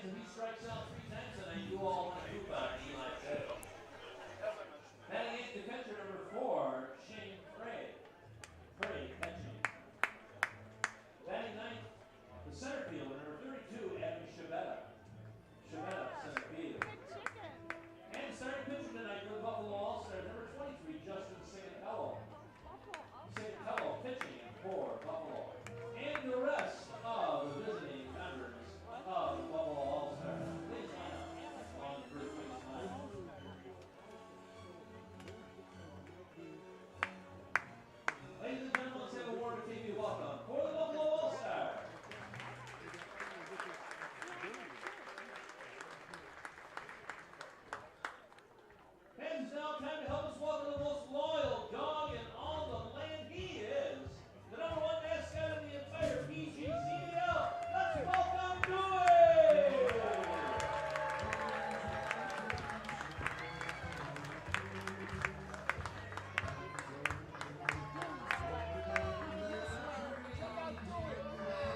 and he strikes out 3 times tonight. You all want to hoop on Eli said. Batting eighth, the catcher number 4, Shane Frey. Frey catching. Batting ninth, the center fielder number 32, Adam Shabetta. Shabetta, center field. And starting pitcher tonight for the Buffalo All-Stars, number 23, Justin Singatello. Singatello pitching for Buffalo. And the rest of the visiting members of the Buffalo All-Stars. Please line up on the first base line. Ladies and gentlemen, let's have a warm TV welcome for the Buffalo All-Stars. And it's now time to help us welcome the most loyal dog in all the land. He is the number 1 mascot of the entire PGCDL. Let's welcome Dewey!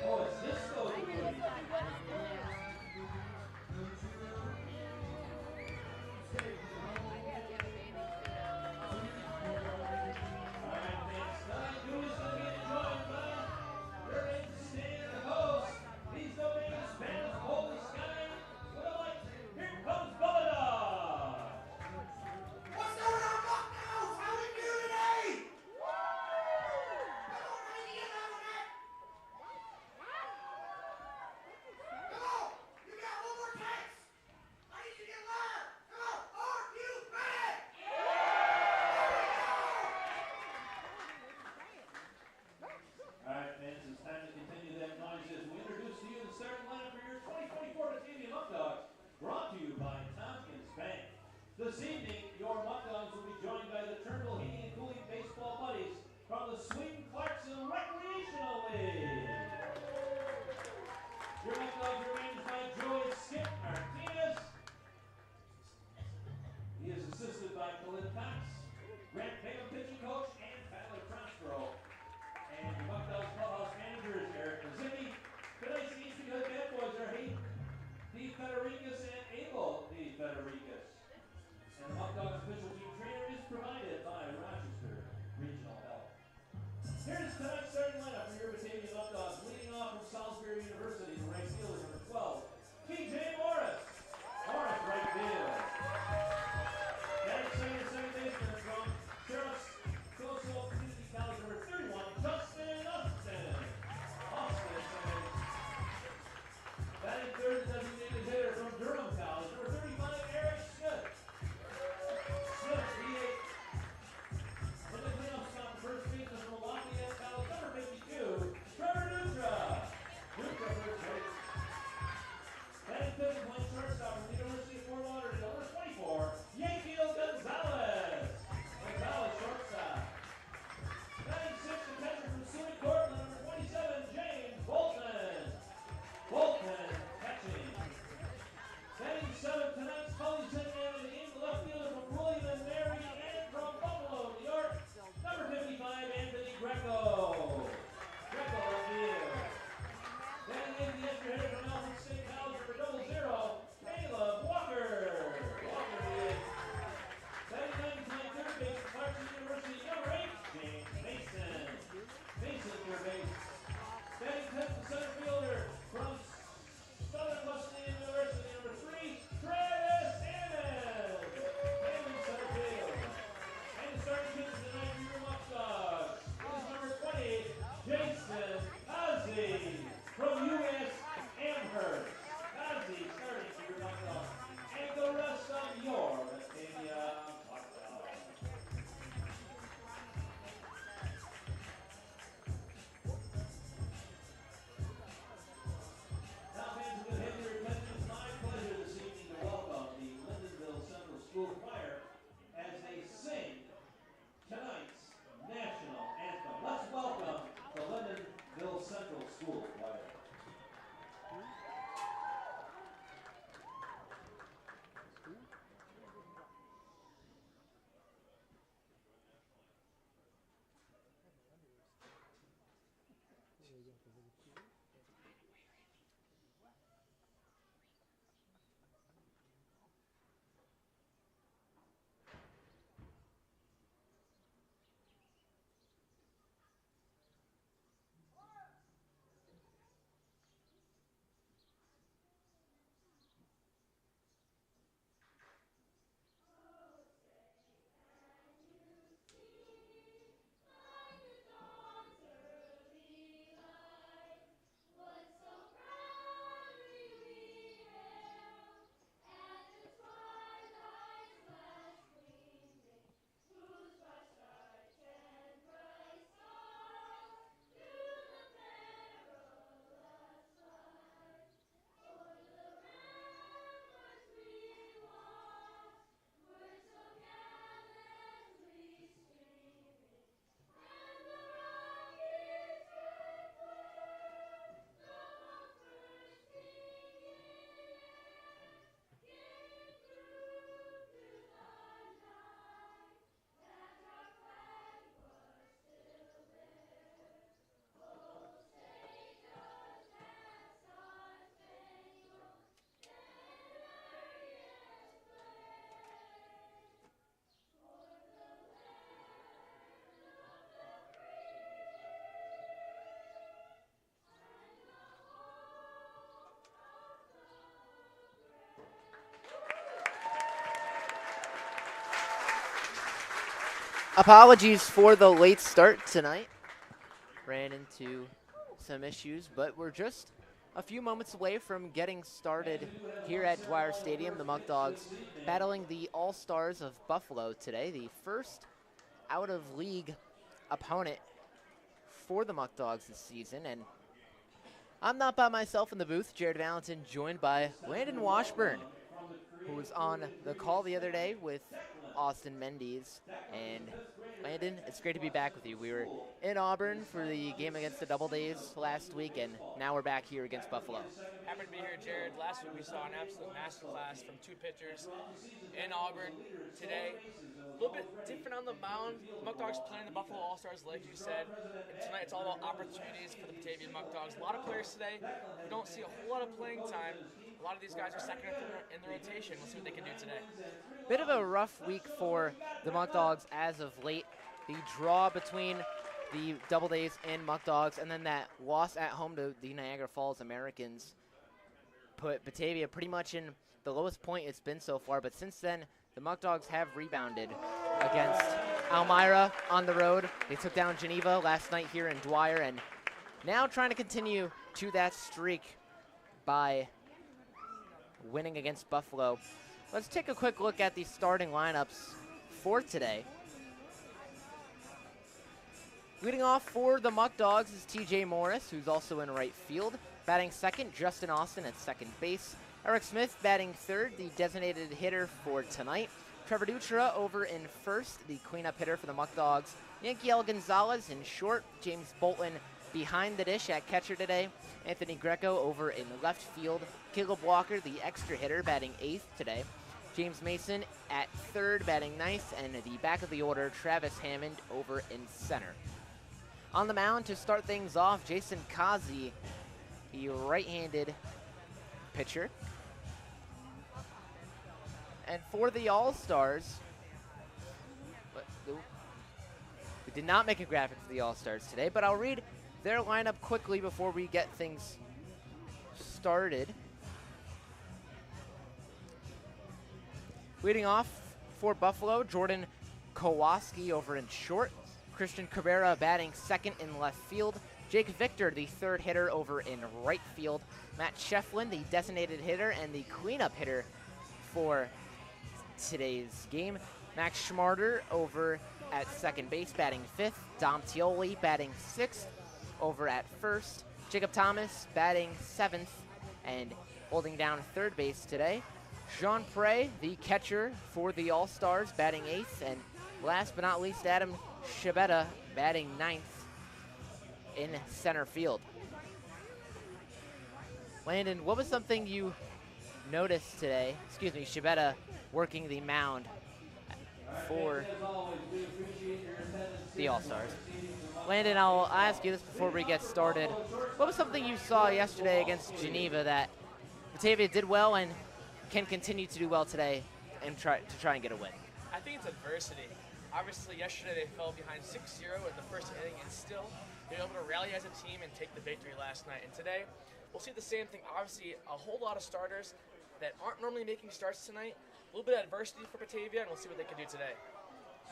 Oh, it's this though, Dewey. It's time to continue that noise as we introduce to you the starting lineup for your 2024 Batavia Muckdogs, brought to you by Tompkins Bank. This evening, your Muckdogs will be joined by the Turnbull Heating and Cooling Baseball Buddies from the Sweden-Clarkson Recreational League. Your Muckdogs are managed by Joey Skip Martinez. He is assisted by Khalid Cox, Grant Payton pitching coach, and Tyler Prospero. And the Muckdogs clubhouse manager is Eric Mazzicki. Tonight's East Good Bad Boys are Hayden D. Federicus and Abel D. Federicus. And the Muckdogs Apologies for the late start tonight. Ran into some issues, but we're just a few moments away from getting started here at Dwyer Stadium. The Muckdogs battling the All-Stars of Buffalo today, the first out-of-league opponent for the Muckdogs this season. And I'm not by myself in the booth. Jared Valentin joined by Landon Washburn, who was on the call the other day with Austin Mendes. And Landon, it's great to be back with you. We were in Auburn for the game against the Doubledays last week, and now we're back here against Buffalo. Happy to be here, Jared. Last week we saw an absolute masterclass from two pitchers in Auburn. Today, a little bit different on the mound. The Muckdogs playing the Buffalo All-Stars, like you said. And tonight it's all about opportunities for the Batavia Muckdogs. A lot of players today who don't see a whole lot of playing time. A lot of these guys are second in the rotation. We'll see what they can do today. Bit of a rough week for the Muckdogs as of late. The draw between the Doubledays and Muckdogs, and then that loss at home to the Niagara Falls Americans put Batavia pretty much in the lowest point it's been so far. But since then, the Muckdogs have rebounded against Elmira on the road. They took down Geneva last night here in Dwyer, and now trying to continue to that streak by winning against Buffalo. Let's take a quick look at the starting lineups for today. Leading off for the Muckdogs is TJ Morris, who's also in right field. Batting second, Justin Austin at second base. Eric Smith batting third, the designated hitter for tonight. Trevor Dutra over in first, the cleanup hitter for the Muckdogs. Yankiel Gonzalez in short. James Bolton behind the dish at catcher today. Anthony Greco over in left field. Caleb Walker, the extra hitter, batting eighth today. James Mason at third, batting ninth. And the back of the order, Travis Hammond over in center. On the mound to start things off, Jason Kazi, the right-handed pitcher. And for the All-Stars, we did not make a graphic for the All-Stars today, but I'll read their lineup quickly before we get things started. Leading off for Buffalo, Jordan Kowalski over in short. Christian Cabrera batting second in left field. Jake Victor, the third hitter, over in right field. Matt Shefflin, the designated hitter and the cleanup hitter for today's game. Max Schmarter over at second base, batting fifth. Dom Tioli batting sixth over at first. Jacob Thomas batting seventh and holding down third base today. Jean Prey, the catcher for the All-Stars, batting eighth. And last but not least, Adam Shibetta batting ninth in center field. Landon, what was something you noticed today? Excuse me, Shibetta working the mound for the All-Stars. Landon, I'll ask you this before we get started. What was something you saw yesterday against Geneva that Batavia did well and can continue to do well today and try and get a win? I think it's adversity. Obviously, yesterday they fell behind 6-0 in the first inning, and still they were able to rally as a team and take the victory last night. And today, we'll see the same thing. Obviously, a whole lot of starters that aren't normally making starts tonight. A little bit of adversity for Batavia, and we'll see what they can do today.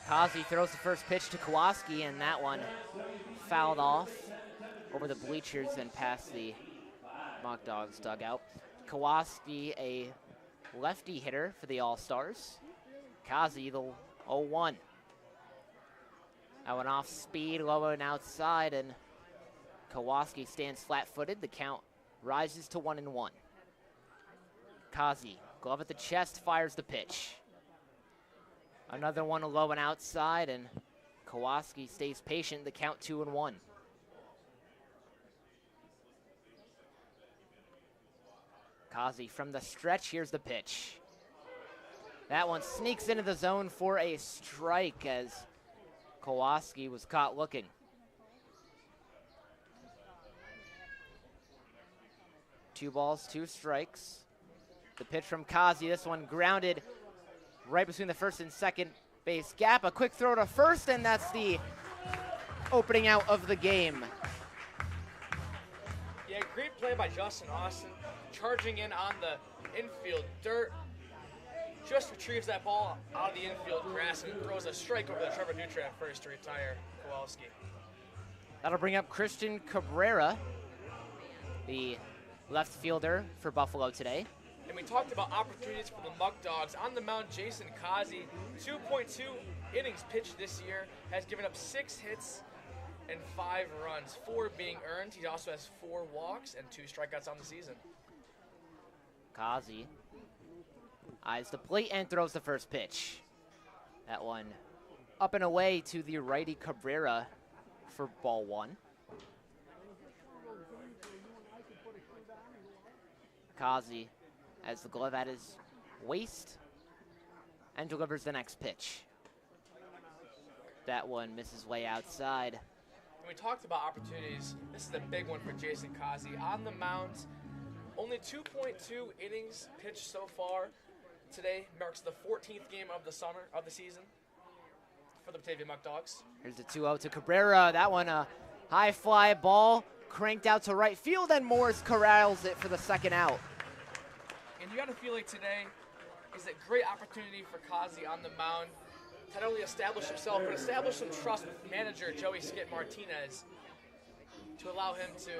Kazi throws the first pitch to Kowalski, and that one fouled off over the bleachers and past the Muckdogs dugout. Kowalski, a lefty hitter for the All-Stars. Kazi, the 0-1. That went off speed, low and outside, and Kowalski stands flat-footed. The count rises to 1-1. Kazi, glove at the chest, fires the pitch. Another one low and outside, and Kowalski stays patient. The count 2-1. Kazi from the stretch, here's the pitch. That one sneaks into the zone for a strike as Kowalski was caught looking. 2 balls, 2 strikes. The pitch from Kazi, this one grounded right between the first and second base gap. A quick throw to first, and that's the opening out of the game. Yeah, great play by Justin Austin, charging in on the infield dirt, just retrieves that ball out of the infield grass and throws a strike over to Trevor Dutra at first to retire Kowalski. That'll bring up Christian Cabrera, the left fielder for Buffalo today. And we talked about opportunities for the Muckdogs. On the mound, Jason Kazi, 2.2 innings pitched this year, has given up 6 hits and 5 runs, 4 being earned. He also has 4 walks and 2 strikeouts on the season. Kazi eyes the plate and throws the first pitch. That one up and away to the righty Cabrera for ball 1. Kazi has the glove at his waist and delivers the next pitch. That one misses way outside. We talked about opportunities. This is a big one for Jason Kazi. On the mound, only 2.2 innings pitched so far. Today marks the 14th game of the season for the Batavia Muckdogs. Here's the 2-0 to Cabrera. That one a high fly ball cranked out to right field, and Morris corrals it for the second out. And you got to feel like today is a great opportunity for Kazi on the mound to not only establish himself, but establish some trust with manager Joey Skit Martinez to allow him to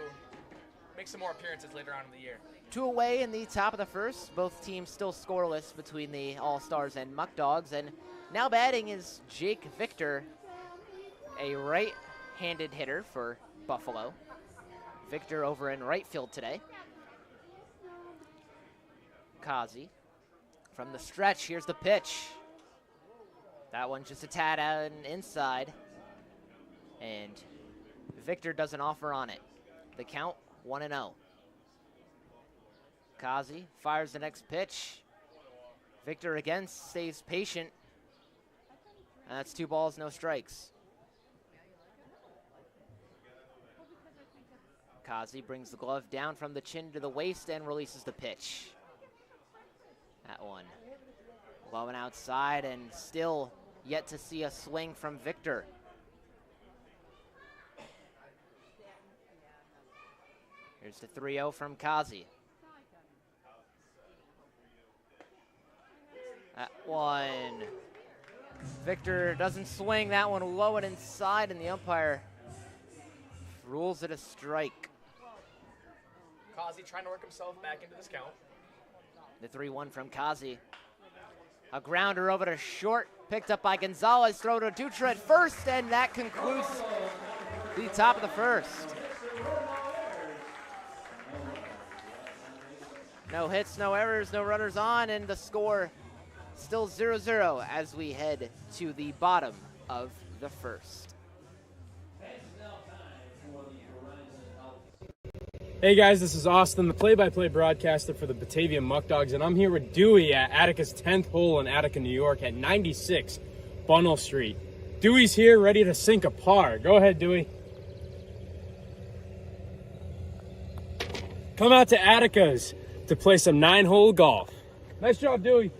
make some more appearances later on in the year. 2 away in the top of the first. Both teams still scoreless between the All-Stars and Muckdogs. And now batting is Jake Victor, a right-handed hitter for Buffalo. Victor over in right field today. Kazi from the stretch. Here's the pitch. That one just a tad out and inside. And Victor doesn't offer on it. The count 1-0. Kazi fires the next pitch. Victor again stays patient. And that's 2 balls, no strikes. Kazi brings the glove down from the chin to the waist and releases the pitch. That one blowing outside and still yet to see a swing from Victor. Here's the 3-0 from Kazi. That one. Victor doesn't swing. That one low and inside, and the umpire rules it a strike. Kazi trying to work himself back into this count. The 3-1 from Kazi. A grounder over to short, picked up by Gonzalez, throw to Dutra at first, and that concludes the top of the first. No hits, no errors, no runners on, and the score still 0-0 as we head to the bottom of the first. Hey guys, this is Austin, the play-by-play broadcaster for the Batavia Muckdogs, and I'm here with Dewey at Attica's 10th hole in Attica, New York at 96 Bunnell Street. Dewey's here ready to sink a par. Go ahead, Dewey. Come out to Attica's to play some 9-hole golf. Nice job, Dewey.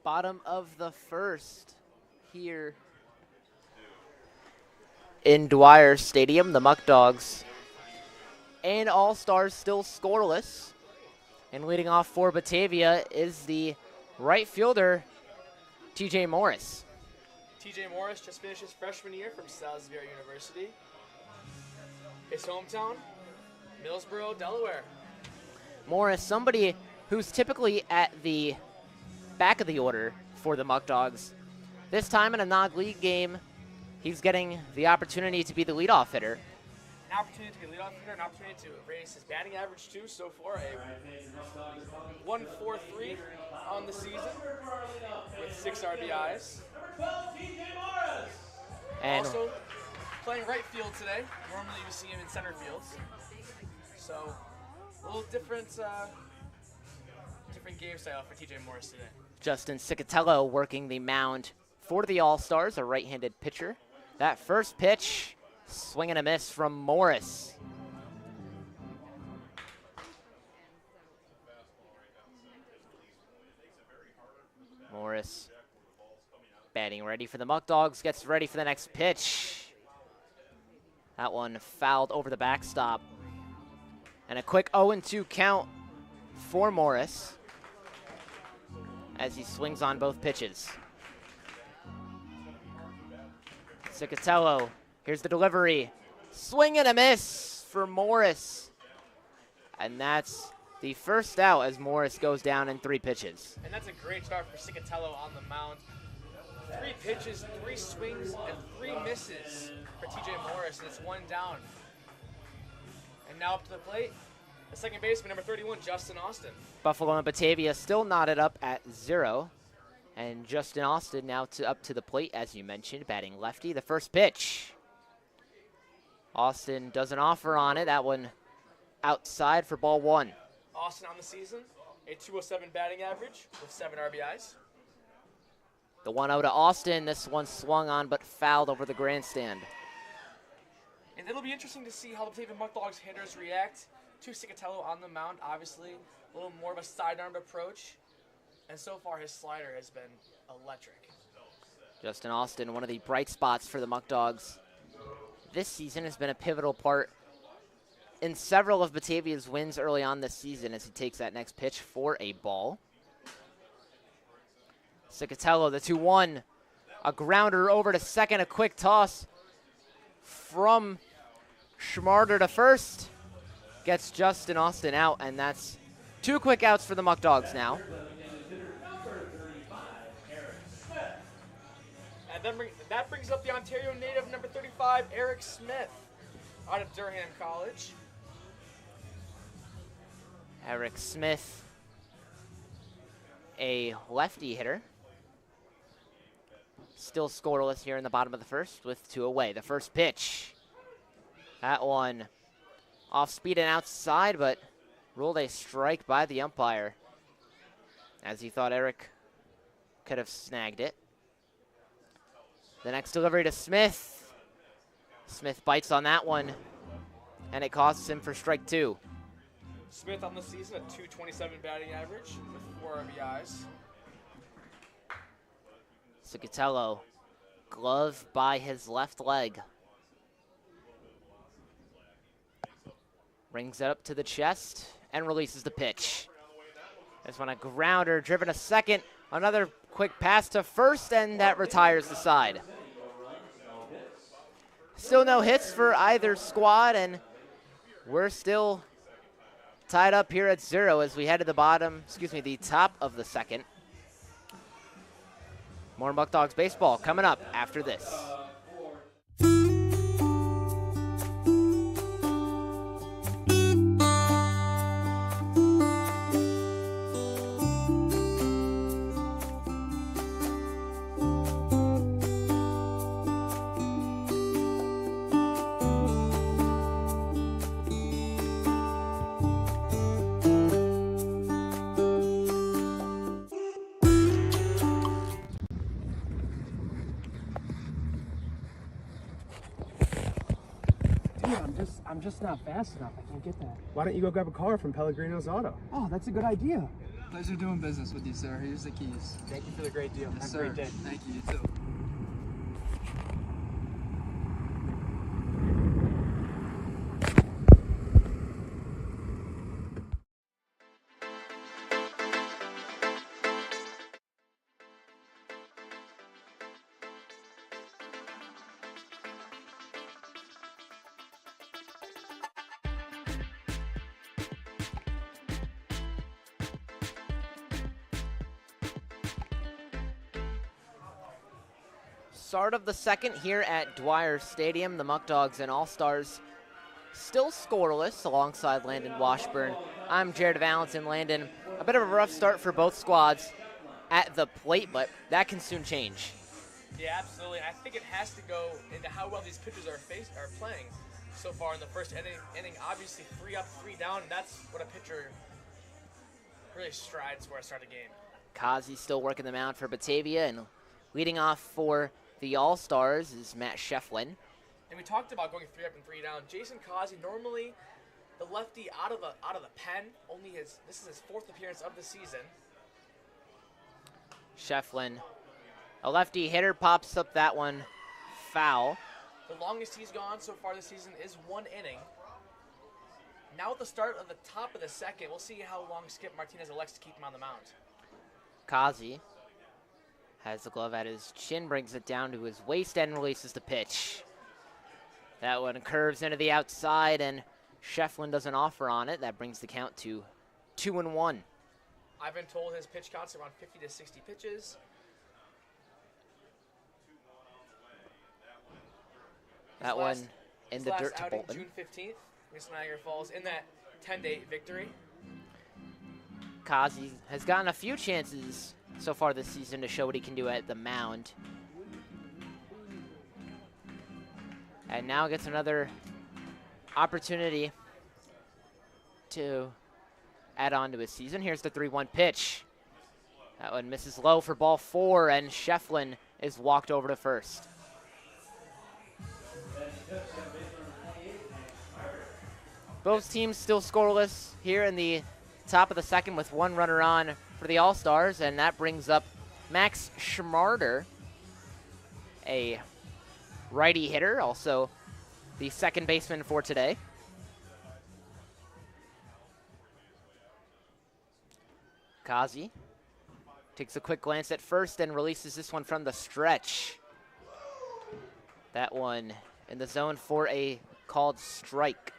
Bottom of the first here in Dwyer Stadium. The Muckdogs and All-Stars still scoreless. And leading off for Batavia is the right fielder, TJ Morris. TJ Morris just finished his freshman year from Salisbury University. His hometown, Millsboro, Delaware. Morris, somebody who's typically at the back of the order for the Muckdogs. This time in a non-league game, he's getting the opportunity to be the leadoff hitter. opportunity to get leadoff hitter, an opportunity to raise his batting average too. So far, a 1.43 on the season with 6 RBIs. And Also playing right field today. Normally you see him in center field. So a little different game style for TJ Morris today. Justin Cicatello working the mound for the All-Stars, a right-handed pitcher. That first pitch, swing and a miss from Morris. Morris batting ready for the Muckdogs, gets ready for the next pitch. That one fouled over the backstop. And a quick 0-2 count for Morris as he swings on both pitches. Cicatello, here's the delivery. Swing and a miss for Morris. And that's the first out as Morris goes down in 3 pitches. And that's a great start for Cicatello on the mound. 3 pitches, 3 swings, and 3 misses for TJ Morris, and it's 1 down. And now up to the plate, the second baseman, number 31, Justin Austin. Buffalo and Batavia still knotted up at 0. And Justin Austin now up to the plate, as you mentioned, batting lefty. The first pitch. Austin does an offer on it. That one outside for ball 1. Austin on the season, a 207 batting average with 7 RBIs. The 1-0 to Austin. This one swung on but fouled over the grandstand. And it'll be interesting to see how the Batavia Muckdogs hitters react to Cicatello on the mound. Obviously, a little more of a sidearm approach. And so far, his slider has been electric. Justin Austin, one of the bright spots for the Muckdogs this season, has been a pivotal part in several of Batavia's wins early on this season as he takes that next pitch for a ball. Cicatello, the 2-1. A grounder over to second, a quick toss from Schmarder to first. Gets Justin Austin out, and that's 2 quick outs for the Muckdogs now. And that brings up the Ontario native, number 35, Eric Smith, out of Durham College. Eric Smith, a lefty hitter. Still scoreless here in the bottom of the first with 2 away. The first pitch. That one off speed and outside, but ruled a strike by the umpire, as he thought Eric could have snagged it. The next delivery to Smith. Smith bites on that one, and it costs him for strike 2. Smith on the season, a 227 batting average with 4 RBIs. Cicatello, glove by his left leg. Rings it up to the chest and releases the pitch. This one a grounder, driven to second. Another quick pass to first, and that retires the side. Still no hits for either squad, and we're still tied up here at 0 as we head to the top of the second. More Muckdogs baseball coming up after this. I'm just not fast enough. I can't get that. Why don't you go grab a car from Pellegrino's Auto? Oh, that's a good idea. Pleasure doing business with you, sir. Here's the keys. Thank you for the great deal. Yes, Have sir. a great day. Thank you. You too. Start of the second here at Dwyer Stadium. The Muckdogs and All-Stars still scoreless alongside Landon Washburn. I'm Jared Valentin. Landon, a bit of a rough start for both squads at the plate, but that can soon change. Yeah, absolutely. I think it has to go into how well these pitchers are playing so far in the first inning. Obviously, 3 up, 3 down. That's what a pitcher really strides for at the start of the game. Kazi still working the mound for Batavia, and leading off for the All-Stars is Matt Shefflin. And we talked about going 3 up and 3 down. Jason Kazi, normally the lefty out of the pen. This is his 4th appearance of the season. Shefflin, a lefty hitter, pops up that one foul. The longest he's gone so far this season is 1 inning. Now at the start of the top of the second, we'll see how long Skip Martinez elects to keep him on the mound. Kazi has the glove at his chin, brings it down to his waist, and releases the pitch. That one curves into the outside, and Shefflin doesn't offer on it. That brings the count to 2-1. I've been told his pitch counts around 50 to 60 pitches. That one in the dirt to outing, Bolton. June 15th, against Niagara Falls, in that 10-8 victory. Kazi has gotten a few chances so far this season to show what he can do at the mound. And now gets another opportunity to add on to his season. Here's the 3-1 pitch. That one misses low for ball 4, and Shefflin is walked over to first. Both teams still scoreless here in the top of the second with 1 runner on for the All-Stars, and that brings up Max Schmarder, a righty hitter, also the second baseman for today. Kazi takes a quick glance at first and releases this one from the stretch. That one in the zone for a called strike.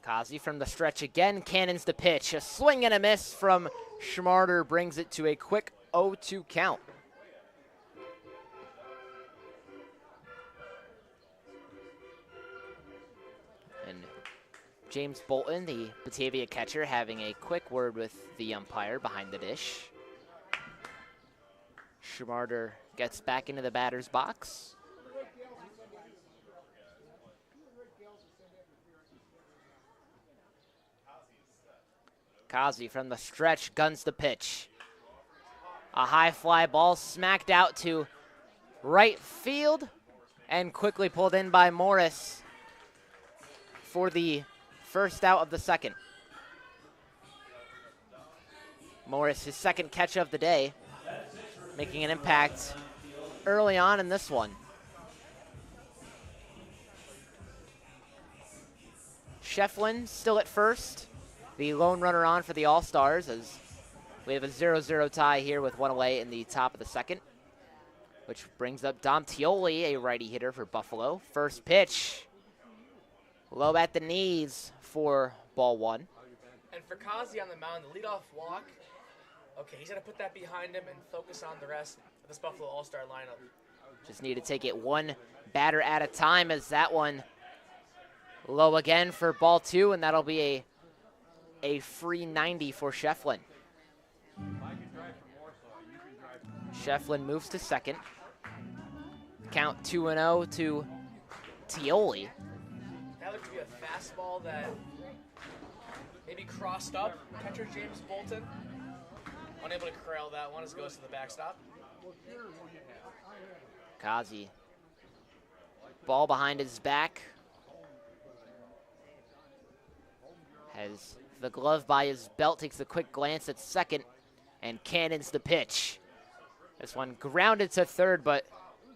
Kazi from the stretch again, cannons the pitch. A swing and a miss from Schmarder brings it to a quick 0-2 count. And James Bolton, the Batavia catcher, having a quick word with the umpire behind the dish. Schmarder gets back into the batter's box. Kazi from the stretch guns the pitch. A high fly ball smacked out to right field and quickly pulled in by Morris for the first out of the second. Morris, his second catch of the day, making an impact early on in this one. Shefflin still at first, the lone runner on for the All-Stars, as we have a 0-0 tie here with 1 away in the top of the second, which brings up Dom Tioli, a righty hitter for Buffalo. First pitch, low at the knees for ball 1. And for Kazi on the mound, the leadoff walk, okay, he's going to put that behind him and focus on the rest of this Buffalo All-Star lineup. Just need to take it one batter at a time, as that one low again for ball 2, and that'll be a free 90 for Shefflin. Shefflin moves to second. Count 2-0 to Tioli. That looked to be a fastball that maybe crossed up catcher James Bolton. Unable to corral that one as it goes to the backstop. Kazi. Ball behind his back. Has the glove by his belt, takes a quick glance at second, and cannons the pitch. This one grounded to third, but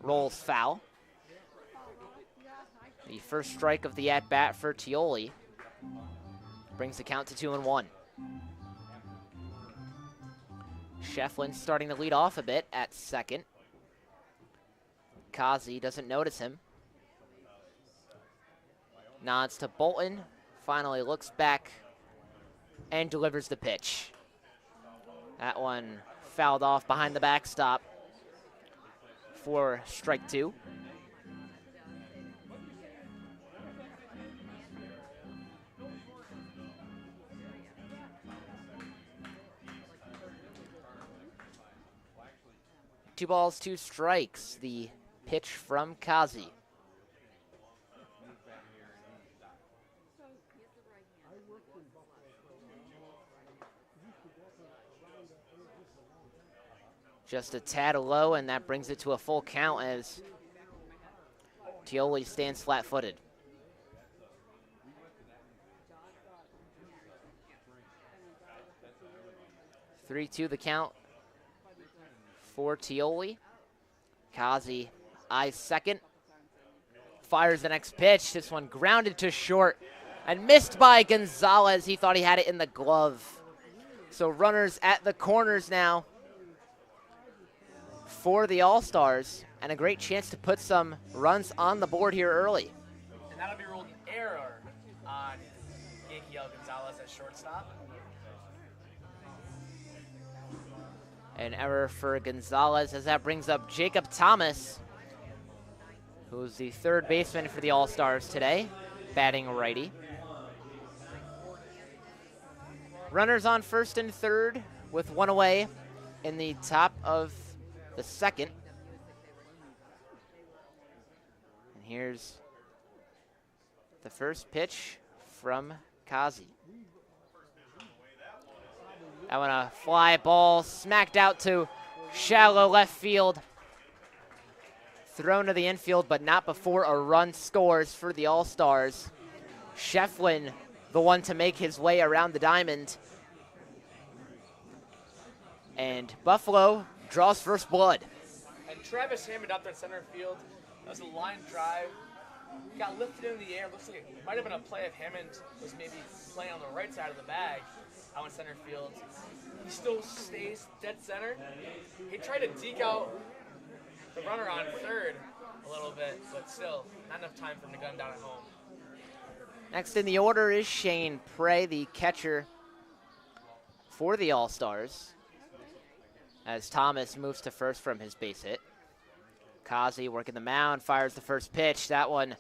rolls foul. The first strike of the at-bat for Tioli brings the count to 2-1. Shefflin starting to lead off a bit at second. Kazi doesn't notice him. Nods to Bolton, finally looks back and delivers the pitch. That one fouled off behind the backstop for strike 2. Two balls, 2 strikes. The pitch from Kazi. Just a tad low, and that brings it to a full count as Tioli stands flat-footed. Three-two the count for Tioli. Kazi eyes second. Fires the next pitch. This one grounded to short and missed by Gonzalez. He thought he had it in the glove. So runners at the corners now for the All-Stars, and a great chance to put some runs on the board here early. And that'll be ruled an error on Yankiel Gonzalez at shortstop. An error for Gonzalez as that brings up Jacob Thomas, who's the third baseman for the All-Stars today, batting righty. Runners on first and third with one away in the top of the second. And here's the first pitch from Kazi. That one a fly ball smacked out to shallow left field. Thrown to the infield, but not before a run scores for the All-Stars. Shefflin, the one to make his way around the diamond. And Buffalo draws first blood. And Travis Hammond out there in center field. That was a line drive. Got lifted in the air. Looks like it might have been a play if Hammond was maybe playing on the right side of the bag out in center field. He still stays dead center. He tried to deke out the runner on third a little bit, but still, not enough time for him to gun down at home. Next in the order is Shane Prey, the catcher for the All-Stars, as Thomas moves to first from his base hit. Kazi working the mound, fires the first pitch. That one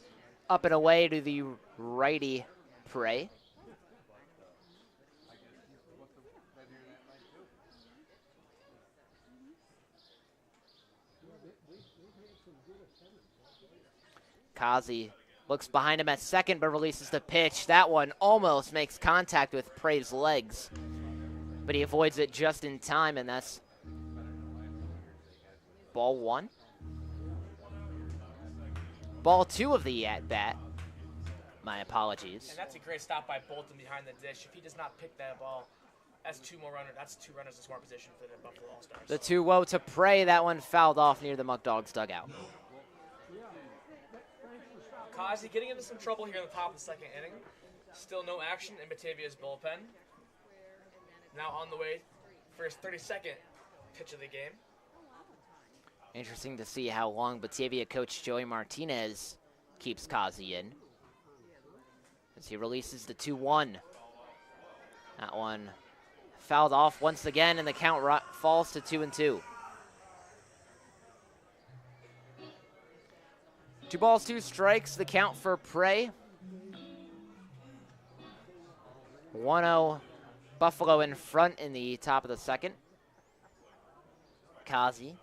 up and away to the righty Prey. Kazi looks behind him at second, but releases the pitch. That one almost makes contact with Prey's legs, but he avoids it just in time, and that's ball one. Ball two of the at-bat. My apologies. And that's a great stop by Bolton behind the dish. If he does not pick that ball, that's two runners in scoring position for the Buffalo All-Stars. The 2-0 to Prey. That one fouled off near the Muckdogs dugout. Kazi getting into some trouble here in the top of the second inning. Still no action in Batavia's bullpen. Now on the way for his 32nd pitch of the game. Interesting to see how long Batavia coach Joey Martinez keeps Kazi in, as he releases the 2-1. That one fouled off once again, and the count falls to 2-2. 2 balls, 2 strikes, the count for Prey. 1-0 Buffalo in front in the top of the second. Kazi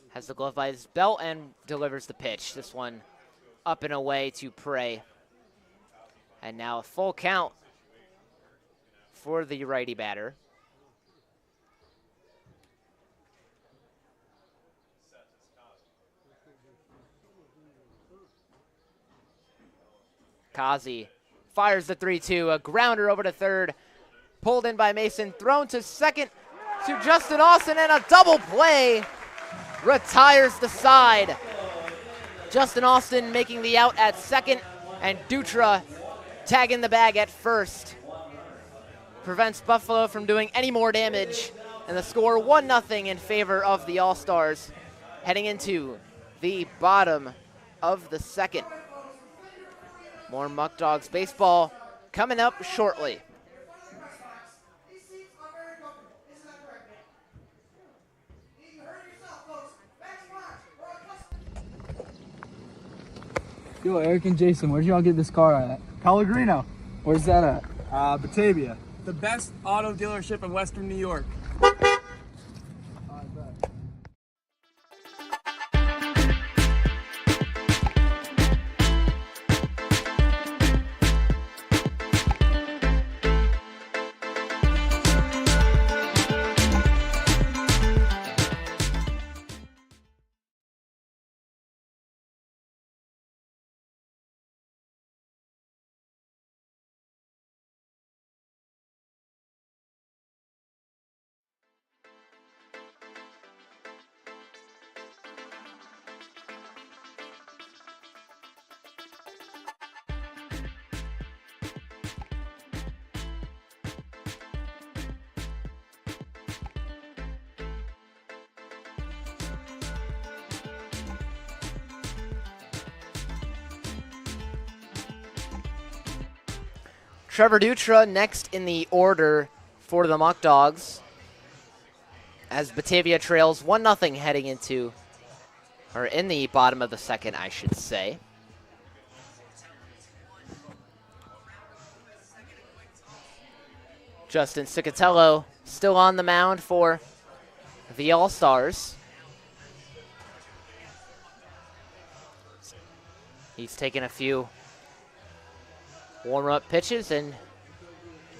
has the glove by his belt and delivers the pitch. This one up and away to Prey. And now a full count for the righty batter. Kazi fires the 3-2, a grounder over to third, pulled in by Mason, thrown to second to Justin Austin, and a double play retires the side. Justin Austin making the out at second, and Dutra tagging the bag at first. Prevents Buffalo from doing any more damage, and the score 1-0 in favor of the All-Stars, heading into the bottom of the second. More Muckdogs baseball coming up shortly. Yo, Eric and Jason, where'd y'all get this car at? Pellegrino. Where's that at? Batavia. The best auto dealership in Western New York. Trevor Dutra next in the order for the Muckdogs as Batavia trails 1-0 heading into, or in the bottom of the second, I should say. Justin Cicatello still on the mound for the All-Stars. He's taken a few warm-up pitches, and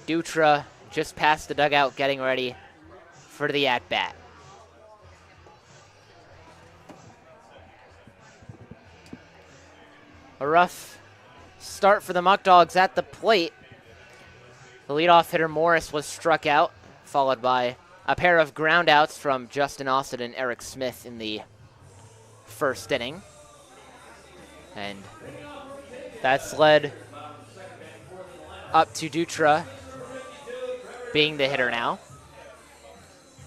Dutra just past the dugout getting ready for the at-bat. A rough start for the Muckdogs at the plate. The leadoff hitter Morris was struck out, followed by a pair of groundouts from Justin Austin and Eric Smith in the first inning. And that's led up to Dutra being the hitter now.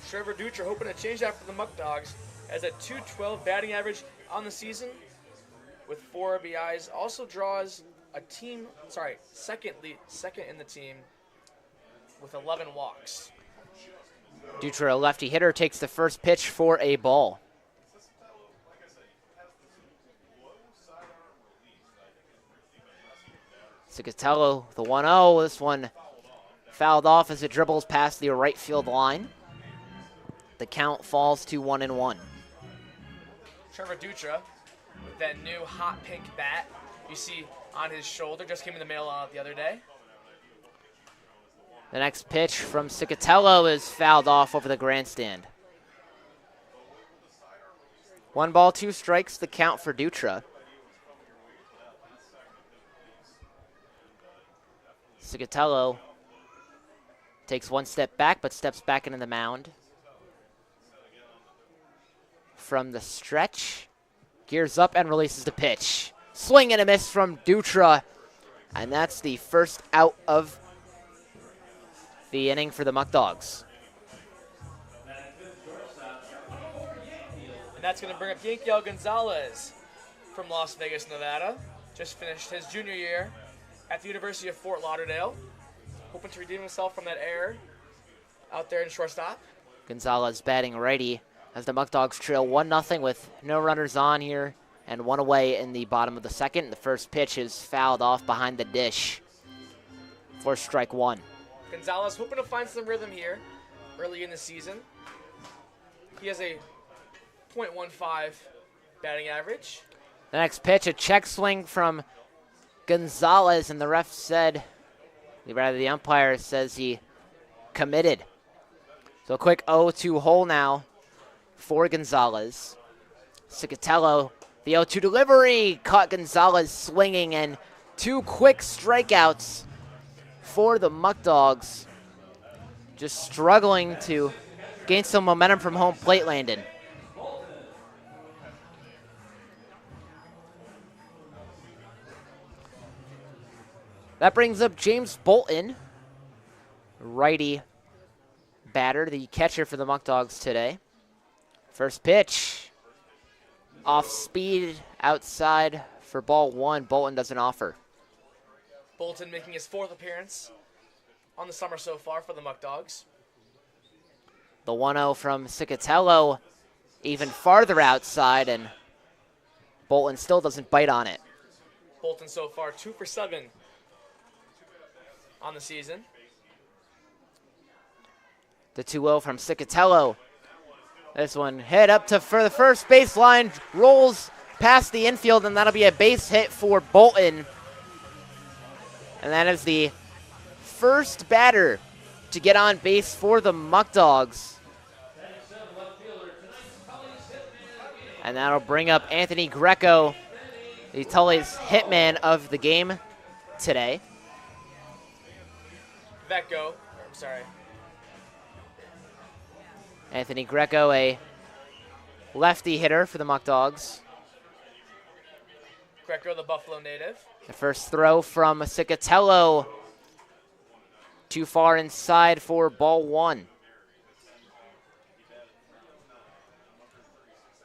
Trevor Dutra hoping to change that for the Muckdogs as a .212 batting average on the season with 4 RBIs. Also draws a team, second in the team with 11 walks. Dutra, a lefty hitter, takes the first pitch for a ball. Cicatello, the 1-0. This one fouled off as it dribbles past the right field line. The count falls to 1-1. Trevor Dutra with that new hot pink bat you see on his shoulder. Just came in the mail the other day. The next pitch from Cicatello is fouled off over the grandstand. 1 ball, 2 strikes, the count for Dutra. Cicatello takes 1 step back, but steps back into the mound. From the stretch, gears up and releases the pitch. Swing and a miss from Dutra, and that's the first out of the inning for the Muckdogs. And that's going to bring up Yankiel Gonzalez from Las Vegas, Nevada. Just finished his junior year at the University of Fort Lauderdale. Hoping to redeem himself from that error out there in shortstop. Gonzalez batting righty as the Muckdogs trail 1-0 with no runners on here and 1 away in the bottom of the second. The first pitch is fouled off behind the dish for strike 1. Gonzalez hoping to find some rhythm here early in the season. He has a .15 batting average. The next pitch, a check swing from Gonzalez, and the ref said, rather the umpire says he committed. So a quick 0-2 hole now for Gonzalez. Cicatello, the 0-2 delivery, caught Gonzalez swinging, and 2 quick strikeouts for the Muckdogs. Just struggling to gain some momentum from home plate, Landon. That brings up James Bolton, righty batter, the catcher for the Muckdogs today. First pitch, off speed, outside for ball 1. Bolton doesn't offer. Bolton making his 4th appearance on the summer so far for the Muckdogs. The 1-0 from Cicatello, even farther outside, and Bolton still doesn't bite on it. Bolton so far 2 for 7 on the season. The 2-0 from Cicatello. This one hit up for the first baseline, rolls past the infield, and that'll be a base hit for Bolton. And that is the first batter to get on base for the Muckdogs. And that'll bring up Anthony Greco, the Tully's hitman of the game today. Anthony Greco, a lefty hitter for the Muckdogs. Greco, the Buffalo native. The first throw from Cicatello. Too far inside for ball 1.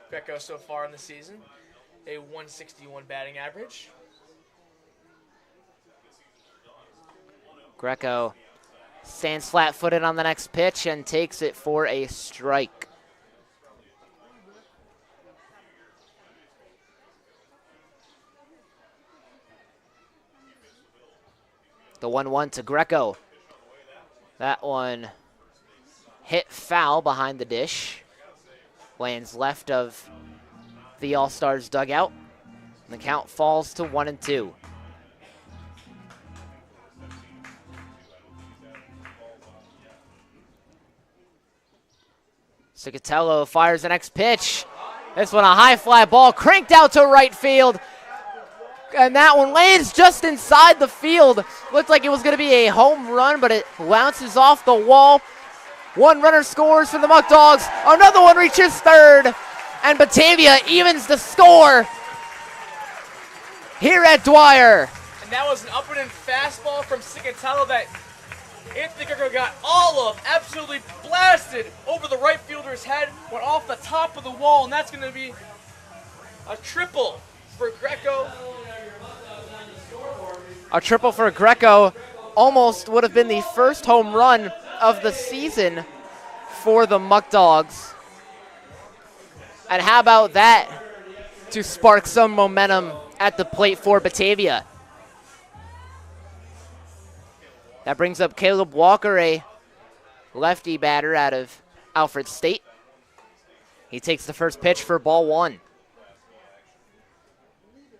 Greco so far in the season, a 161 batting average. Greco stands flat-footed on the next pitch and takes it for a strike. The 1-1 to Greco. That one hit foul behind the dish. Lands left of the All-Stars dugout. And the count falls to 1-2. Cicatello fires the next pitch. This one a high fly ball cranked out to right field. And that one lands just inside the field. Looked like it was going to be a home run, but it bounces off the wall. One runner scores for the Muckdogs. Another one reaches third. And Batavia evens the score here at Dwyer. And that was an up and in fastball from Cicatello that Anthony Greco got all of, absolutely blasted over the right fielder's head, went off the top of the wall, and that's going to be a triple for Greco. A triple for Greco almost would have been the first home run of the season for the Muckdogs. And how about that to spark some momentum at the plate for Batavia? That brings up Caleb Walker, a lefty batter out of Alfred State. He takes the first pitch for ball 1.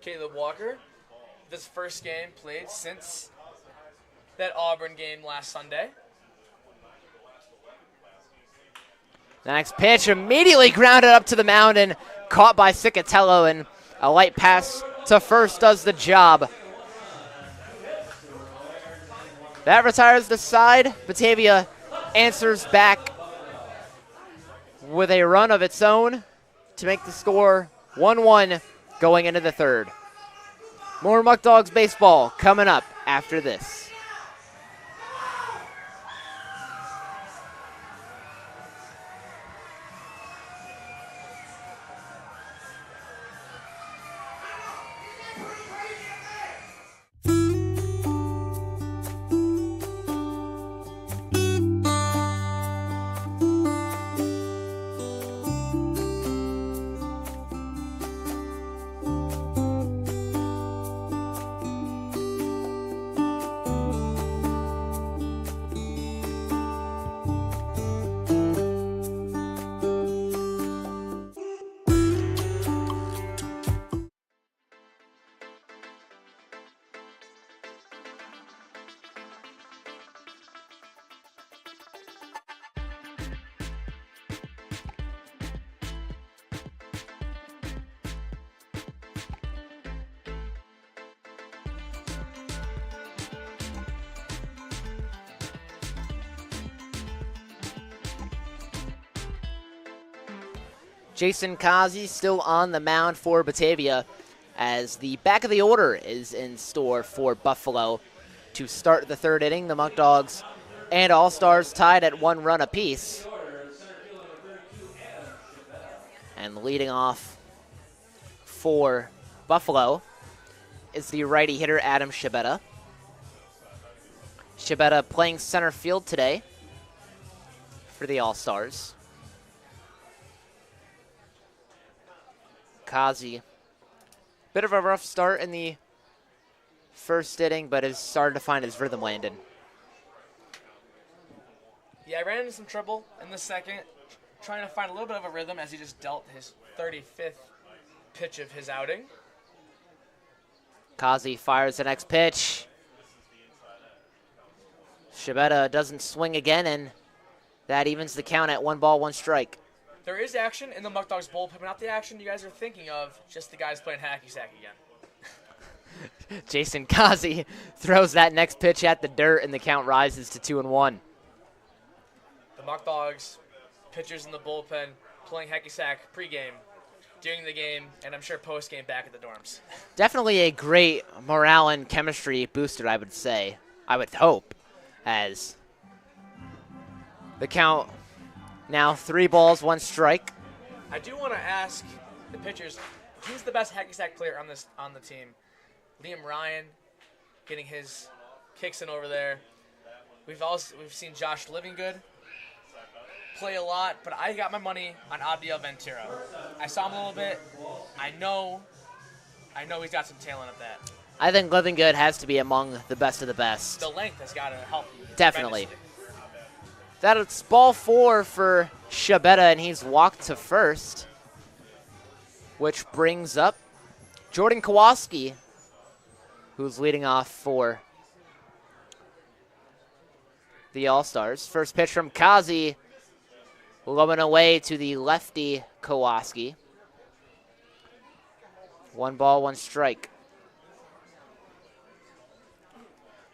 Caleb Walker, this first game played since that Auburn game last Sunday. The next pitch immediately grounded up to the mound and caught by Cicatello, and a light pass to first does the job. That retires the side. Batavia answers back with a run of its own to make the score 1-1 going into the third. More Muckdogs baseball coming up after this. Jason Kazi still on the mound for Batavia as the back of the order is in store for Buffalo to start the third inning. The Muckdogs and All-Stars tied at 1 run apiece. And leading off for Buffalo is the righty hitter Adam Shibetta. Shibetta playing center field today for the All-Stars. Kazi, bit of a rough start in the first inning, but has started to find his rhythm, Landon. Yeah, I ran into some trouble in the second, trying to find a little bit of a rhythm as he just dealt his 35th pitch of his outing. Kazi fires the next pitch. Shibeta doesn't swing again, and that evens the count at 1 ball, 1 strike. There is action in the Muckdogs bullpen, but not the action you guys are thinking of, just the guys playing hacky sack again. Jason Kazi throws that next pitch at the dirt, and the count rises to 2-1. The Muckdogs, pitchers in the bullpen, playing hacky sack pregame, during the game, and I'm sure post-game back at the dorms. Definitely a great morale and chemistry booster, I would say. I would hope, as the count now 3 balls, 1 strike. I do want to ask the pitchers, who's the best hacky sack player on the team? Liam Ryan getting his kicks in over there. We've seen Josh Livingood play a lot, but I got my money on Abdiel Ventura. I saw him a little bit. I know he's got some talent at that. I think Livingood has to be among the best of the best. The length has got to help. Definitely. That's ball 4 for Shibeta, and he's walked to first, which brings up Jordan Kowalski, who's leading off for the All-Stars. First pitch from Kazi, low and away to the lefty Kowalski. 1 ball, 1 strike.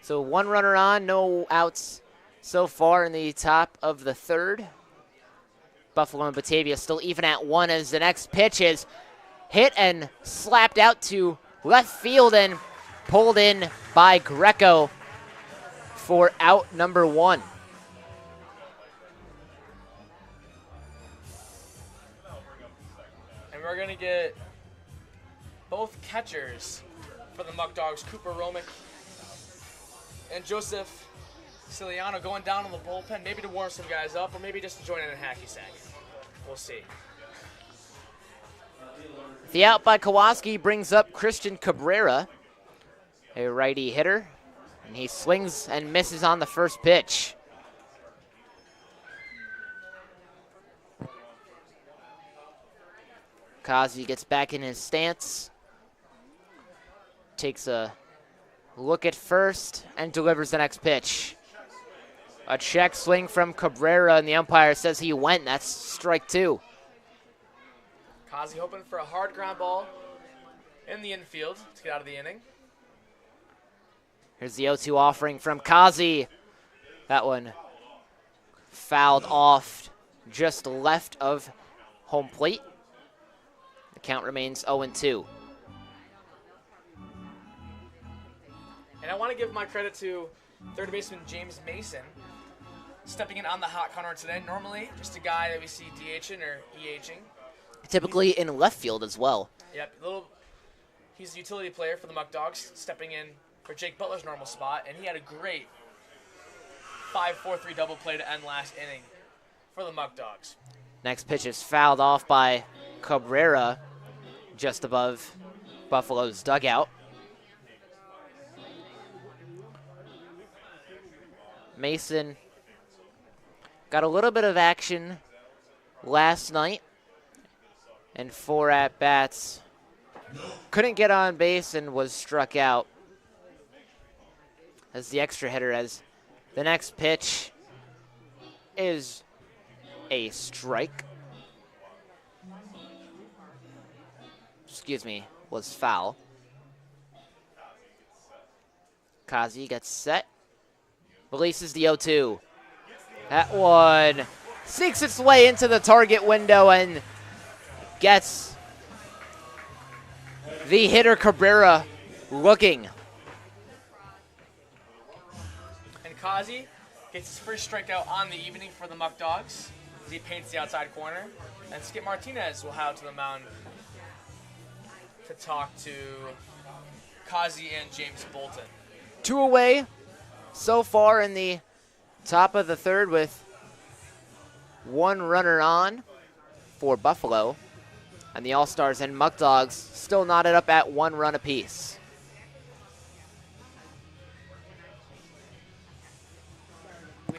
So 1 runner on, no outs so far in the top of the 3rd. Buffalo and Batavia still even at 1 as the next pitch is hit and slapped out to left field and pulled in by Greco for out number 1. And we're going to get both catchers for the Muckdogs, Cooper Romick and Joseph Ciliano, going down in the bullpen, maybe to warm some guys up or maybe just to join in a hacky sack. We'll see. The out by Kowalski brings up Christian Cabrera, a righty hitter, and he swings and misses on the first pitch. Kazi gets back in his stance, takes a look at first, and delivers the next pitch. A check swing from Cabrera, and the umpire says he went. That's strike 2. Kazi hoping for a hard ground ball in the infield to get out of the inning. Here's the 0-2 offering from Kazi. That one fouled off just left of home plate. The count remains 0-2. And I want to give my credit to third baseman James Mason, stepping in on the hot corner today. Normally, just a guy that we see DHing or EHing. Typically in left field as well. Yep, he's a utility player for the Muckdogs, stepping in for Jake Butler's normal spot, and he had a great 5-4-3 double play to end last inning for the Muckdogs. Next pitch is fouled off by Cabrera just above Buffalo's dugout. Mason got a little bit of action last night and 4 at-bats. Couldn't get on base and was struck out as the extra hitter, as the next pitch is a strike. Excuse me, was foul. Kazi gets set. Releases the 0-2. That one sneaks its way into the target window and gets the hitter Cabrera looking. And Kazi gets his first strikeout on the evening for the Muckdogs as he paints the outside corner. And Skip Martinez will head to the mound to talk to Kazi and James Bolton. 2 away so far in the top of the 3rd with 1 runner on for Buffalo. And the All-Stars and Muckdogs still knotted up at 1 run apiece.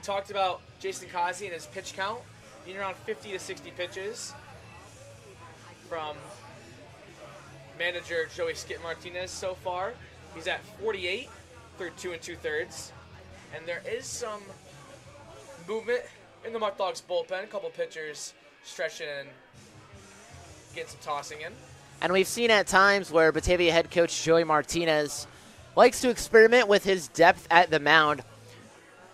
talked about Jason Kazi and his pitch count being around 50 to 60 pitches from manager Joey Skit Martinez so far. He's at 48 through 2 2/3. And there is some movement in the Muckdogs bullpen. A couple pitchers stretching and getting some tossing in. And we've seen at times where Batavia head coach Joey Martinez likes to experiment with his depth at the mound.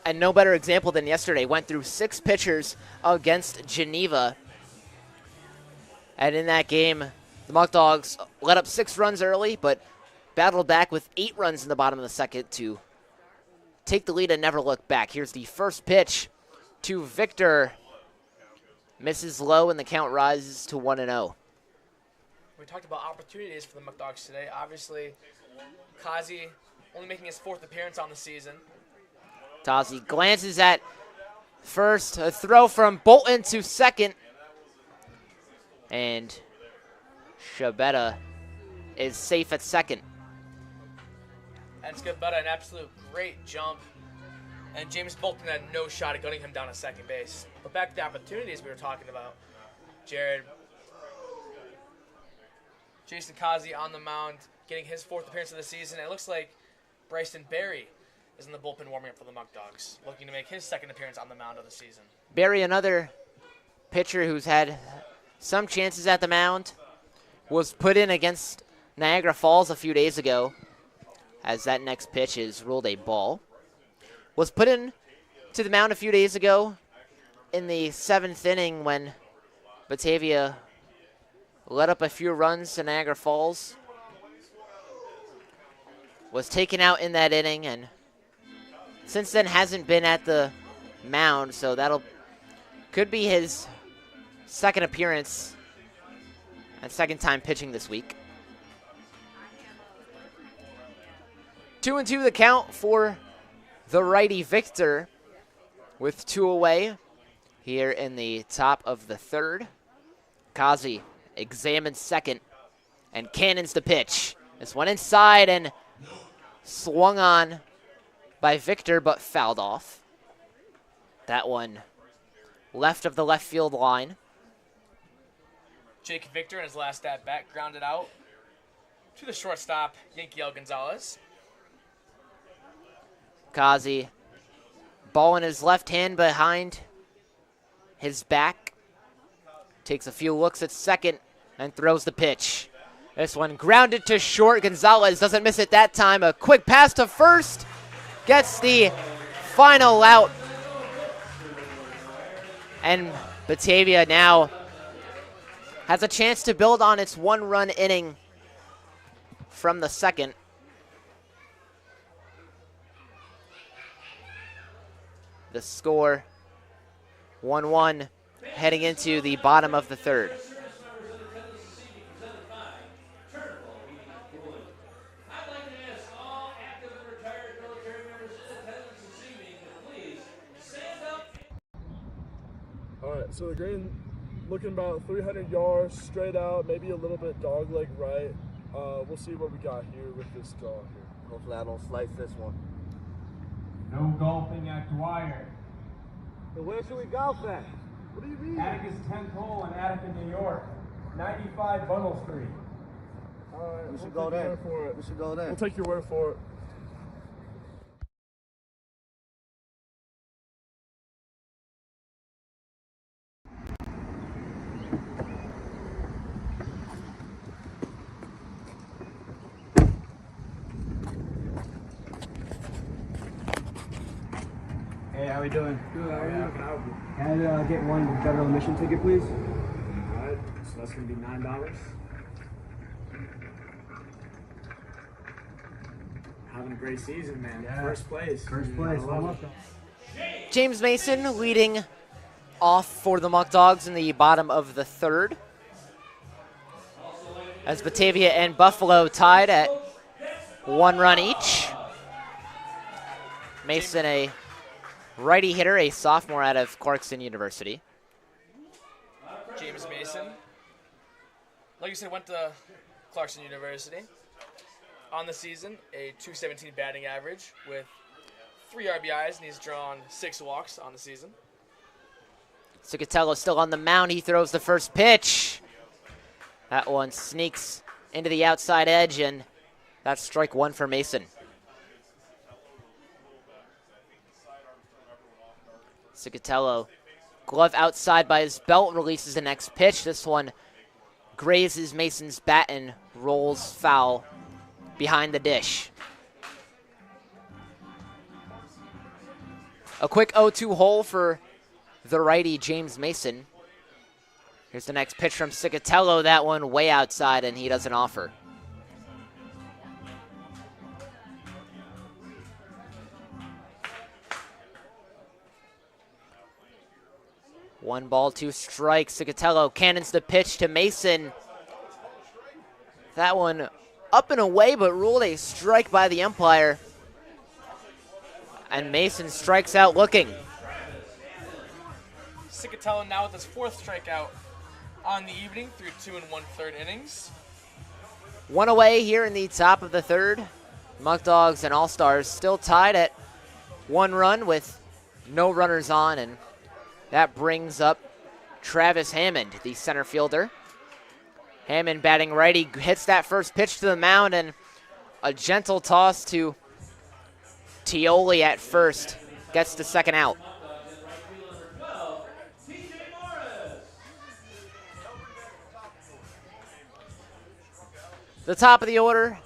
And no better example than yesterday. Went through 6 pitchers against Geneva. And in that game, the Muckdogs let up 6 runs early, but battled back with 8 runs in the bottom of the second to take the lead and never look back. Here's the first pitch to Victor. Misses low, and the count rises to 1-0. We talked about opportunities for the Muckdogs today. Obviously, Kazi only making his 4th appearance on the season. Tazi glances at first, a throw from Bolton to second, and Shabetta is safe at second. And Shabetta, an absolute great jump. And James Bolton had no shot at gunning him down at second base. But back to the opportunities we were talking about. Jared, Jason Kazi on the mound, getting his 4th appearance of the season. It looks like Bryson Berry is in the bullpen warming up for the Muckdogs, looking to make his 2nd appearance on the mound of the season. Barry, another pitcher who's had some chances at the mound, was put in against Niagara Falls a few days ago, as that next pitch is ruled a ball. Was put in to the mound a few days ago in the 7th inning when Batavia let up a few runs to Niagara Falls. Was taken out in that inning, and since then hasn't been at the mound, so could be his 2nd appearance and 2nd time pitching this week. 2-2 the count for the righty Victor with 2 away here in the top of the 3rd. Kazi examines second and cannons the pitch. This one inside and swung on by Victor, but fouled off. That one left of the left field line. Jake Victor in his last at-bat grounded out to the shortstop, Yankiel Gonzalez. Kazi, ball in his left hand behind his back. Takes a few looks at second and throws the pitch. This one grounded to short. Gonzalez doesn't miss it that time. A quick pass to first. Gets the final out. And Batavia now has a chance to build on its 1-run inning from the 2nd. The score 1-1 heading into the bottom of the 3rd. All right, so the green looking about 300 yards straight out, maybe a little bit dog leg right. We'll see what we got here with this draw here. Hopefully I don't slice this one. No golfing at Dwyer. So where should we golf at? What do you mean? Atticus 10th hole in Attica, New York. 95 Bundle Street. All right, We should we'll go take your there. word for it. We should go there. We'll take your word for it. Hey, how we doing? Good, how are you? Can I get one federal admission ticket, please? All right, so that's going to be $9. Having a great season, man. Yeah. First place. First place. I love it. James Mason leading off for the Muckdogs in the bottom of the 3rd. As Batavia and Buffalo tied at 1 run each. Mason, a righty hitter, a sophomore out of Clarkson University. James Mason, like you said, went to Clarkson University. On the season, a .217 batting average with 3 RBIs, and he's drawn 6 walks on the season. Cicatello still on the mound. He throws the first pitch. That one sneaks into the outside edge, and that's strike 1 for Mason. Cicatello, glove outside by his belt, releases the next pitch. This one grazes Mason's bat and rolls foul behind the dish. A quick 0-2 hole for the righty James Mason. Here's the next pitch from Cicatello. That one way outside, and he doesn't offer. One ball, 2 strikes. Cicatello cannons the pitch to Mason. That one up and away, but ruled a strike by the umpire. And Mason strikes out looking. Cicatello now with his 4th strikeout on the evening through 2 1/3 innings. 1 away here in the top of the 3rd. Muckdogs and All-Stars still tied at 1 run with no runners on, and that brings up Travis Hammond, the center fielder. Hammond batting righty, hits that first pitch to the mound, and a gentle toss to Tioli at first gets the second out. The top of the order,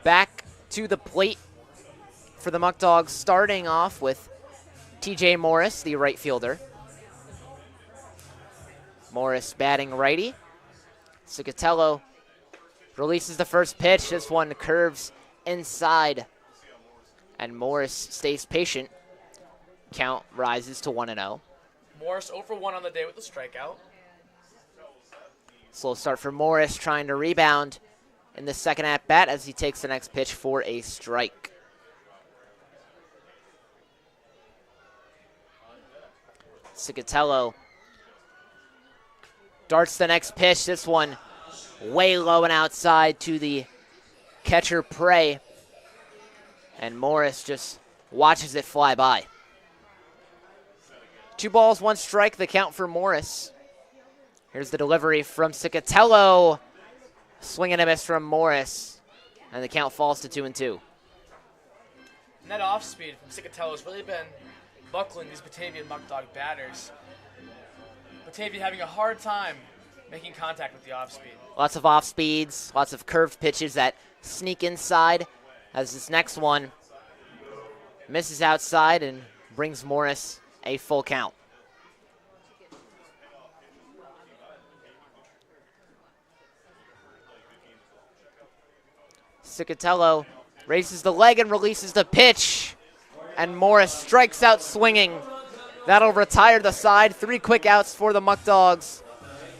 back to the plate for the Muckdogs, starting off with TJ Morris, the right fielder. Morris batting righty. Cicatello releases the first pitch. This one curves inside, and Morris stays patient. Count rises to 1-0. Morris 0 for 1 on the day with the strikeout. Slow start for Morris, trying to rebound in the second at-bat as he takes the next pitch for a strike. Cicatello darts the next pitch. This one way low and outside to the catcher Prey. And Morris just watches it fly by. 2 balls, 1 strike, the count for Morris. Here's the delivery from Cicatello. Swing and a miss from Morris. And the count falls to 2-2. Net off speed from Cicatello has really been buckling these Batavia Muckdog batters. Batavia having a hard time making contact with the off speed. Lots of off speeds, lots of curved pitches that sneak inside, as this next one misses outside and brings Morris a full count. Cicatello raises the leg and releases the pitch, and Morris strikes out swinging. That'll retire the side. 3 quick outs for the Muckdogs,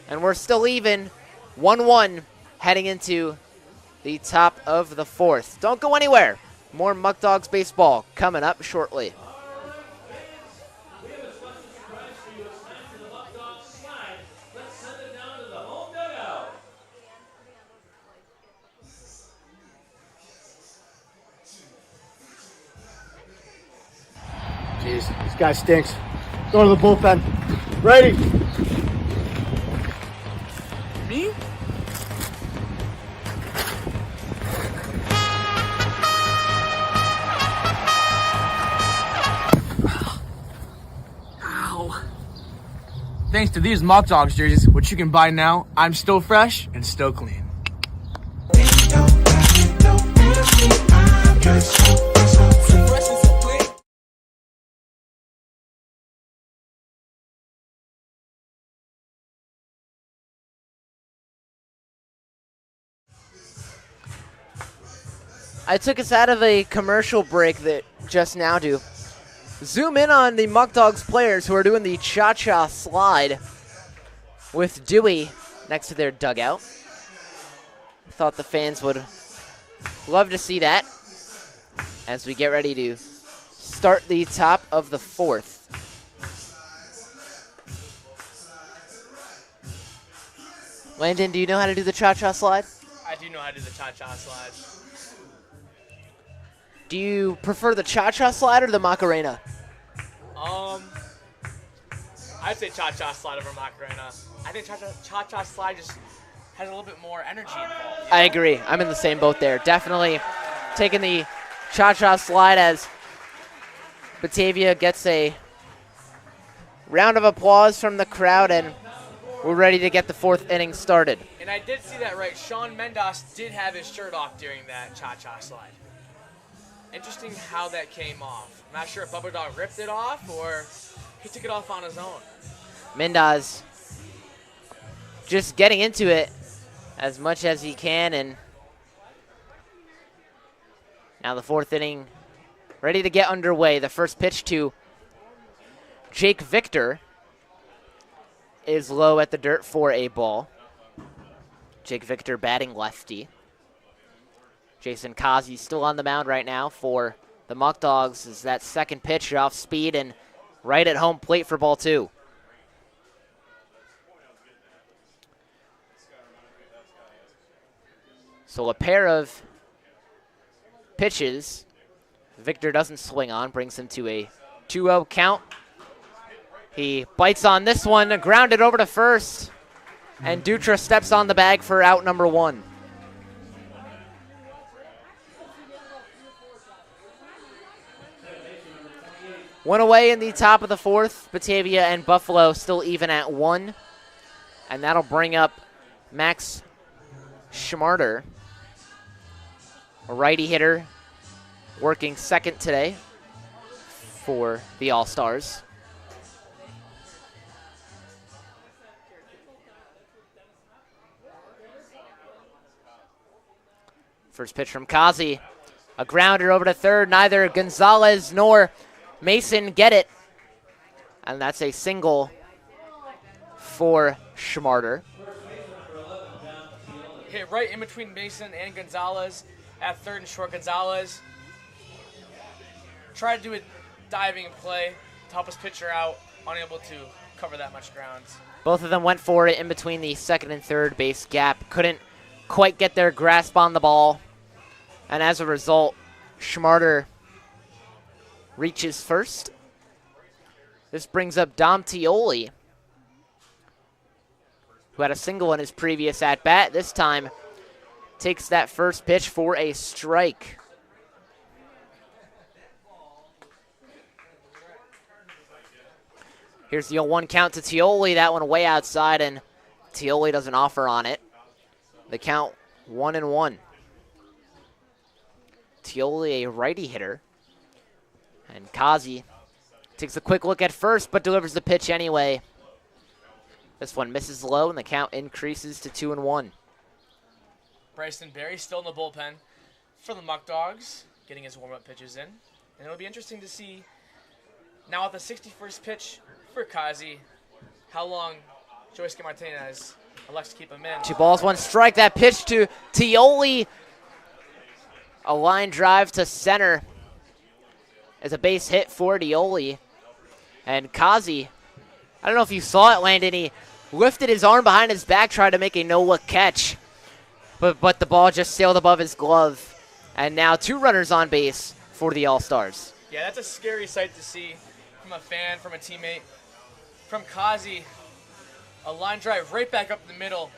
and we're still even, 1-1 heading into the top of the 4th. Don't go anywhere. More Muckdogs baseball coming up shortly. Jeez, this guy stinks. Go to the bullpen. Ready? Me? Ow. Thanks to these Muckdogs jerseys, which you can buy now, I'm still fresh and still clean. I took us out of a commercial break that just now to zoom in on the Muckdogs players who are doing the cha-cha slide with Dewey next to their dugout. Thought the fans would love to see that as we get ready to start the top of the 4th. Landon, do you know how to do the cha-cha slide? I do know how to do the cha-cha slide. Do you prefer the cha-cha slide or the Macarena? I'd say cha-cha slide over Macarena. I think cha-cha slide just has a little bit more energy involved. I agree. I'm in the same boat there. Definitely taking the cha-cha slide as Batavia gets a round of applause from the crowd, and we're ready to get the fourth inning started. And I did see that right. Sean Mendes did have his shirt off during that cha-cha slide. Interesting how that came off. I'm not sure if Bubba Dog ripped it off or he took it off on his own. Mendes just getting into it as much as he can, and now the fourth inning ready to get underway. The first pitch to Jake Victor is low at the dirt for a ball. Jake Victor batting lefty. Jason Kazi still on the mound right now for the Muckdogs as that second pitch off speed and right at home plate for ball two. So a pair of pitches Victor doesn't swing on, brings him to a 2-0 count. He bites on this one, grounded over to first, and Dutra steps on the bag for out number one. One away in the top of the fourth. Batavia and Buffalo still even at 1. And that'll bring up Max Schmarter, a righty hitter, working second today for the All-Stars. First pitch from Kazi, a grounder over to third. Neither Gonzalez nor Mason get it, and that's a single for Schmarter. Hit right in between Mason and Gonzalez at third and short. Gonzalez tried to do a diving play to help his pitcher out, unable to cover that much ground. Both of them went for it in between the second and third base gap. Couldn't quite get their grasp on the ball, and as a result, Schmarter reaches first. This brings up Dom Tioli, who had a single in his previous at-bat. This time takes that first pitch for a strike. Here's the 0-1 count to Tioli. That one way outside, and Tioli doesn't offer on it. The count 1-1. Tioli, a righty hitter. And Kazi takes a quick look at first, but delivers the pitch anyway. This one misses low, and the count increases to 2-1. Bryson Berry still in the bullpen for the Muckdogs, getting his warm-up pitches in. And it'll be interesting to see now at the 61st pitch for Kazi, how long Joyce Martinez elects to keep him in. 2 balls, 1 strike. That pitch to Tioli. A line drive to center. Is a base hit for Tioli. And Kazi, I don't know if you saw it, Landon. He lifted his arm behind his back, tried to make a no-look catch. But the ball just sailed above his glove. And now 2 runners on base for the All-Stars. Yeah, that's a scary sight to see from a fan, from a teammate. From Kazi, a line drive right back up the middle.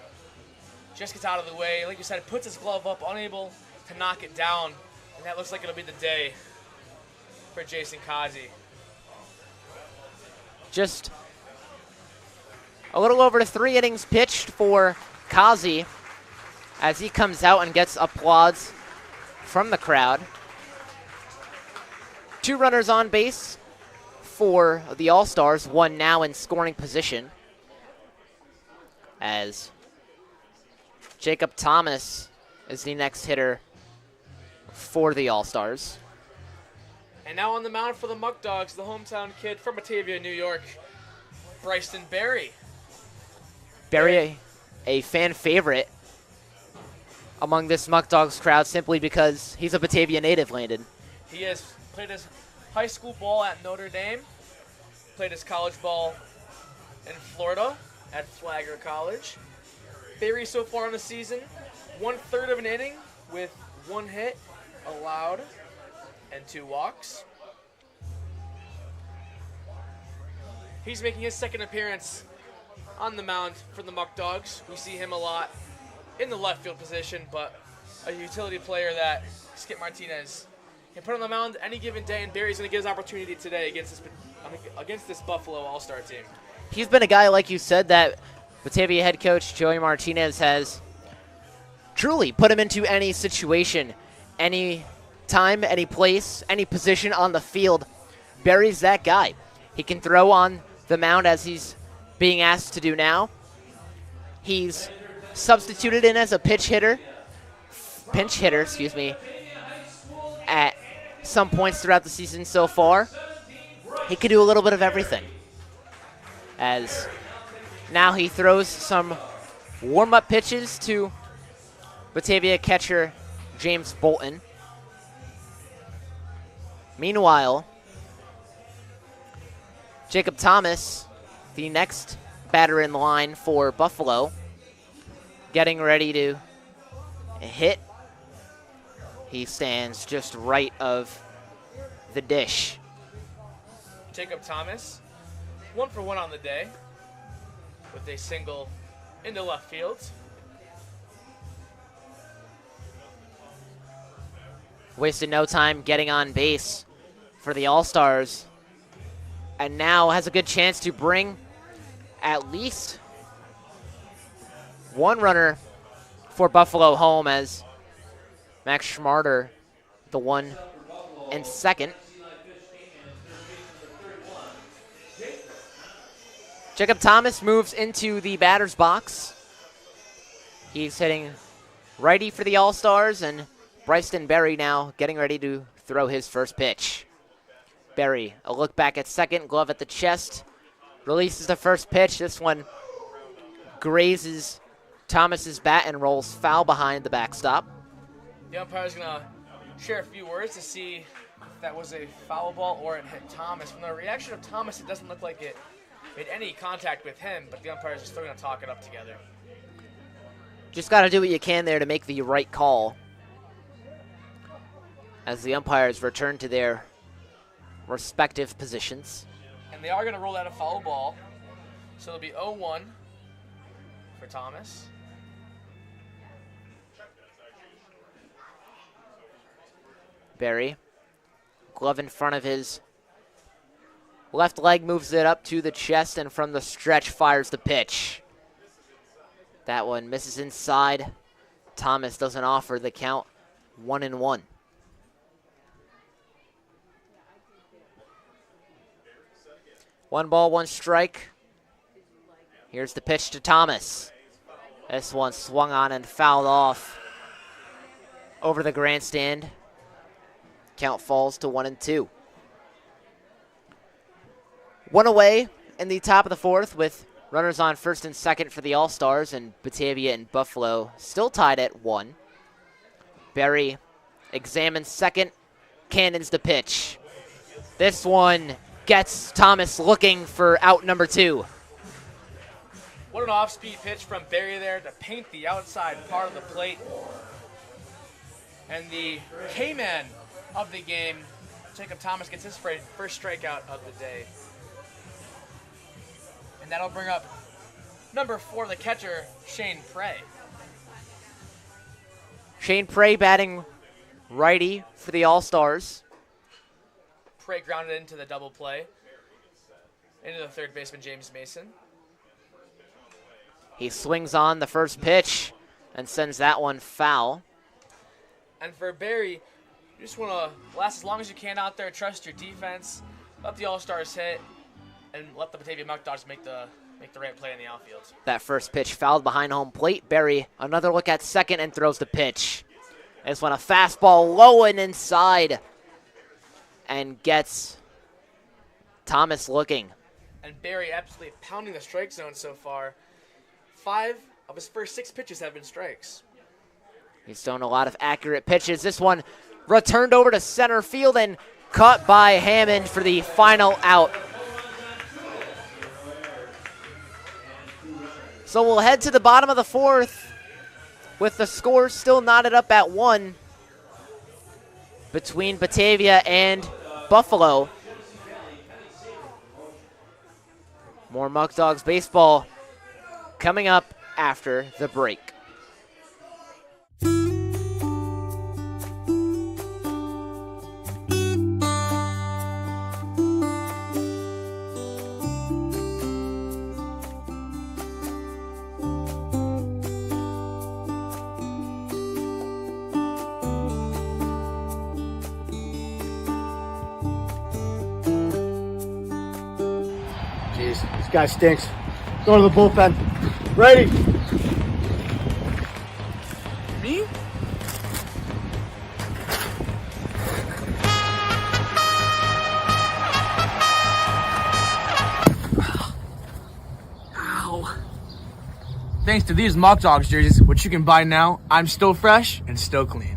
Just gets out of the way. Like you said, puts his glove up, unable to knock it down. And that looks like it'll be the day for Jason Kazi. Just a little over 3 innings pitched for Kazi as he comes out and gets applause from the crowd. 2 runners on base for the All-Stars, 1 now in scoring position, as Jacob Thomas is the next hitter for the All-Stars. And now on the mound for the Muckdogs, the hometown kid from Batavia, New York, Bryson Berry. Berry, a fan favorite among this Muckdogs crowd simply because he's a Batavia native, Landon. He has played his high school ball at Notre Dame, played his college ball in Florida at Flagler College. Berry so far in the season, 1/3 of an inning with 1 hit allowed. and 2 walks. He's making his second appearance on the mound for the Muckdogs. We see him a lot in the left field position, but a utility player that Skip Martinez can put on the mound any given day, and Barry's going to get his opportunity today against this Buffalo All-Star team. He's been a guy, like you said, that Batavia head coach Joey Martinez has truly put him into any situation, any time, any place, any position on the field. Barry's that guy. He can throw on the mound as he's being asked to do now. He's substituted in as a pinch hitter, at some points throughout the season so far. He could do a little bit of everything. As now he throws some warm-up pitches to Batavia catcher James Bolton. Meanwhile, Jacob Thomas, the next batter in line for Buffalo, getting ready to hit. He stands just right of the dish. Jacob Thomas, 1 for 1 on the day with a single into left field. Wasted no time getting on base for the All-Stars, and now has a good chance to bring at least one runner for Buffalo home, as Max Schmarter, the one and second. Jacob Thomas moves into the batter's box. He's hitting righty for the All-Stars, and Bryson Berry now getting ready to throw his first pitch. Berry, a look back at second, glove at the chest, releases the first pitch. This one grazes Thomas's bat and rolls foul behind the backstop. The umpire's going to share a few words to see if that was a foul ball or it hit Thomas. From the reaction of Thomas, it doesn't look like it made any contact with him, but the umpires are still going to talk it up together. Just got to do what you can there to make the right call, as the umpires return to their respective positions. And they are going to roll out a foul ball, so it'll be 0-1 for Thomas. Berry, glove in front of his left leg, moves it up to the chest, and from the stretch fires the pitch. That one misses inside. Thomas doesn't offer the count. 1-1. One ball, one strike. Here's the pitch to Thomas. This one swung on and fouled off over the grandstand. Count falls to 1-2. One away in the top of the fourth with runners on first and second for the All-Stars, and Batavia and Buffalo still tied at 1. Berry examines second, cannons the pitch. This one gets Thomas looking for out number 2. What an off-speed pitch from Berry there to paint the outside part of the plate. And the K-man of the game, Jacob Thomas, gets his first strikeout of the day. And that'll bring up number 4, the catcher, Shane Prey. Shane Prey batting righty for the All-Stars. Prey grounded into the double play into the third baseman, James Mason. He swings on the first pitch and sends that one foul. And for Berry, you just want to last as long as you can out there, trust your defense, let the All-Stars hit, and let the Batavia Muckdogs make the right play in the outfield. That first pitch fouled behind home plate. Berry, another look at second and throws the pitch. This one a fastball low and inside, and gets Thomas looking. And Berry absolutely pounding the strike zone so far. 5 of his first 6 pitches have been strikes. He's thrown a lot of accurate pitches. This one returned over to center field and caught by Hammond for the final out. So we'll head to the bottom of the fourth with the score still knotted up at 1. between Batavia and Buffalo. More Muckdogs baseball coming up after the break. Jeez, this guy stinks. Go to the bullpen. Ready? Me? Ow. Thanks to these Muckdogs jerseys, which you can buy now, I'm still fresh and still clean.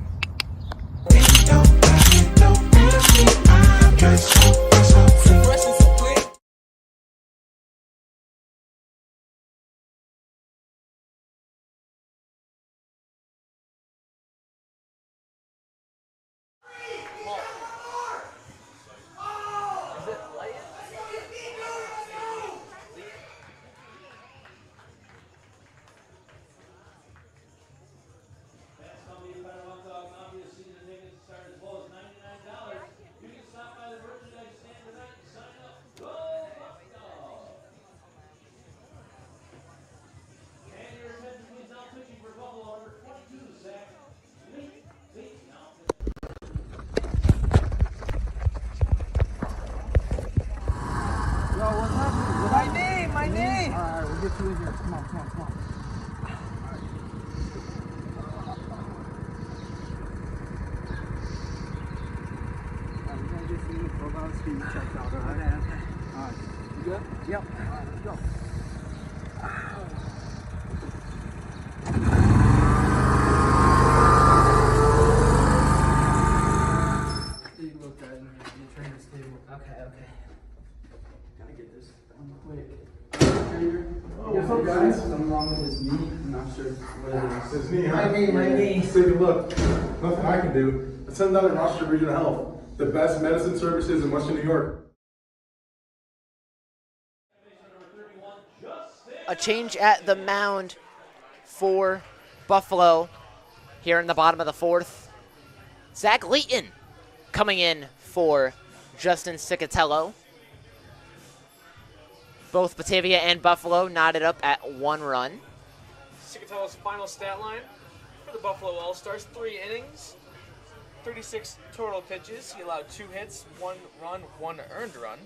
My knee! Alright, we'll get you in here. Come on. We're gonna get you 12 hours speed checked out, alright? Alright. You good? Yep. Alright, let's go. You look at the trainer's table. Okay. Gotta get this done quick. What's up, guys? Something wrong with his knee. I'm not sure what it is. His knee, huh? My knee. Let's take a look. Nothing I can do. Let's send down to Rochester Regional Health, the best medicine services in Western New York. A change at the mound for Buffalo here in the bottom of the fourth. Zach Leighton coming in for Justin Cicatello. Both Batavia and Buffalo knotted up at 1 run. Cicatello's final stat line for the Buffalo All-Stars, 3 innings, 36 total pitches. He allowed 2 hits, 1 run, 1 earned run,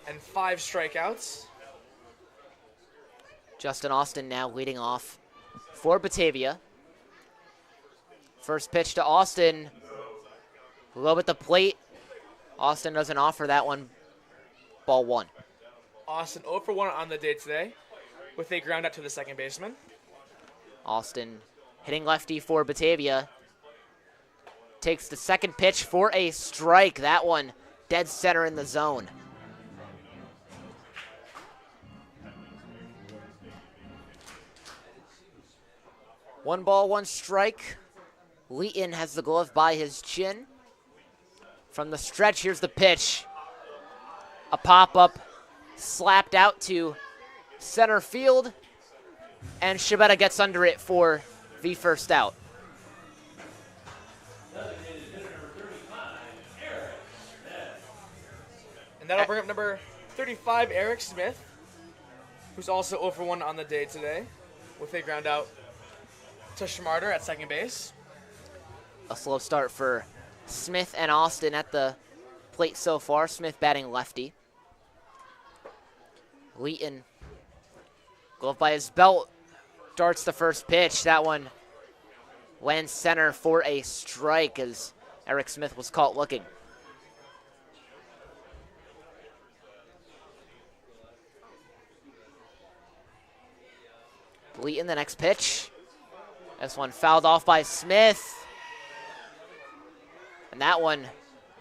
and 5 strikeouts. Justin Austin now leading off for Batavia. First pitch to Austin. Low at the plate. Austin doesn't offer that one. Ball 1. Austin 0 for 1 on the day today with a ground out to the second baseman. Austin hitting lefty for Batavia. Takes the second pitch for a strike. That one dead center in the zone. One ball, 1 strike. Leighton has the glove by his chin. From the stretch, here's the pitch. A pop-up slapped out to center field, and Shibeta gets under it for the first out. And that'll bring up number 35, Eric Smith, who's also 0 for 1 on the day today with a ground out to Schmarter at second base. A slow start for Smith and Austin at the plate so far. Smith batting lefty. Leighton, glove by his belt, darts the first pitch. That one lands center for a strike as Eric Smith was caught looking. Leighton, the next pitch. This one fouled off by Smith. And that one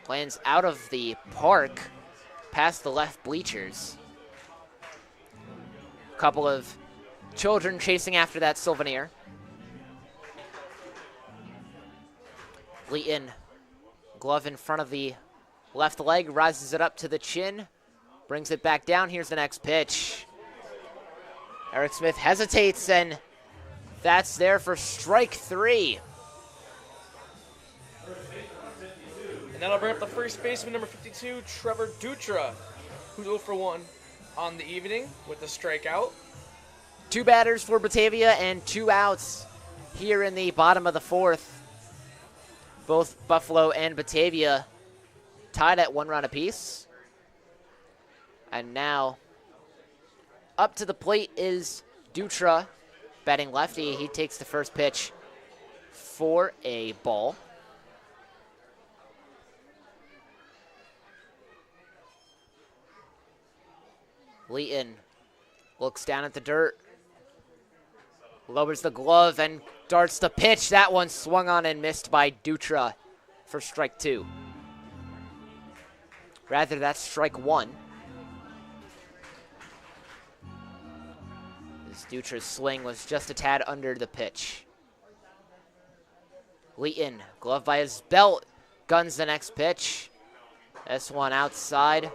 lands out of the park past the left bleachers. A couple of children chasing after that souvenir. Leighton Glove in front of the left leg, rises it up to the chin, brings it back down. Here's the next pitch. Eric Smith hesitates, and that's there for strike 3. And that'll bring up the first baseman, number 52, Trevor Dutra, who's 0 for 1 on the evening with the strikeout. 2 batters for Batavia and 2 outs here in the bottom of the 4th. Both Buffalo and Batavia tied at 1 run apiece. And now up to the plate is Dutra, batting lefty. He takes the first pitch for a ball. Leeton looks down at the dirt, lowers the glove and darts the pitch. That one swung on and missed by Dutra for strike 2. Rather, that's strike 1. This Dutra's swing was just a tad under the pitch. Leeton, glove by his belt, guns the next pitch. This one outside.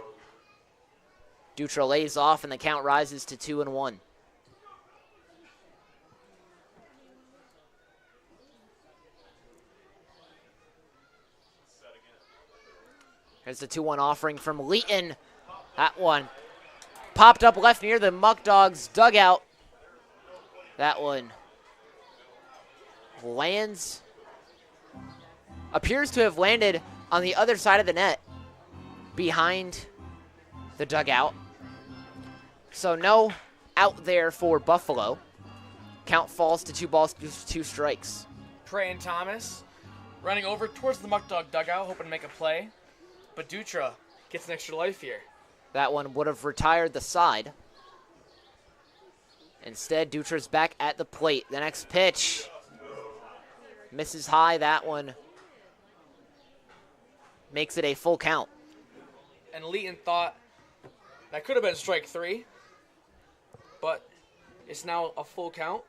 Dutra lays off, and the count rises to 2-1. Here's the 2-1 offering from Leeton. That one popped up left near the Muckdogs dugout. That one appears to have landed on the other side of the net behind the dugout. So no out there for Buffalo. Count falls to 2 balls, 2 strikes. Trey and Thomas running over towards the Muckdog dugout, hoping to make a play. But Dutra gets an extra life here. That one would have retired the side. Instead, Dutra's back at the plate. The next pitch misses high. That one makes it a full count. And Leeton thought that could have been strike 3, but it's now a full count.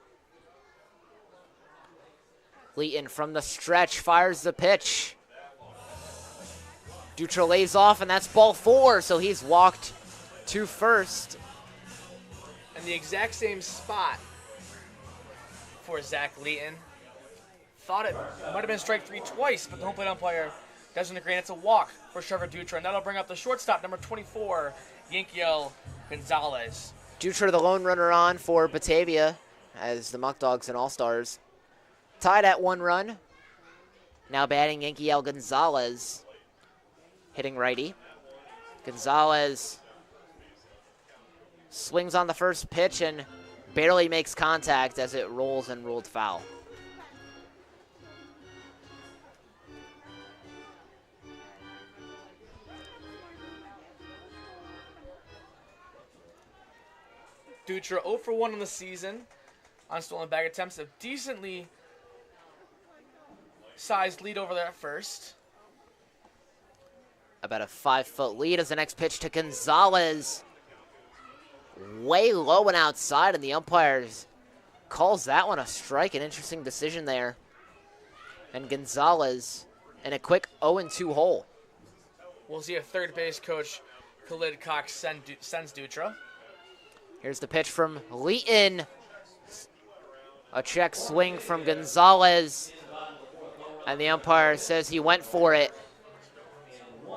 Leeton from the stretch fires the pitch. Dutra lays off, and that's ball 4, so he's walked to first. And the exact same spot for Zach Leeton. Thought it might have been strike 3 twice, but the home plate umpire doesn't agree, and it's a walk for Trevor Dutra. And that'll bring up the shortstop, number 24, Yankiel Gonzalez. Dutra, the lone runner on for Batavia, as the Muckdogs and All-Stars tied at 1 run. Now batting Yankiel Gonzalez, hitting righty. Gonzalez swings on the first pitch and barely makes contact as it rolls and ruled foul. Dutra 0 for 1 on the season on stolen bag attempts. A decently sized lead over there at first. About a 5-foot lead as the next pitch to Gonzalez. Way low and outside, and the umpires calls that one a strike. An interesting decision there. And Gonzalez in a quick 0-2 hole. We'll see if third base coach Khalid Cox sends Dutra. Here's the pitch from Leeton. A check swing from Gonzalez. And the umpire says he went for it.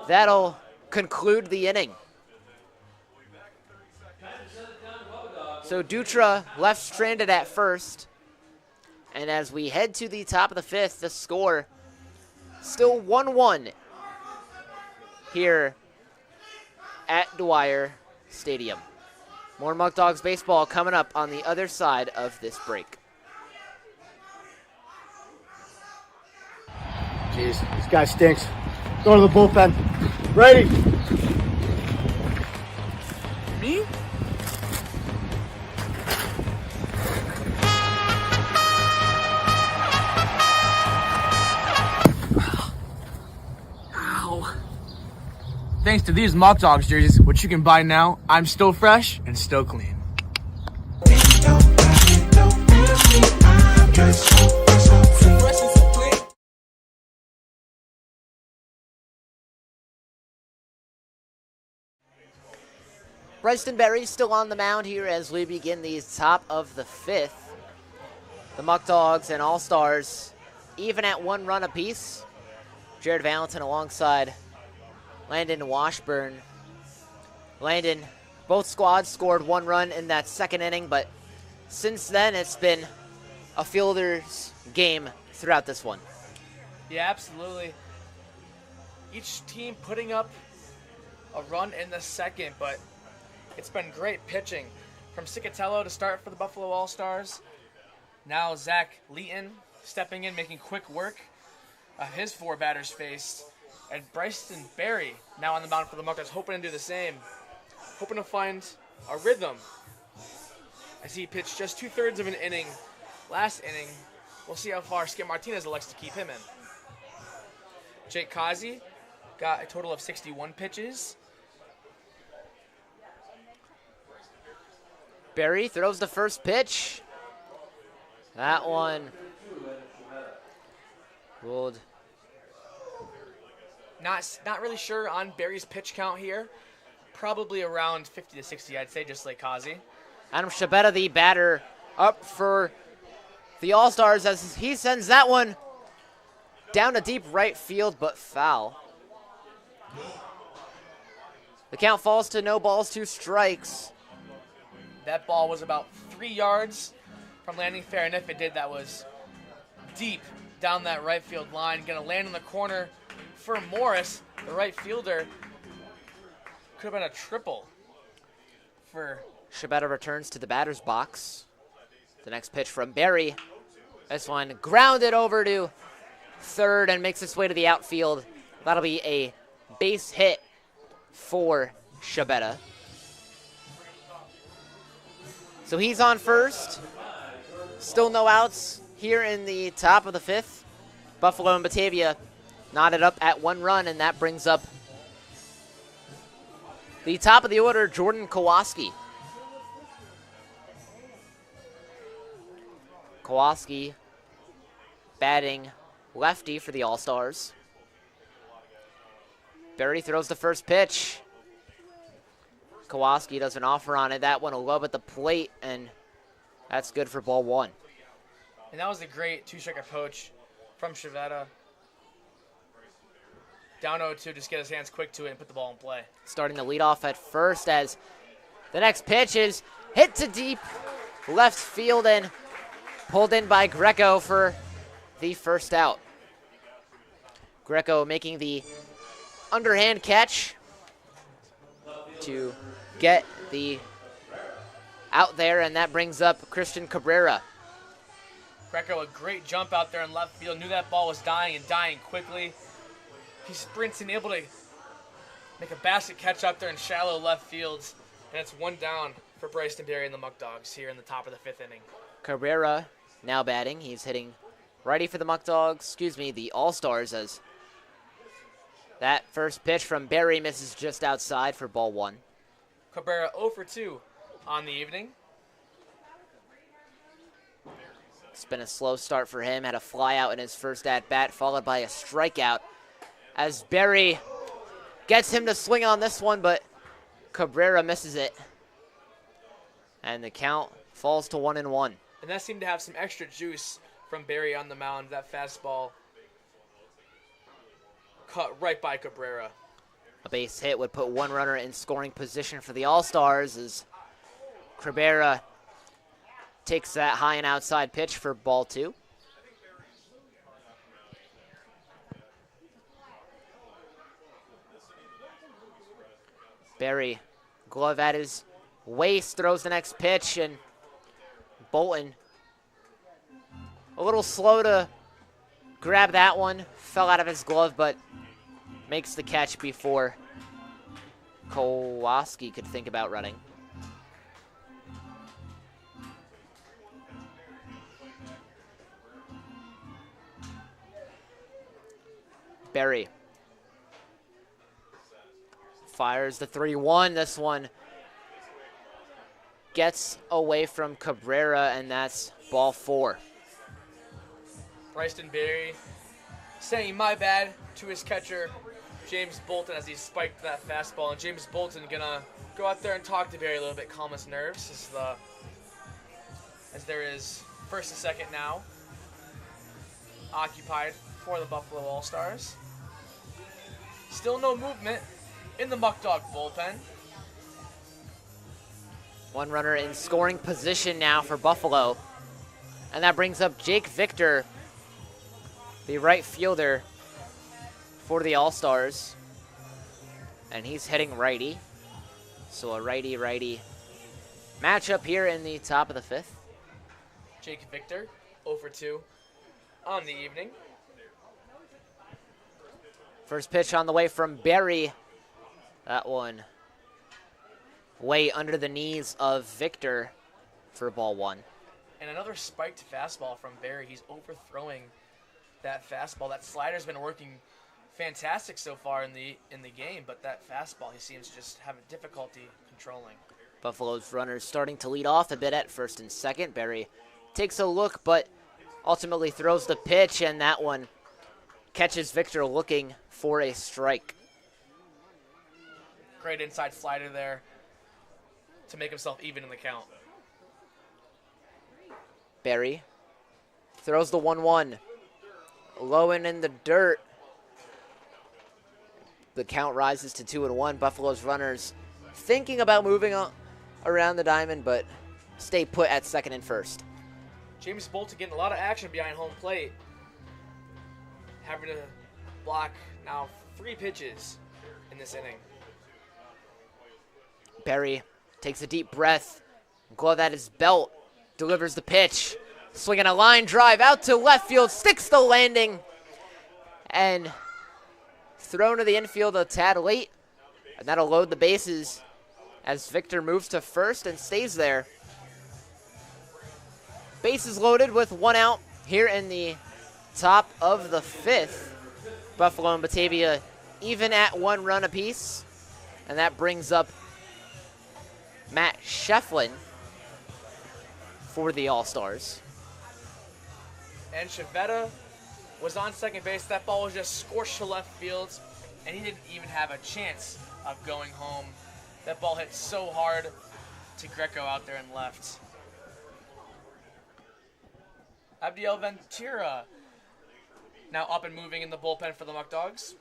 That'll conclude the inning. So Dutra left stranded at first. And as we head to the top of the 5th, the score still 1-1 here at Dwyer Stadium. More Muckdogs baseball coming up on the other side of this break. Jeez, this guy stinks. Go to the bullpen. Ready? Me? Ow. Thanks to these Muckdogs jerseys, which you can buy now, I'm still fresh and still clean. Bryson Berry still on the mound here as we begin the top of the 5th. The Muckdogs and All-Stars even at 1 run apiece. Jared Valentin alongside Landon Washburn. Landon, both squads scored 1 run in that 2nd inning, but since then it's been a fielder's game throughout this one. Yeah, absolutely. Each team putting up a run in the 2nd, but it's been great pitching. From Cicatello to start for the Buffalo All-Stars. Now Zach Leeton stepping in, making quick work of his 4 batters faced. And Bryson Berry now on the mound for the Muckdogs, hoping to do the same. Hoping to find a rhythm as he pitched just 2/3 of an inning last inning. We'll see how far Skip Martinez elects to keep him in. Jake Kazi got a total of 61 pitches. Berry throws the first pitch. That one ruled. Not really sure on Berry's pitch count here. Probably around 50 to 60, I'd say, just like Kazi. Adam Shabeta, the batter, up for the All-Stars as he sends that one down to deep right field, but foul. The count falls to no balls, 2 strikes. That ball was about 3 yards from landing fair, and if it did, that was deep down that right field line. Going to land in the corner for Morris, the right fielder. Could have been a triple for... Shabeta returns to the batter's box. The next pitch from Berry. This one grounded over to third and makes its way to the outfield. That'll be a base hit for Shabeta. So he's on first. Still no outs here in the top of the 5th. Buffalo and Batavia knotted up at 1 run, and that brings up the top of the order, Jordan Kowalski. Kowalski batting lefty for the All-Stars. Berry throws the first pitch. Kowalski does an offer on it. That one a low at the plate, and that's good for ball 1. And that was a great 2-strike approach from Shabeta. Down 0-2, just get his hands quick to it and put the ball in play. Starting to lead off at first as the next pitch is hit to deep left field and pulled in by Greco for the first out. Greco making the underhand catch to get the out there, and that brings up Christian Cabrera. Greco, a great jump out there in left field. Knew that ball was dying and dying quickly. He sprints and able to make a basket catch up there in shallow left fields. And it's 1 down for Bryson Berry and the Muckdogs here in the top of the 5th inning. Cabrera now batting. He's hitting righty for the Muckdogs, the All-Stars, as that first pitch from Berry misses just outside for ball 1. Cabrera 0 for 2 on the evening. It's been a slow start for him. Had a fly out in his first at-bat, followed by a strikeout as Berry gets him to swing on this one, but Cabrera misses it. And the count falls to 1-1. And that seemed to have some extra juice from Berry on the mound. That fastball cut right by Cabrera. A base hit would put 1 runner in scoring position for the All-Stars as Cabrera takes that high and outside pitch for ball 2. Berry, glove at his waist, throws the next pitch, and Bolton a little slow to grab that one. Fell out of his glove, but makes the catch before Kowalski could think about running. Berry fires the 3-1. This one gets away from Cabrera, and that's ball 4. Bryson Berry saying my bad to his catcher, James Bolton, as he spiked that fastball. And James Bolton gonna go out there and talk to Barry a little bit, calm his nerves as there is first and second now occupied for the Buffalo All-Stars. Still no movement in the Muckdog bullpen. One runner in scoring position now for Buffalo. And that brings up Jake Victor, the right fielder for the All-Stars. And he's hitting righty. So a righty-righty matchup here in the top of the fifth. Jake Victor, 0 for 2 on the evening. First pitch on the way from Barry. That one way under the knees of Victor for ball one. And another spiked fastball from Barry. He's overthrowing that fastball. That slider's been working fantastic so far in the game, but that fastball he seems just having difficulty controlling. Buffalo's runners starting to lead off a bit at first and second. Barry takes a look, but ultimately throws the pitch, and that one catches Victor looking for a strike. Great inside slider there to make himself even in the count. Barry throws the 1-1. Low and in the dirt. The count rises to 2-1. Buffalo's runners thinking about moving around the diamond, but stay put at second and first. James Bolton getting a lot of action behind home plate. Having to block now 3 pitches in this inning. Barry takes a deep breath, glove at his belt, delivers the pitch, swinging a line drive out to left field, sticks the landing, and thrown to the infield a tad late, and that'll load the bases as Victor moves to first and stays there. Bases loaded with 1 out here in the top of the fifth. Buffalo and Batavia even at 1 run apiece, and that brings up Matt Shefflin for the All-Stars. And Chavetta was on second base. That ball was just scorched to left field, and he didn't even have a chance of going home. That ball hit so hard to Greco out there and left. Abdiel Ventura now up and moving in the bullpen for the Muckdogs.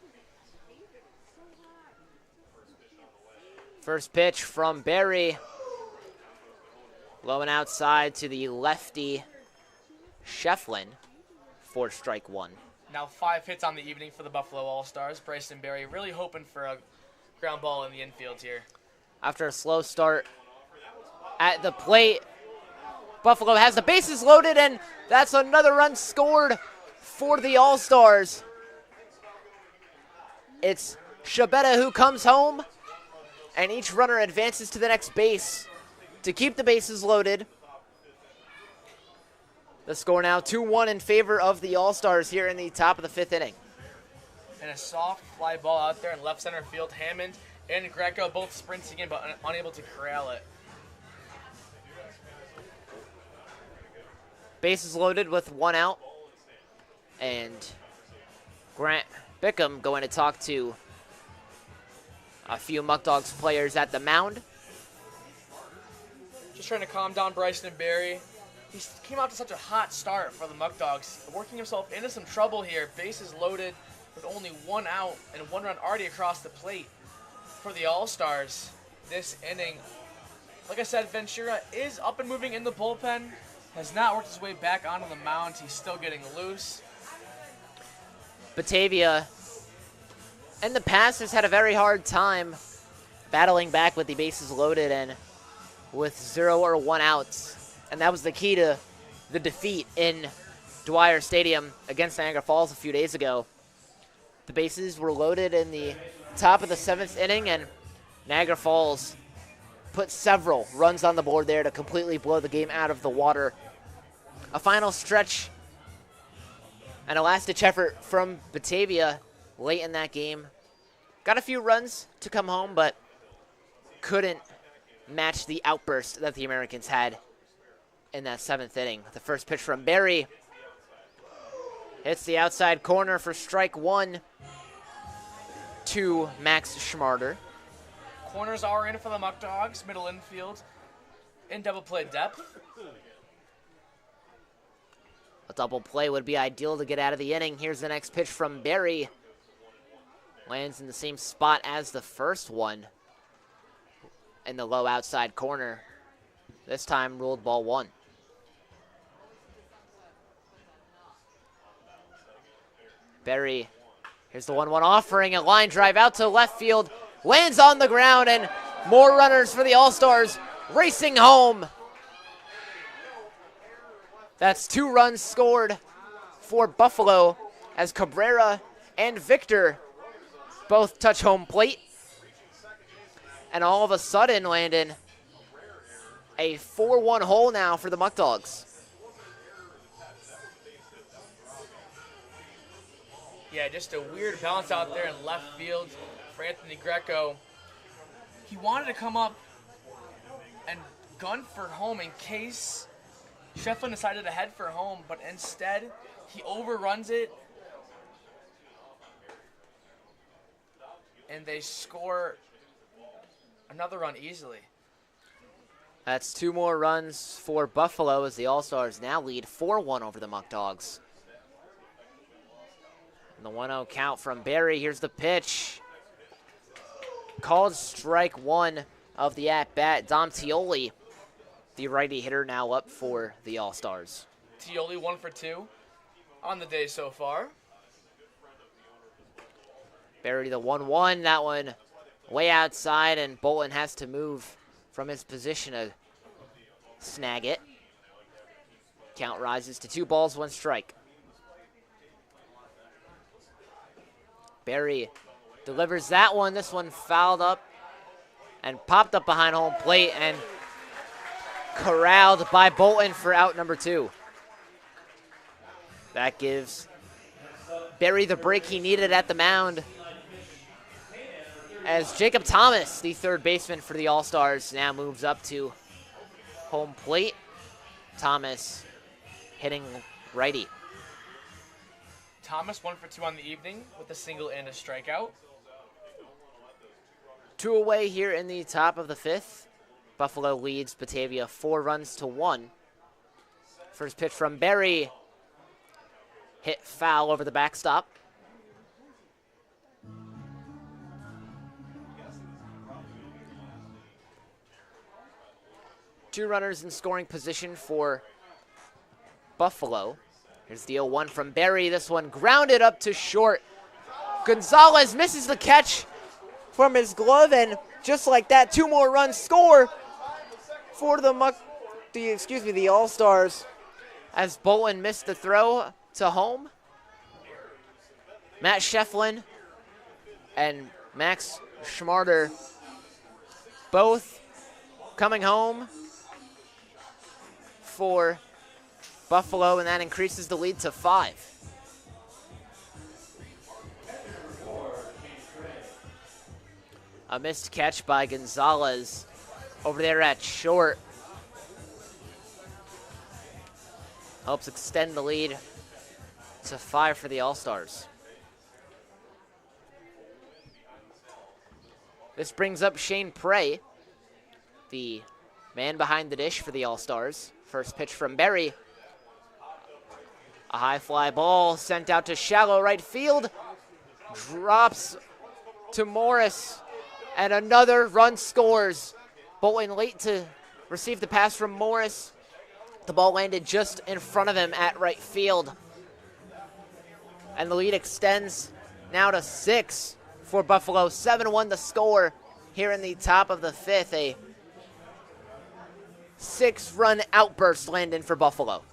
First pitch from Barry. Low and outside to the lefty Shefflin for strike 1. Now 5 hits on the evening for the Buffalo All-Stars. Bryson Berry really hoping for a ground ball in the infield here. After a slow start at the plate, Buffalo has the bases loaded, and that's another run scored for the All-Stars. It's Chavetta who comes home, and each runner advances to the next base to keep the bases loaded. The score now 2-1 in favor of the All-Stars here in the top of the 5th inning. And a soft fly ball out there in left center field. Hammond and Greco both sprinting in, but unable to corral it. Bases loaded with 1 out. And Grant Bickham going to talk to a few Muckdogs players at the mound. Just trying to calm down Bryson Berry. He came out to such a hot start for the Muckdogs, working himself into some trouble here. Bases loaded with only 1 out and 1 run already across the plate for the All-Stars this inning. Like I said, Ventura is up and moving in the bullpen. Has not worked his way back onto the mound. He's still getting loose. Batavia, in the past, has had a very hard time battling back with the bases loaded and with 0 or 1 outs. And that was the key to the defeat in Dwyer Stadium against Niagara Falls a few days ago. The bases were loaded in the top of the 7th inning, and Niagara Falls put several runs on the board there to completely blow the game out of the water. A final stretch and a last-ditch effort from Batavia late in that game. Got a few runs to come home, but couldn't match the outburst that the Americans had in that 7th inning. The first pitch from Barry hits the outside corner for strike 1 to Max Schmarder. Corners are in for the Muckdogs, middle infield, in double play depth. A double play would be ideal to get out of the inning. Here's the next pitch from Barry. Lands in the same spot as the first one in the low outside corner. This time ruled ball 1. Barry, here's the 1-1 offering, a line drive out to left field, lands on the ground, and more runners for the All-Stars racing home. That's 2 runs scored for Buffalo as Cabrera and Victor both touch home plate. And all of a sudden, Landon, a 4-1 hole now for the Muckdogs. Yeah, just a weird bounce out there in left field for Anthony Greco. He wanted to come up and gun for home in case Shefflin decided to head for home, but instead he overruns it and they score another run easily. That's 2 more runs for Buffalo as the All-Stars now lead 4-1 over the Muckdogs. And the 1-0 count from Barry. Here's the pitch. Called strike 1 of the at-bat. Dom Tioli, the righty hitter, now up for the All-Stars. Tioli 1 for 2 on the day so far. Barry the 1-1. That one way outside, and Bolton has to move from his position to snag it. Count rises to 2 balls, 1 strike. Barry delivers that one. This one fouled up and popped up behind home plate and corralled by Bolton for out number 2. That gives Barry the break he needed at the mound, as Jacob Thomas, the third baseman for the All-Stars, now moves up to home plate. Thomas hitting righty. Thomas 1 for 2 on the evening with a single and a strikeout. 2 away here in the top of the 5th. Buffalo leads Batavia 4-1. First pitch from Barry. Hit foul over the backstop. Two runners in scoring position for Buffalo. Here's the 0-1 from Barry. This one grounded up to short. Gonzalez misses the catch from his glove, and just like that, 2 more runs score for the All-Stars, as Bolton missed the throw to home. Matt Shefflin and Max Schmarter both coming home for Buffalo, and that increases the lead to 5. A missed catch by Gonzalez over there at short. Helps extend the lead to 5 for the All-Stars. This brings up Shane Prey, the man behind the dish for the All-Stars. First pitch from Barry. A high fly ball sent out to shallow right field. Drops to Morris. And another run scores. Bolton late to receive the pass from Morris. The ball landed just in front of him at right field. And the lead extends now to 6 for Buffalo. 7-1 the score here in the top of the 5th. A 6-run outburst landing for Buffalo.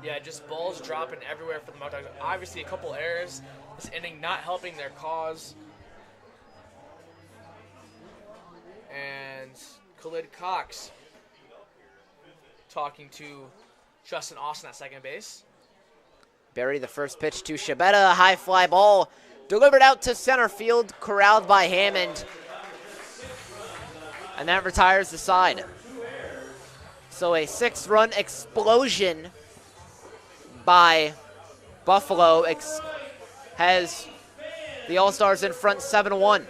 Yeah, just balls dropping everywhere for the Muckdogs. Obviously, a couple errors this inning not helping their cause. And Khalid Cox talking to Justin Austin at second base. Barry, the first pitch to Shabetta, a high fly ball delivered out to center field, corralled by Hammond. And that retires the side. So a 6-run explosion by Buffalo has the All-Stars in front 7-1.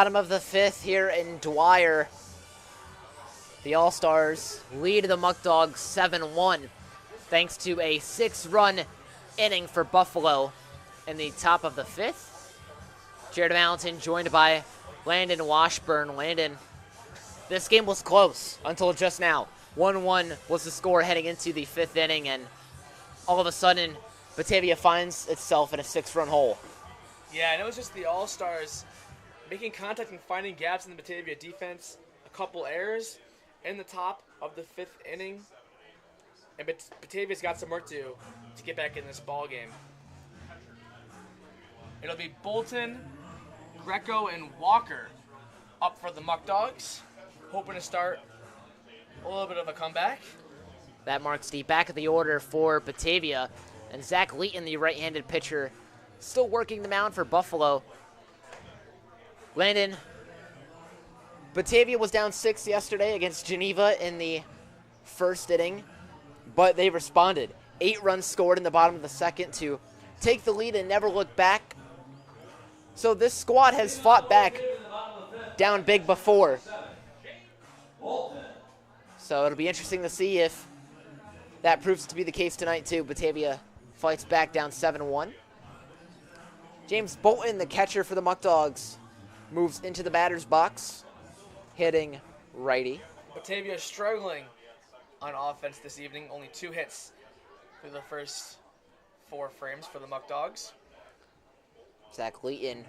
Bottom of the 5th here in Dwyer. The All-Stars lead the Muckdogs 7-1 thanks to a 6-run inning for Buffalo in the top of the 5th. Jared Valentin joined by Landon Washburn. Landon, this game was close until just now. 1-1 was the score heading into the 5th inning, and all of a sudden, Batavia finds itself in a 6-run hole. Yeah, and it was just the All-Stars making contact and finding gaps in the Batavia defense, a couple errors in the top of the 5th inning, and Batavia's got some work to do to get back in this ball game. It'll be Bolton, Greco, and Walker up for the Muckdogs, hoping to start a little bit of a comeback. That marks the back of the order for Batavia, and Zach Leeton, the right-handed pitcher, still working the mound for Buffalo. Landon, Batavia was down 6 yesterday against Geneva in the 1st inning, but they responded. 8 runs scored in the bottom of the 2nd to take the lead and never look back. So this squad has fought back down big before. So it'll be interesting to see if that proves to be the case tonight too. Batavia fights back down 7-1. James Bolton, the catcher for the Muckdogs, moves into the batter's box, hitting righty. Batavia struggling on offense this evening. Only 2 hits through the first 4 frames for the Muckdogs. Zach Leeton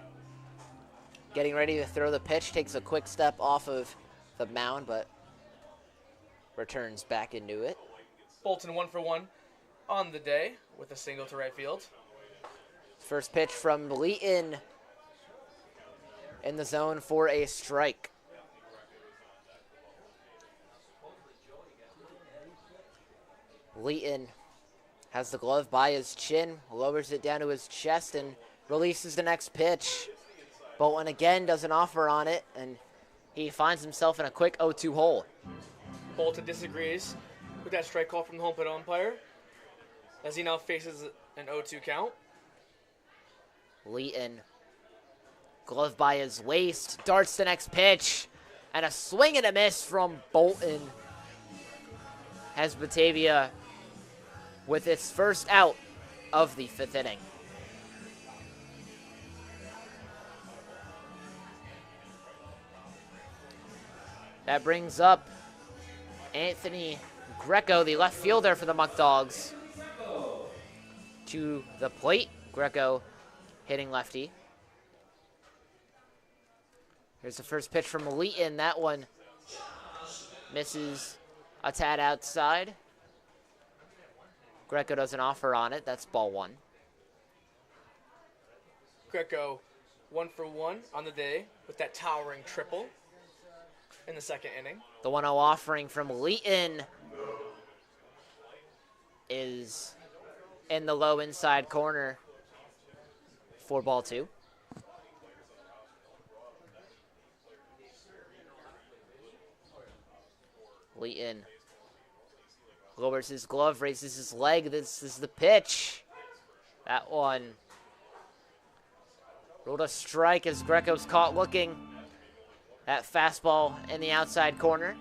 getting ready to throw the pitch, takes a quick step off of the mound, but returns back into it. Bolton 1 for 1 on the day with a single to right field. First pitch from Leeton in the zone for a strike. Leeton has the glove by his chin, lowers it down to his chest, and releases the next pitch. Bolton again does an offer on it, and he finds himself in a quick 0-2 hole. Bolton disagrees with that strike call from the home plate umpire as he now faces an 0-2 count. Leeton, glove by his waist, darts the next pitch, and a swing and a miss from Bolton has Batavia with its first out of the 5th inning. That brings up Anthony Greco, the left fielder for the Muckdogs, to the plate. Greco hitting lefty. Here's the first pitch from Leeton. That one misses a tad outside. Greco does an offer on it. That's ball 1. Greco 1 for 1 on the day with that towering triple in the 2nd inning. The 1-0 offering from Leeton is in the low inside corner for ball 2. Leeton lowers his glove, raises his leg. This is the pitch. That one rolled a strike as Greco's caught looking. That fastball in the outside corner.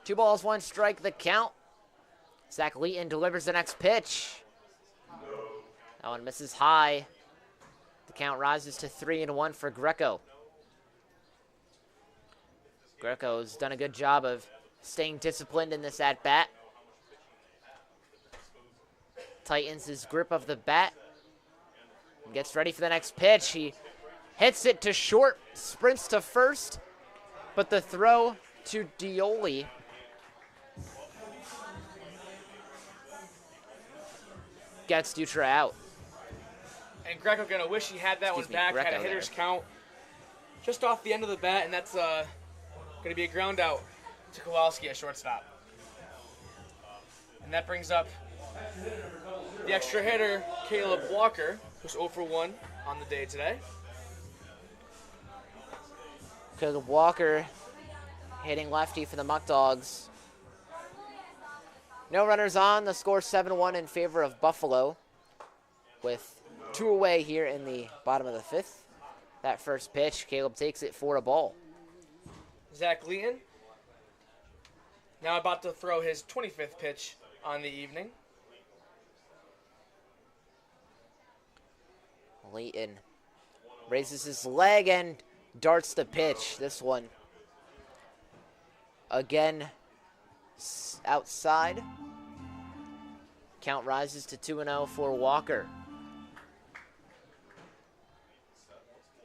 2 balls, 1 strike, the count. Zach Leeton delivers the next pitch. That one misses high. The count rises to 3-1 for Greco. Greco's done a good job of staying disciplined in this at-bat. Tightens his grip of the bat. And gets ready for the next pitch. He hits it to short, sprints to first, but the throw to Dioli gets Dutra out. And Greco gonna wish he had that one back, had a hitter's count just off the end of the bat, and that's gonna be a ground out to Kowalski at shortstop. And that brings up the extra hitter, Caleb Walker, who's 0 for 1 on the day today. Caleb Walker hitting lefty for the Muckdogs. No runners on. The score 7-1 in favor of Buffalo with 2 away here in the bottom of the 5th. That first pitch, Caleb takes it for a ball. Zach Leeton now about to throw his 25th pitch on the evening. Leeton raises his leg and darts the pitch. This one, again, outside. Count rises to 2-0 for Walker.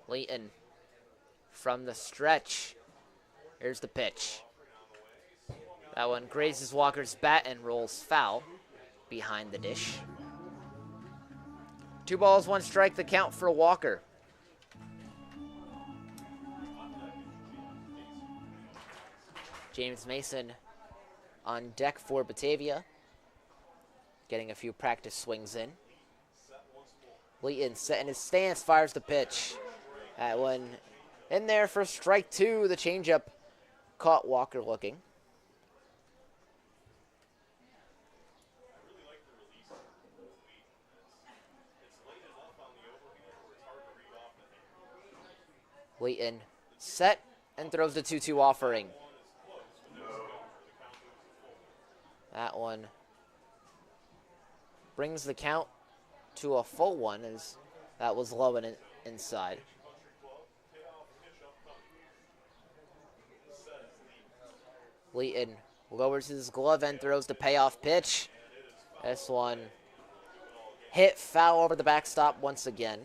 Leeton from the stretch. Here's the pitch. That one grazes Walker's bat and rolls foul behind the dish. 2 balls, 1 strike, the count for Walker. James Mason on deck for Batavia, getting a few practice swings in. Leeton set in his stance, fires the pitch. That one in there for strike 2. The changeup caught Walker looking. Leeton set and throws the 2-2 offering. That one brings the count to a full 1 as that was low and inside. Leeton lowers his glove and throws the payoff pitch. This one hit foul over the backstop once again.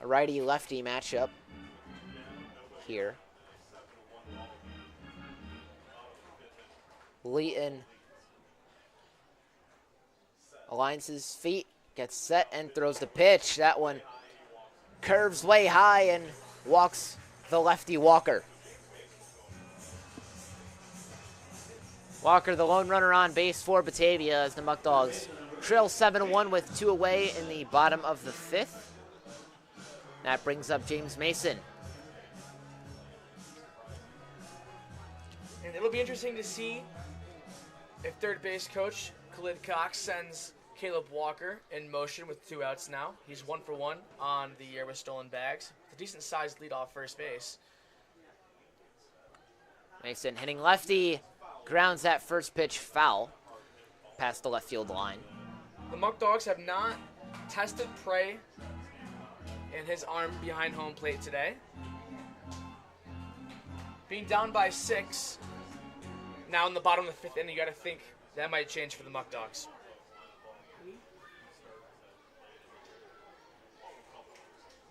A righty-lefty matchup here. Leeton aligns his feet, gets set, and throws the pitch. That one curves way high and walks the lefty Walker. Walker, the lone runner on base for Batavia as the Muckdogs trail 7-1 with 2 away in the bottom of the 5th. That brings up James Mason. And it'll be interesting to see if third base coach Khalid Cox sends Caleb Walker in motion with 2 outs now. He's 1 for 1 on the year with stolen bags. It's a decent-sized lead off first base. Mason hitting lefty, grounds that first pitch foul past the left field line. The Muckdogs have not tested Prey in his arm behind home plate today. Being down by 6, now in the bottom of the 5th inning, you got to think that might change for the Muckdogs.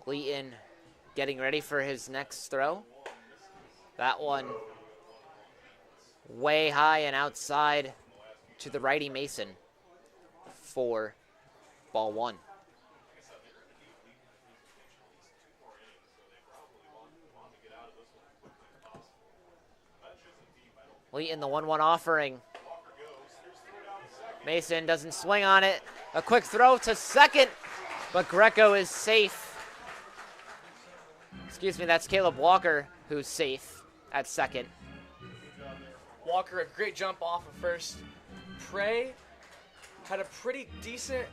Leeton getting ready for his next throw. That one way high and outside to the righty Mason for ball 1. Leeton, the 1-1 offering. Mason doesn't swing on it. A quick throw to second, but Greco is safe. Excuse me, that's Caleb Walker who's safe at second. Walker, a great jump off of first. Prey had a pretty decent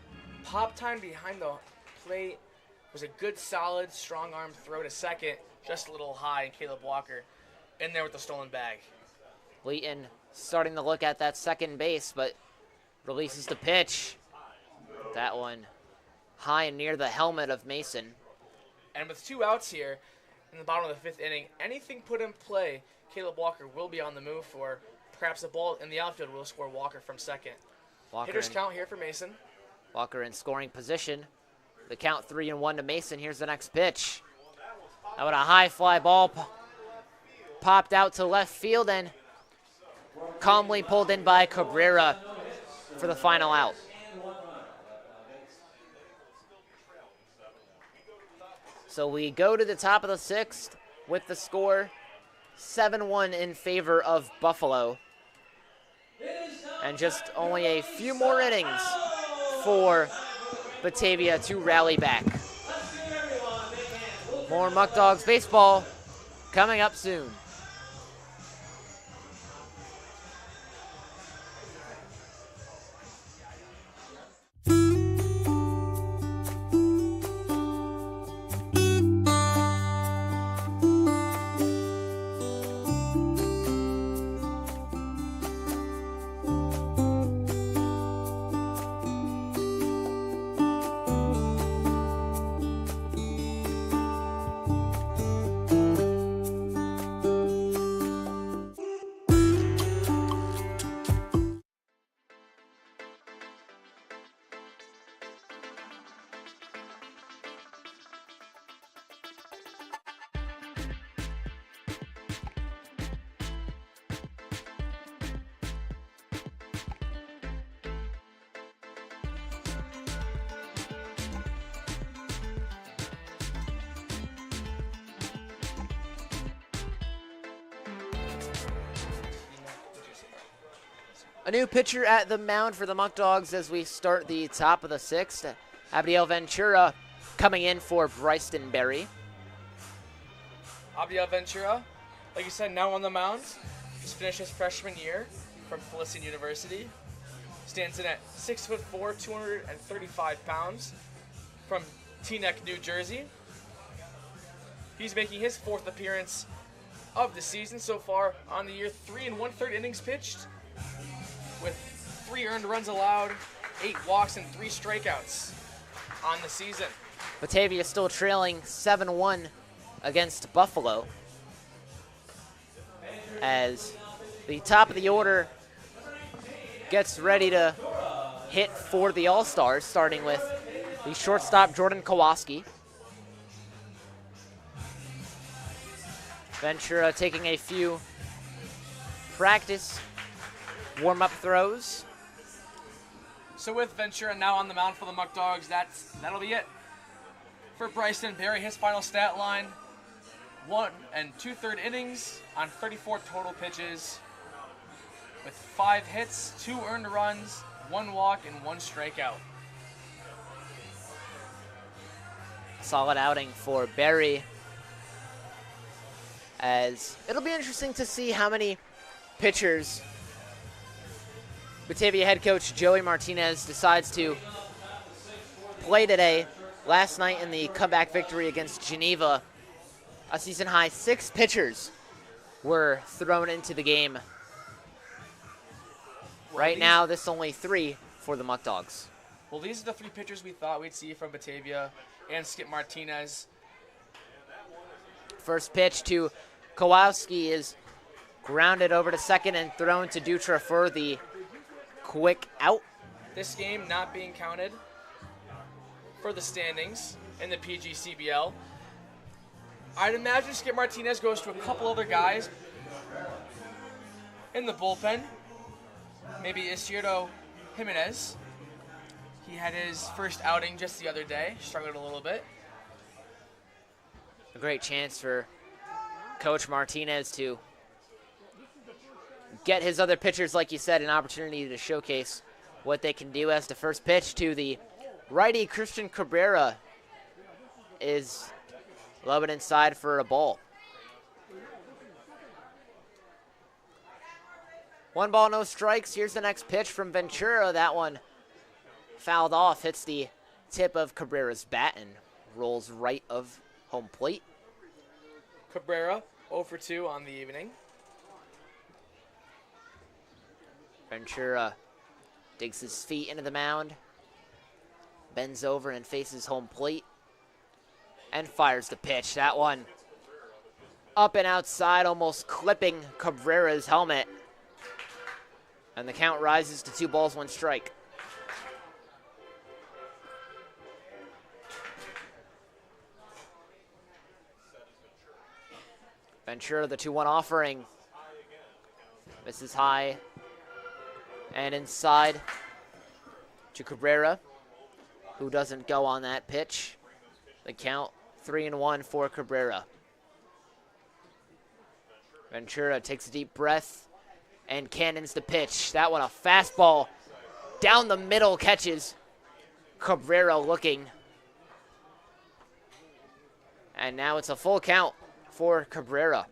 pop time behind the plate. It was a good, solid, strong arm throw to second. Just a little high, and Caleb Walker in there with the stolen bag. Leeton starting to look at that second base, but releases the pitch. That one high and near the helmet of Mason. And with 2 outs here in the bottom of the 5th inning, anything put in play, Caleb Walker will be on the move for. Perhaps a ball in the outfield will score Walker from second. Hitters count here for Mason. Walker in scoring position. The count 3-1 to Mason. Here's the next pitch. That was a high fly ball popped out to left field and calmly pulled in by Cabrera for the final out. So we go to the top of the 6th with the score 7-1 in favor of Buffalo. And just only a few more innings for Batavia to rally back. More Muckdogs baseball coming up soon. A new pitcher at the mound for the Muckdogs as we start the top of the 6th. Abiel Ventura coming in for Bryson Berry. Abiel Ventura, like you said, now on the mound. Just finished his freshman year from Felician University. Stands in at 6'4", 235 pounds from Teaneck, New Jersey. He's making his 4th appearance of the season so far on the year. 3 1/3 innings pitched with 3 earned runs allowed, 8 walks, and 3 strikeouts on the season. Batavia still trailing 7-1 against Buffalo, as the top of the order gets ready to hit for the All-Stars, starting with the shortstop Jordan Kowalski. Ventura taking a few practice warm-up throws. So with Ventura now on the mound for the Muckdogs, that'll be it. For Bryson Berry, his final stat line, 1 2/3 innings on 34 total pitches with 5 hits, 2 earned runs, 1 walk, and 1 strikeout. Solid outing for Berry, as it'll be interesting to see how many pitchers Batavia head coach Joey Martinez decides to play today. Last night in the comeback victory against Geneva, a season high 6 pitchers were thrown into the game. Right now, this only 3 for the Muckdogs. Well, these are the 3 pitchers we thought we'd see from Batavia and Skip Martinez. First pitch to Kowalski is grounded over to second and thrown to Dutra for the quick out. This game not being counted for the standings in the PGCBL. I'd imagine Skip Martinez goes to a couple other guys in the bullpen. Maybe Isidro Jimenez. He had his first outing just the other day, struggled a little bit. A great chance for Coach Martinez to get his other pitchers, like you said, an opportunity to showcase what they can do, as the first pitch to the righty Christian Cabrera is low and inside for a ball. 1 ball, no strikes. Here's the next pitch from Ventura. That one fouled off, hits the tip of Cabrera's bat and rolls right of home plate. Cabrera 0 for 2 on the evening. Ventura digs his feet into the mound, bends over and faces home plate, and fires the pitch. That one up and outside, almost clipping Cabrera's helmet. And the count rises to 2 balls, 1 strike. Ventura, the 2-1 offering. Misses high and inside to Cabrera, who doesn't go on that pitch. The count 3-1 for Cabrera. Ventura takes a deep breath and cannons the pitch. That one a fastball down the middle, catches Cabrera looking. And now it's a full count for Cabrera.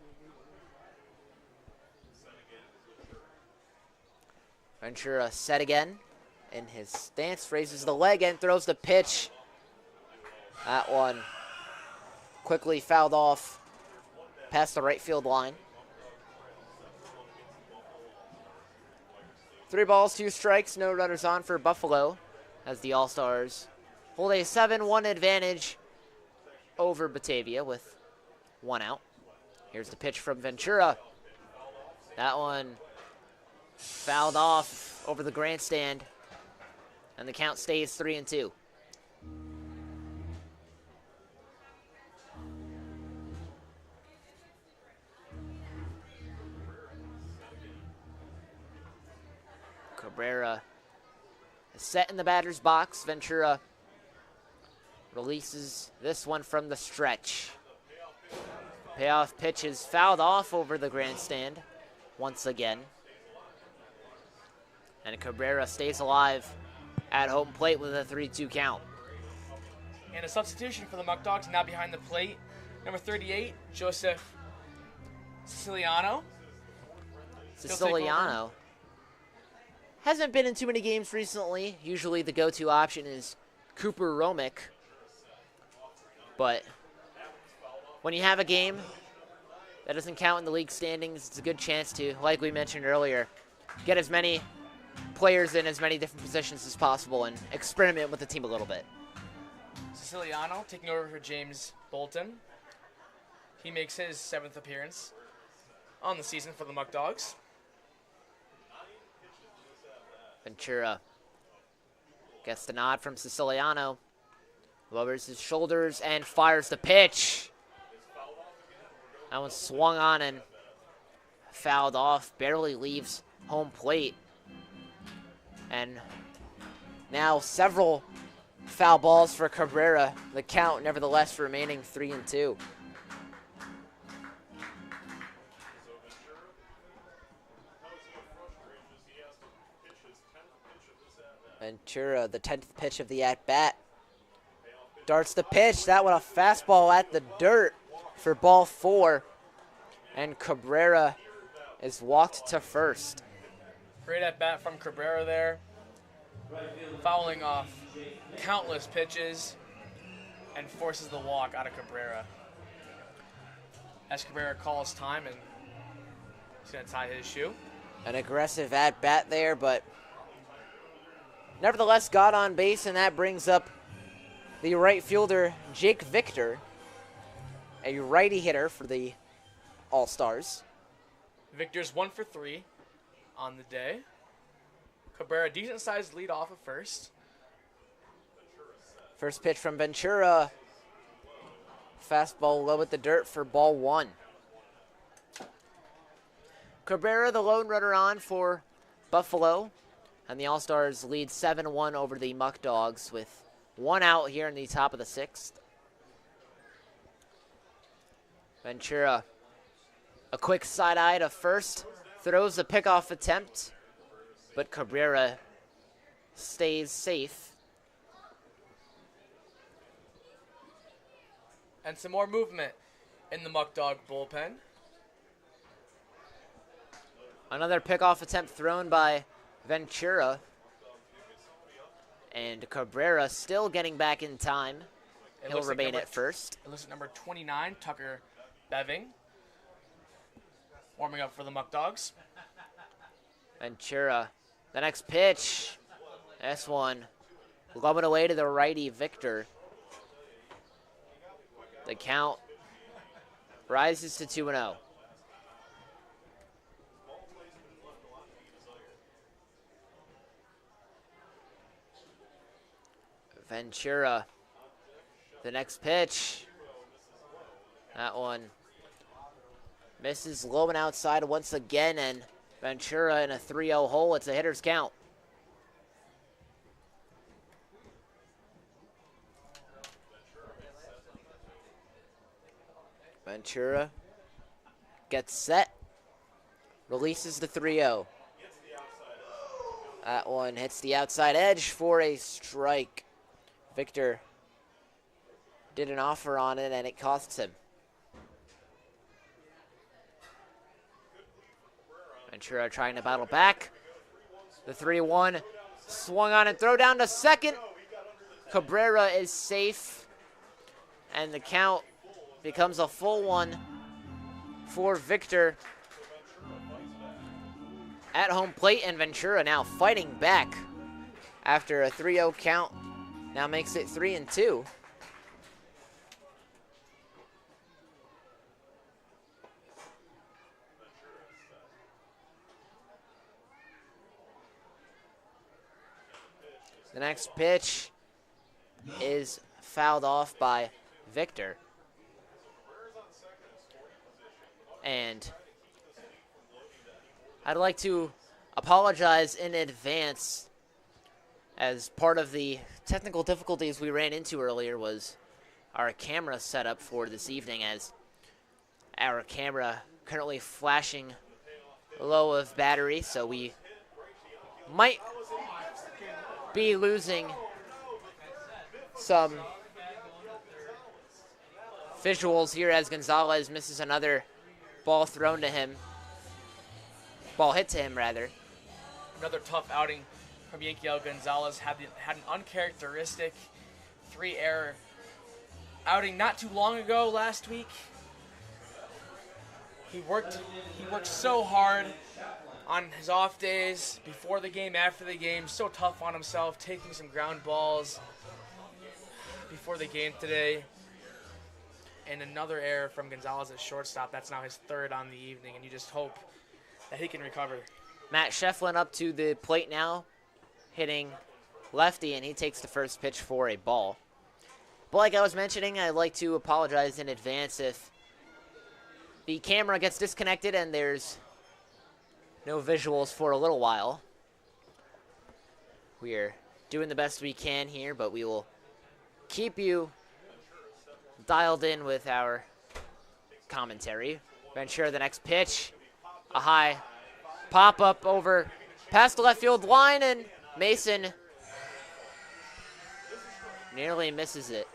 Ventura set again in his stance, raises the leg and throws the pitch. That one quickly fouled off past the right field line. 3 balls, 2 strikes, no runners on for Buffalo, as the All-Stars hold a 7-1 advantage over Batavia with 1 out. Here's the pitch from Ventura. That one fouled off over the grandstand, and the count stays 3-2. Cabrera is set in the batter's box. Ventura releases this one from the stretch. Payoff pitch is fouled off over the grandstand once again. And Cabrera stays alive at home plate with a 3-2 count. And a substitution for the Muckdogs, now behind the plate. Number 38, Joseph Siciliano. Siciliano hasn't been in too many games recently. Usually the go-to option is Cooper Romick. But when you have a game that doesn't count in the league standings, it's a good chance to, like we mentioned earlier, get as many players in as many different positions as possible and experiment with the team a little bit. Siciliano taking over for James Bolton. He makes his 7th appearance on the season for the Muckdogs. Ventura gets the nod from Siciliano, lowers his shoulders and fires the pitch. That one swung on and fouled off, barely leaves home plate. And now several foul balls for Cabrera. The count nevertheless remaining 3-2. Ventura, the 10th pitch of the at-bat. Darts the pitch. That one a fastball at the dirt for ball 4. And Cabrera is walked to first. Great at-bat from Cabrera there. Fouling off countless pitches and forces the walk out of Cabrera. As Cabrera calls time and he's going to tie his shoe. An aggressive at-bat there, but nevertheless got on base, and that brings up the right fielder, Jake Victor, a righty hitter for the All-Stars. Victor's 1 for 3 on the day. Cabrera, decent-sized lead off at first. First pitch from Ventura. Fastball low at the dirt for ball 1. Cabrera, the lone runner on for Buffalo. And the All-Stars lead 7-1 over the Muckdogs with 1 out here in the top of the 6th. Ventura, a quick side-eye to first. Throws the pickoff attempt, but Cabrera stays safe. And some more movement in the Muckdog bullpen. Another pickoff attempt thrown by Ventura. And Cabrera still getting back in time. He'll remain at first. Enlisted number 29, Tucker Beving. Warming up for the Muckdogs. Ventura, the next pitch. This one, lobbing away to the righty Victor. The count rises to 2-0. Ventura, the next pitch. That one misses low and outside once again, and Ventura in a 3-0 hole. It's a hitter's count. Ventura gets set, releases the 3-0. That one hits the outside edge for a strike. Victor did an offer on it, and it costs him. Ventura trying to battle back. The 3-1 swung on and throw down to second. Cabrera is safe, and the count becomes a full one for Victor at home plate, and Ventura now fighting back after a 3-0 count. Now makes it 3-2. The next pitch is fouled off by Victor. And I'd like to apologize in advance, as part of the technical difficulties we ran into earlier was our camera setup for this evening, as our camera currently flashing low of battery, so we might be losing some visuals here as Gonzalez misses another ball thrown to him. Ball hit to him, rather. Another tough outing from Yankiel Gonzalez. Had an uncharacteristic 3-error outing not too long ago last week. He worked so hard on his off days, before the game, after the game, so tough on himself, taking some ground balls before the game today. And another error from Gonzalez at shortstop. That's now his third on the evening, and you just hope that he can recover. Matt Shefflin up to the plate now, hitting lefty, and he takes the first pitch for a ball. But like I was mentioning, I'd like to apologize in advance if the camera gets disconnected and there's no visuals for a little while. We are doing the best we can here, but we will keep you dialed in with our commentary. Ventura, the next pitch. A high pop-up over past the left field line, and Mason nearly misses it.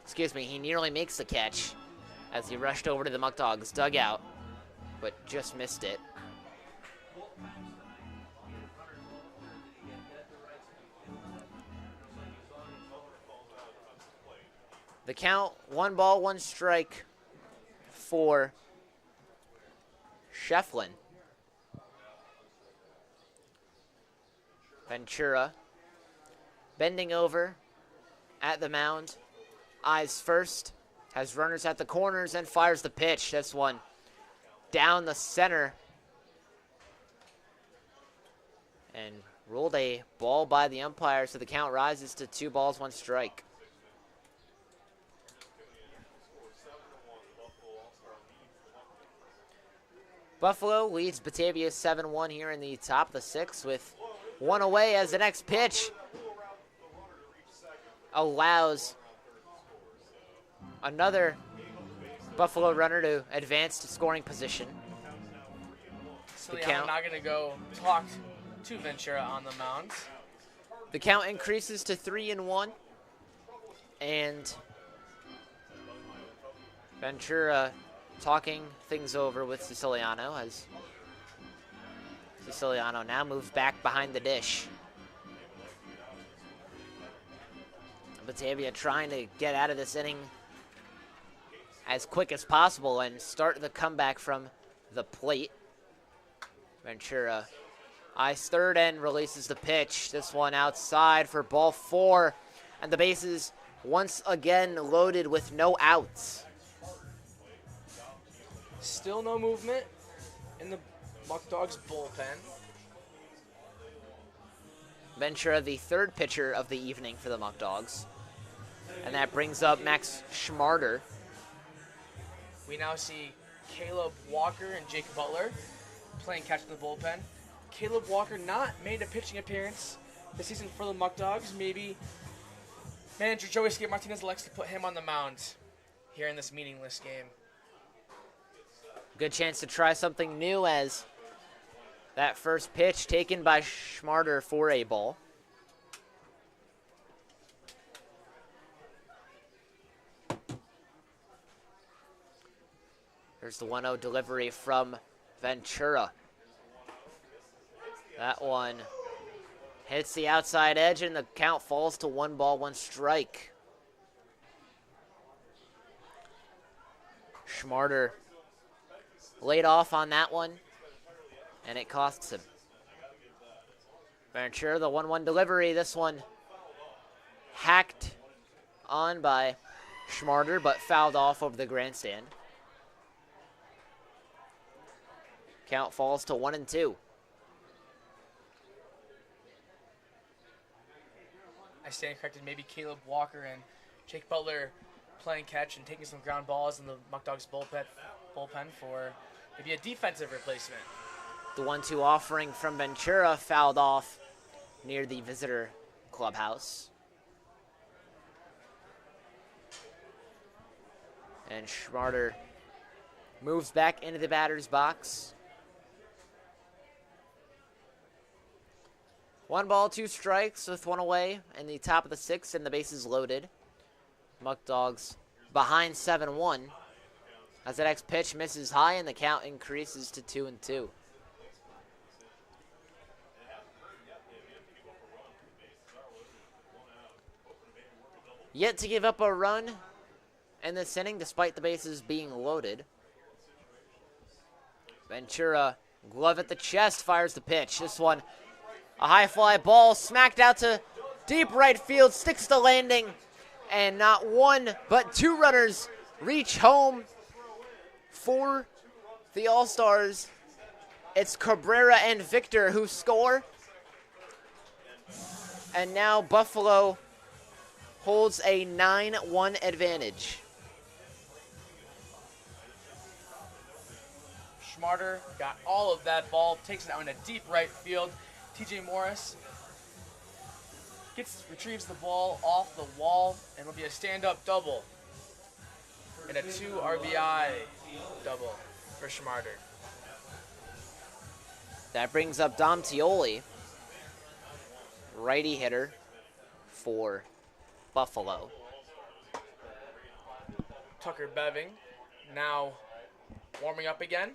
Excuse me, he nearly makes the catch as he rushed over to the Muckdogs dugout, but just missed it. The count, 1 ball, 1 strike for Shefflin. Ventura bending over at the mound. Eyes first, has runners at the corners, and fires the pitch. This one down the center. And ruled a ball by the umpire, so the count rises to 2 balls, 1 strike. Buffalo leads Batavia 7-1 here in the top of the 6th with 1 away as the next pitch allows another Buffalo runner to advance to scoring position. So I'm not going to go talk to Ventura on the mound. The count increases to 3-1, and Ventura talking things over with Siciliano as Siciliano now moves back behind the dish. Batavia trying to get out of this inning as quick as possible and start the comeback from the plate. Ventura eyes third and releases the pitch. This one outside for ball 4, and the bases once again loaded with no outs. Still no movement in the Muckdogs bullpen. Ventura, the 3rd pitcher of the evening for the Muckdogs. And that brings up Max Schmarter. We now see Caleb Walker and Jake Butler playing catch in the bullpen. Caleb Walker not made a pitching appearance this season for the Muckdogs. Maybe manager Joey Skate Martinez likes to put him on the mound here in this meaningless game. Good chance to try something new as that first pitch taken by Schmarter for a ball. There's the 1-0 delivery from Ventura. That one hits the outside edge, and the count falls to 1 ball, 1 strike. Schmarter laid off on that one, and it costs him. Ventura, the 1-1 delivery. This one hacked on by Schmarter, but fouled off over the grandstand. Count falls to 1-2. I stand corrected. Maybe Caleb Walker and Jake Butler playing catch and taking some ground balls in the Muckdogs bullpen for maybe a defensive replacement. The 1-2 offering from Ventura fouled off near the visitor clubhouse. And Schmarter moves back into the batter's box. 1 ball, 2 strikes with 1 away in the top of the 6th and the bases loaded. Muckdogs behind 7-1. As the next pitch misses high and the count increases to 2-2. Yet to give up a run in this inning despite the bases being loaded. Ventura, glove at the chest, fires the pitch. This one, a high fly ball smacked out to deep right field, sticks the landing, and not 1 but 2 runners reach home for the All-Stars. It's Cabrera and Victor who score. And now Buffalo holds a 9-1 advantage. Schmarter got all of that ball, takes it out into deep right field. TJ Morris retrieves the ball off the wall, and it'll be a stand-up double and a 2 RBI double for Schmarter. That brings up Dom Tioli, righty hitter for Buffalo. Tucker Beving now warming up again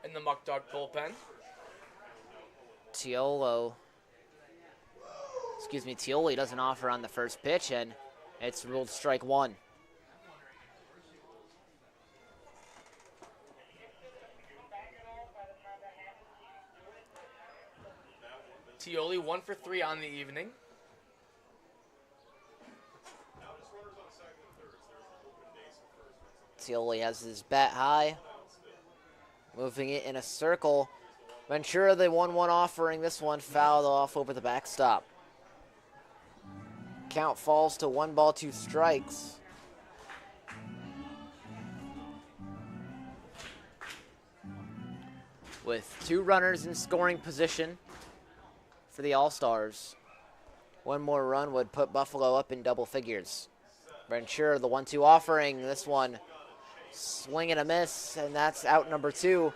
in the Muckdog bullpen. Tioli doesn't offer on the first pitch, and it's ruled strike 1. Tioli 1 for 3 on the evening. Tioli has his bat high, moving it in a circle. Ventura, the 1-1 offering, this one fouled off over the backstop. Count falls to 1 ball, 2 strikes. With 2 runners in scoring position for the All-Stars. 1 more run would put Buffalo up in double figures. Ventura, the 1-2 offering, this one swing and a miss, and that's out number 2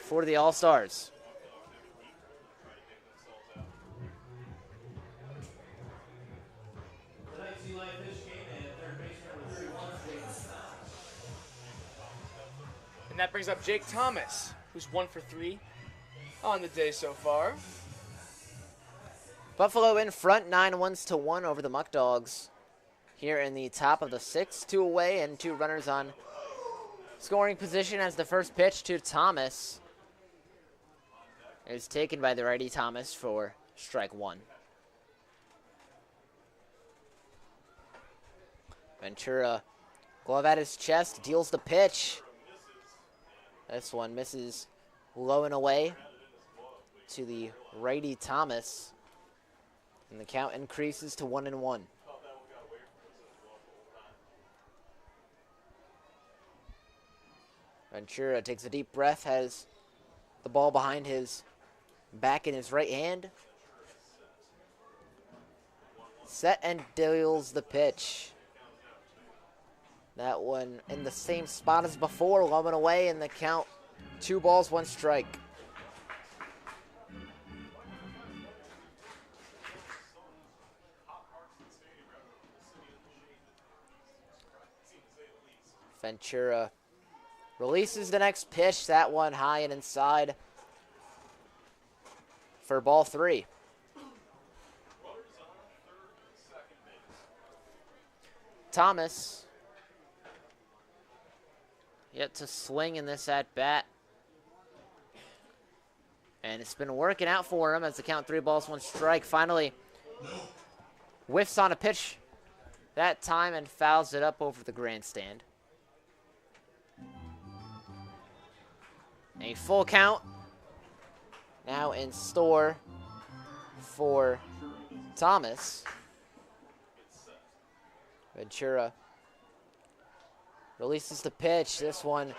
for the All-Stars. And that brings up Jake Thomas, who's 1 for 3 on the day so far. Buffalo in front, 9-1 over the Muckdogs. Here in the top of the 6th, 2 away and 2 runners on scoring position as the first pitch to Thomas is taken by the righty Thomas for strike 1. Ventura, glove at his chest, deals the pitch. This one misses low and away to the righty Thomas. And the count increases to 1-1. Ventura takes a deep breath, has the ball behind his back in his right hand. Set and deals the pitch. That one in the same spot as before, low and away, and the count 2 balls, 1 strike. Ventura releases the next pitch, that one high and inside for ball 3. Thomas yet to swing in this at-bat. And it's been working out for him as the count 3 balls, 1 strike. Finally whiffs on a pitch that time and fouls it up over the grandstand. A full count now in store for Thomas. Ventura releases the pitch. This one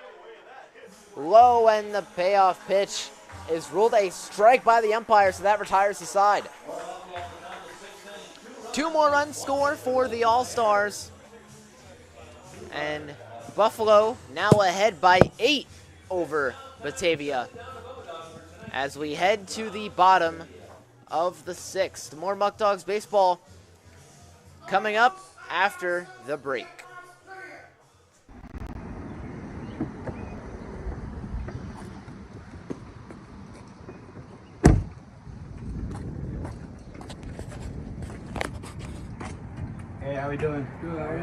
low, and the payoff pitch is ruled a strike by the umpire, so that retires the side. 2 more runs score for the All-Stars. And Buffalo now ahead by 8 over Batavia as we head to the bottom of the 6th. More Muckdogs baseball coming up after the break. Hey, how we doing? Good, how are you?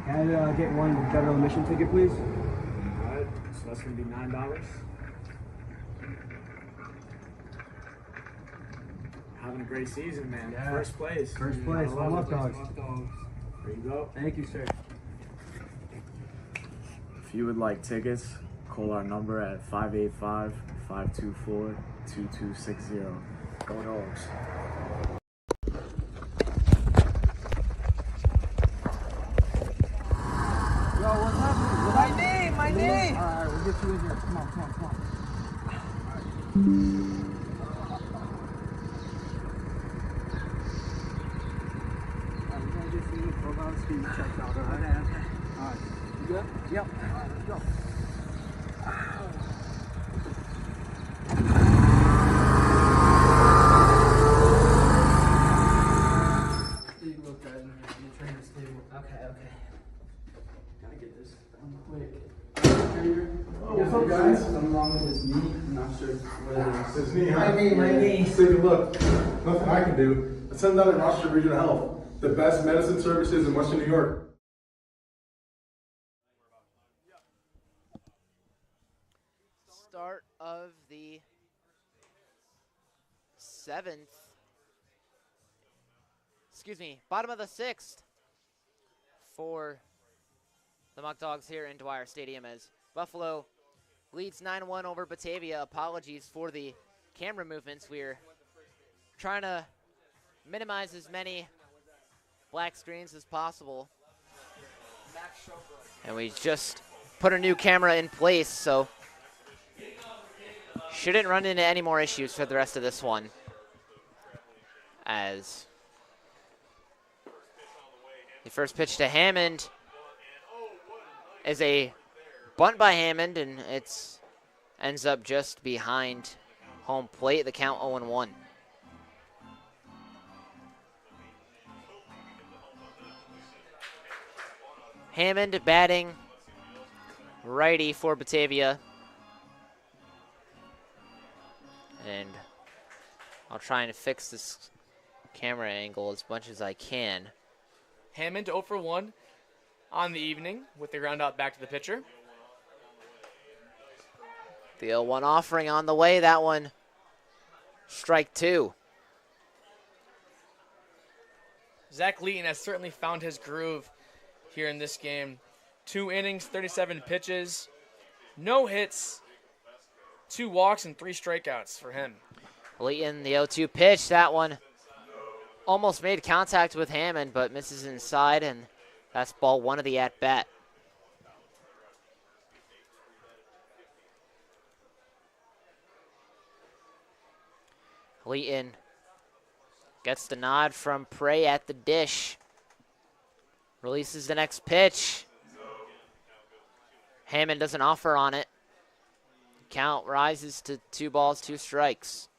Can I get one federal admission ticket, please? Alright, so that's gonna be $9. Having a great season, man. Yeah. First place. First place, I love it. Muckdogs. There you go. Thank you, sir. If you would like tickets, call our number at 585-524-2260. Go Dogs. Yo, what's happening? My knee! Alright, we'll get you in here. Come on. Alright, we're gonna get you profile speed checked out, alright? Alright. You good? Yep. Alright, let's go. Take a look at your trainer's table. Okay. Gotta get this done quick. Trainer. What's up, guys? Something wrong with his knee. I'm not sure what it is. His knee, huh? My knee. Let's take a look. Nothing I can do. Let's send down to Rochester Regional Health. The best medicine services in Western New York. Start of the bottom of the 6th for the Muckdogs here in Dwyer Stadium as Buffalo leads 9-1 over Batavia. Apologies for the camera movements. We're trying to minimize as many black screens as possible. And we just put a new camera in place, so shouldn't run into any more issues for the rest of this one. As the first pitch to Hammond is a bunt by Hammond, and it ends up just behind home plate. The count 0-1. Hammond batting righty for Batavia. And I'll try and fix this camera angle as much as I can. Hammond 0 for 1 on the evening with the ground out back to the pitcher. The 0-1 offering on the way. That one, strike 2. Zach Leeton has certainly found his groove here in this game. 2 innings, 37 pitches, no hits, 2 walks, and 3 strikeouts for him. Leeton, the 0-2 pitch. That one almost made contact with Hammond, but misses inside, and that's ball 1 of the at-bat. Leeton gets the nod from Prey at the dish. Releases the next pitch. Hammond doesn't offer on it. Count rises to 2 balls, 2 strikes.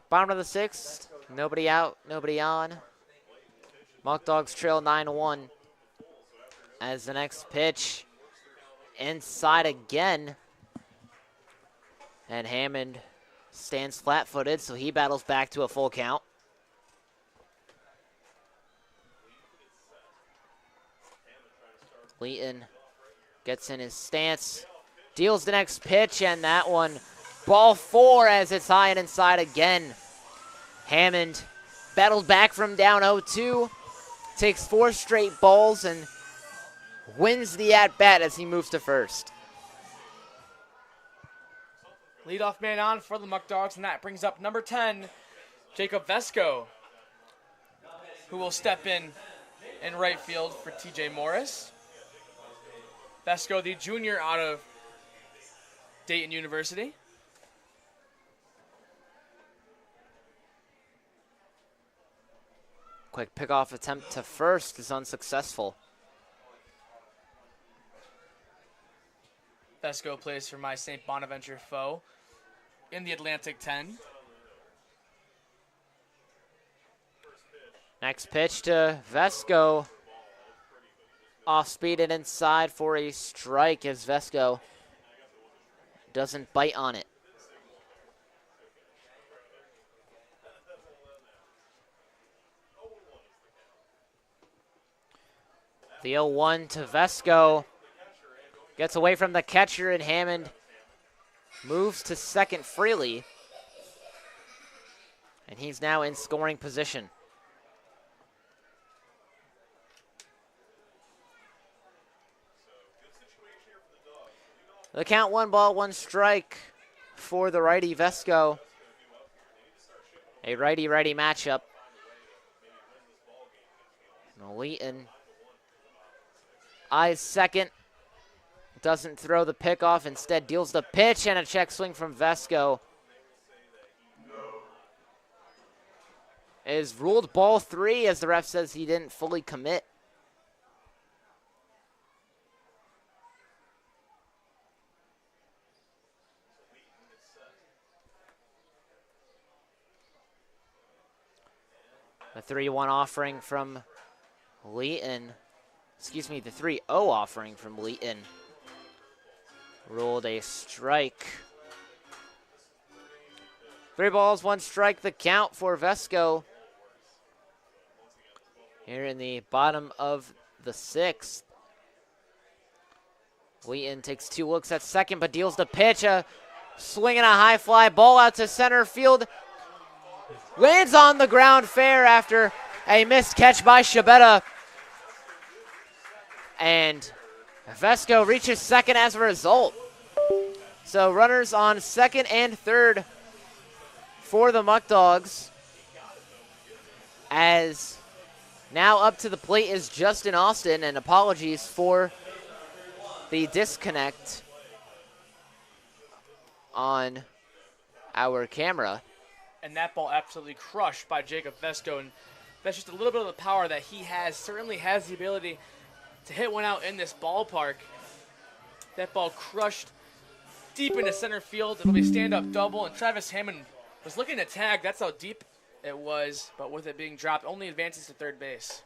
Bottom of the 6th, nobody out, nobody on. Muckdogs trail 9-1 as the next pitch inside again. And Hammond stands flat-footed, so he battles back to a full count. Leeton gets in his stance, deals the next pitch, and that one, ball 4 as it's high and inside again. Hammond battled back from down 0-2, takes 4 straight balls, and wins the at-bat as he moves to first. Leadoff man on for the Muckdogs, and that brings up number 10, Jacob Vesco, who will step in right field for TJ Morris. Vesco, the junior out of Dayton University. Quick pickoff attempt to first is unsuccessful. Vesco plays for my St. Bonaventure foe in the Atlantic 10. Next pitch to Vesco. Off speed and inside for a strike as Vesco doesn't bite on it. The 0-1 to Vesco. Gets away from the catcher, and Hammond moves to second freely. And he's now in scoring position. The count 1 ball, 1 strike for the righty Vesco. A righty-righty matchup. Leeton eyes second. Doesn't throw the pick off, instead deals the pitch, and a check swing from Vesco is ruled ball 3 as the ref says he didn't fully commit. The 3-1 offering from Leeton, excuse me, the 3-0 offering from Leeton ruled a strike. 3 balls, 1 strike, the count for Vesco. Here in the bottom of the 6th. Leeton takes 2 looks at second, but deals the pitch. A swing and a high fly ball out to center field. Lands on the ground fair after a missed catch by Shabetta. And Vesco reaches second as a result. So runners on second and third for the Muckdogs. As now up to the plate is Justin Austin, and apologies for the disconnect on our camera. And that ball absolutely crushed by Jacob Vesco, and that's just a little bit of the power that he has. Certainly has the ability to hit one out in this ballpark. That ball crushed deep into center field. It'll be stand-up double, and Travis Hammond was looking to tag. That's how deep it was, but with it being dropped, only advances to third base.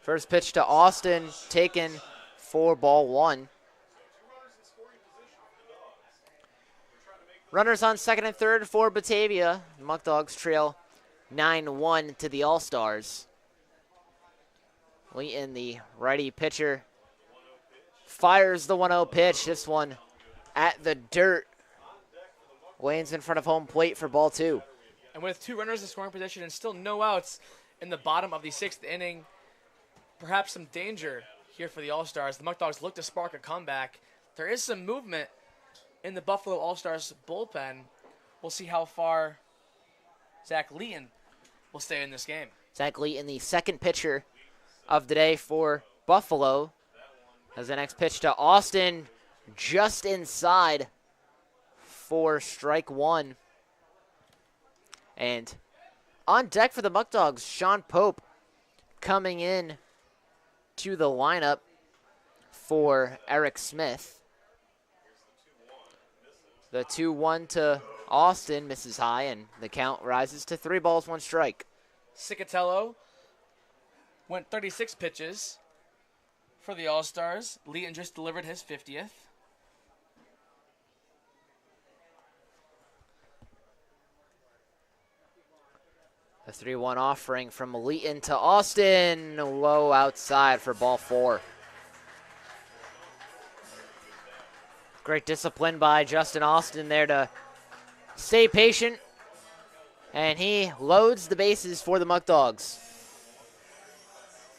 First pitch to Austin, taken for ball 1. Runners on second and third for Batavia. Muckdogs trail 9-1 to the All-Stars. Leeton, the righty pitcher, fires the 1-0 pitch. This one at the dirt. Lanes in front of home plate for ball 2. And with 2 runners in scoring position and still no outs in the bottom of the 6th inning, perhaps some danger here for the All-Stars. The Muckdogs look to spark a comeback. There is some movement in the Buffalo All-Stars bullpen. We'll see how far Zach Leeton will stay in this game. Zach Leeton, the second pitcher of the day for Buffalo, as the next pitch to Austin, just inside for strike 1. And on deck for the Muckdogs, Sean Pope coming in to the lineup for Eric Smith. The 2-1 to Austin misses high, and the count rises to 3 balls, 1 strike. Cicatello went 36 pitches for the All-Stars. Leeton just delivered his 50th. The 3-1 offering from Leeton to Austin. Low outside for ball 4. Great discipline by Justin Austin there to stay patient. And he loads the bases for the Muckdogs.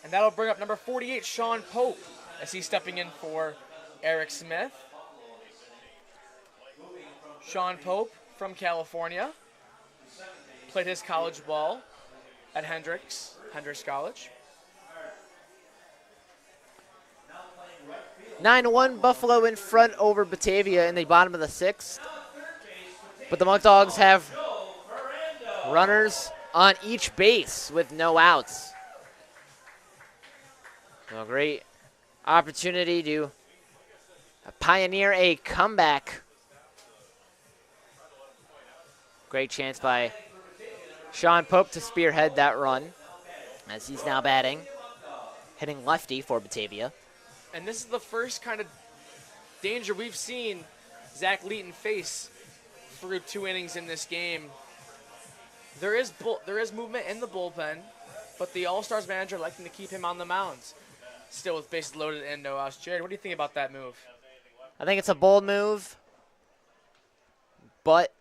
And that'll bring up number 48, Sean Pope, as he's stepping in for Eric Smith. Sean Pope from California. Played his college ball at Hendrix College. 9-1 Buffalo in front over Batavia in the bottom of the 6th. But the Muckdogs have runners on each base with no outs. So a great opportunity to pioneer a comeback. Great chance by Sean Pope to spearhead that run as he's now batting, hitting lefty for Batavia. And this is the first kind of danger we've seen Zach Leeton face through 2 innings in this game. There is movement in the bullpen, but the All-Stars manager liking to keep him on the mound. Still with bases loaded and no outs. Jared, what do you think about that move? I think it's a bold move, but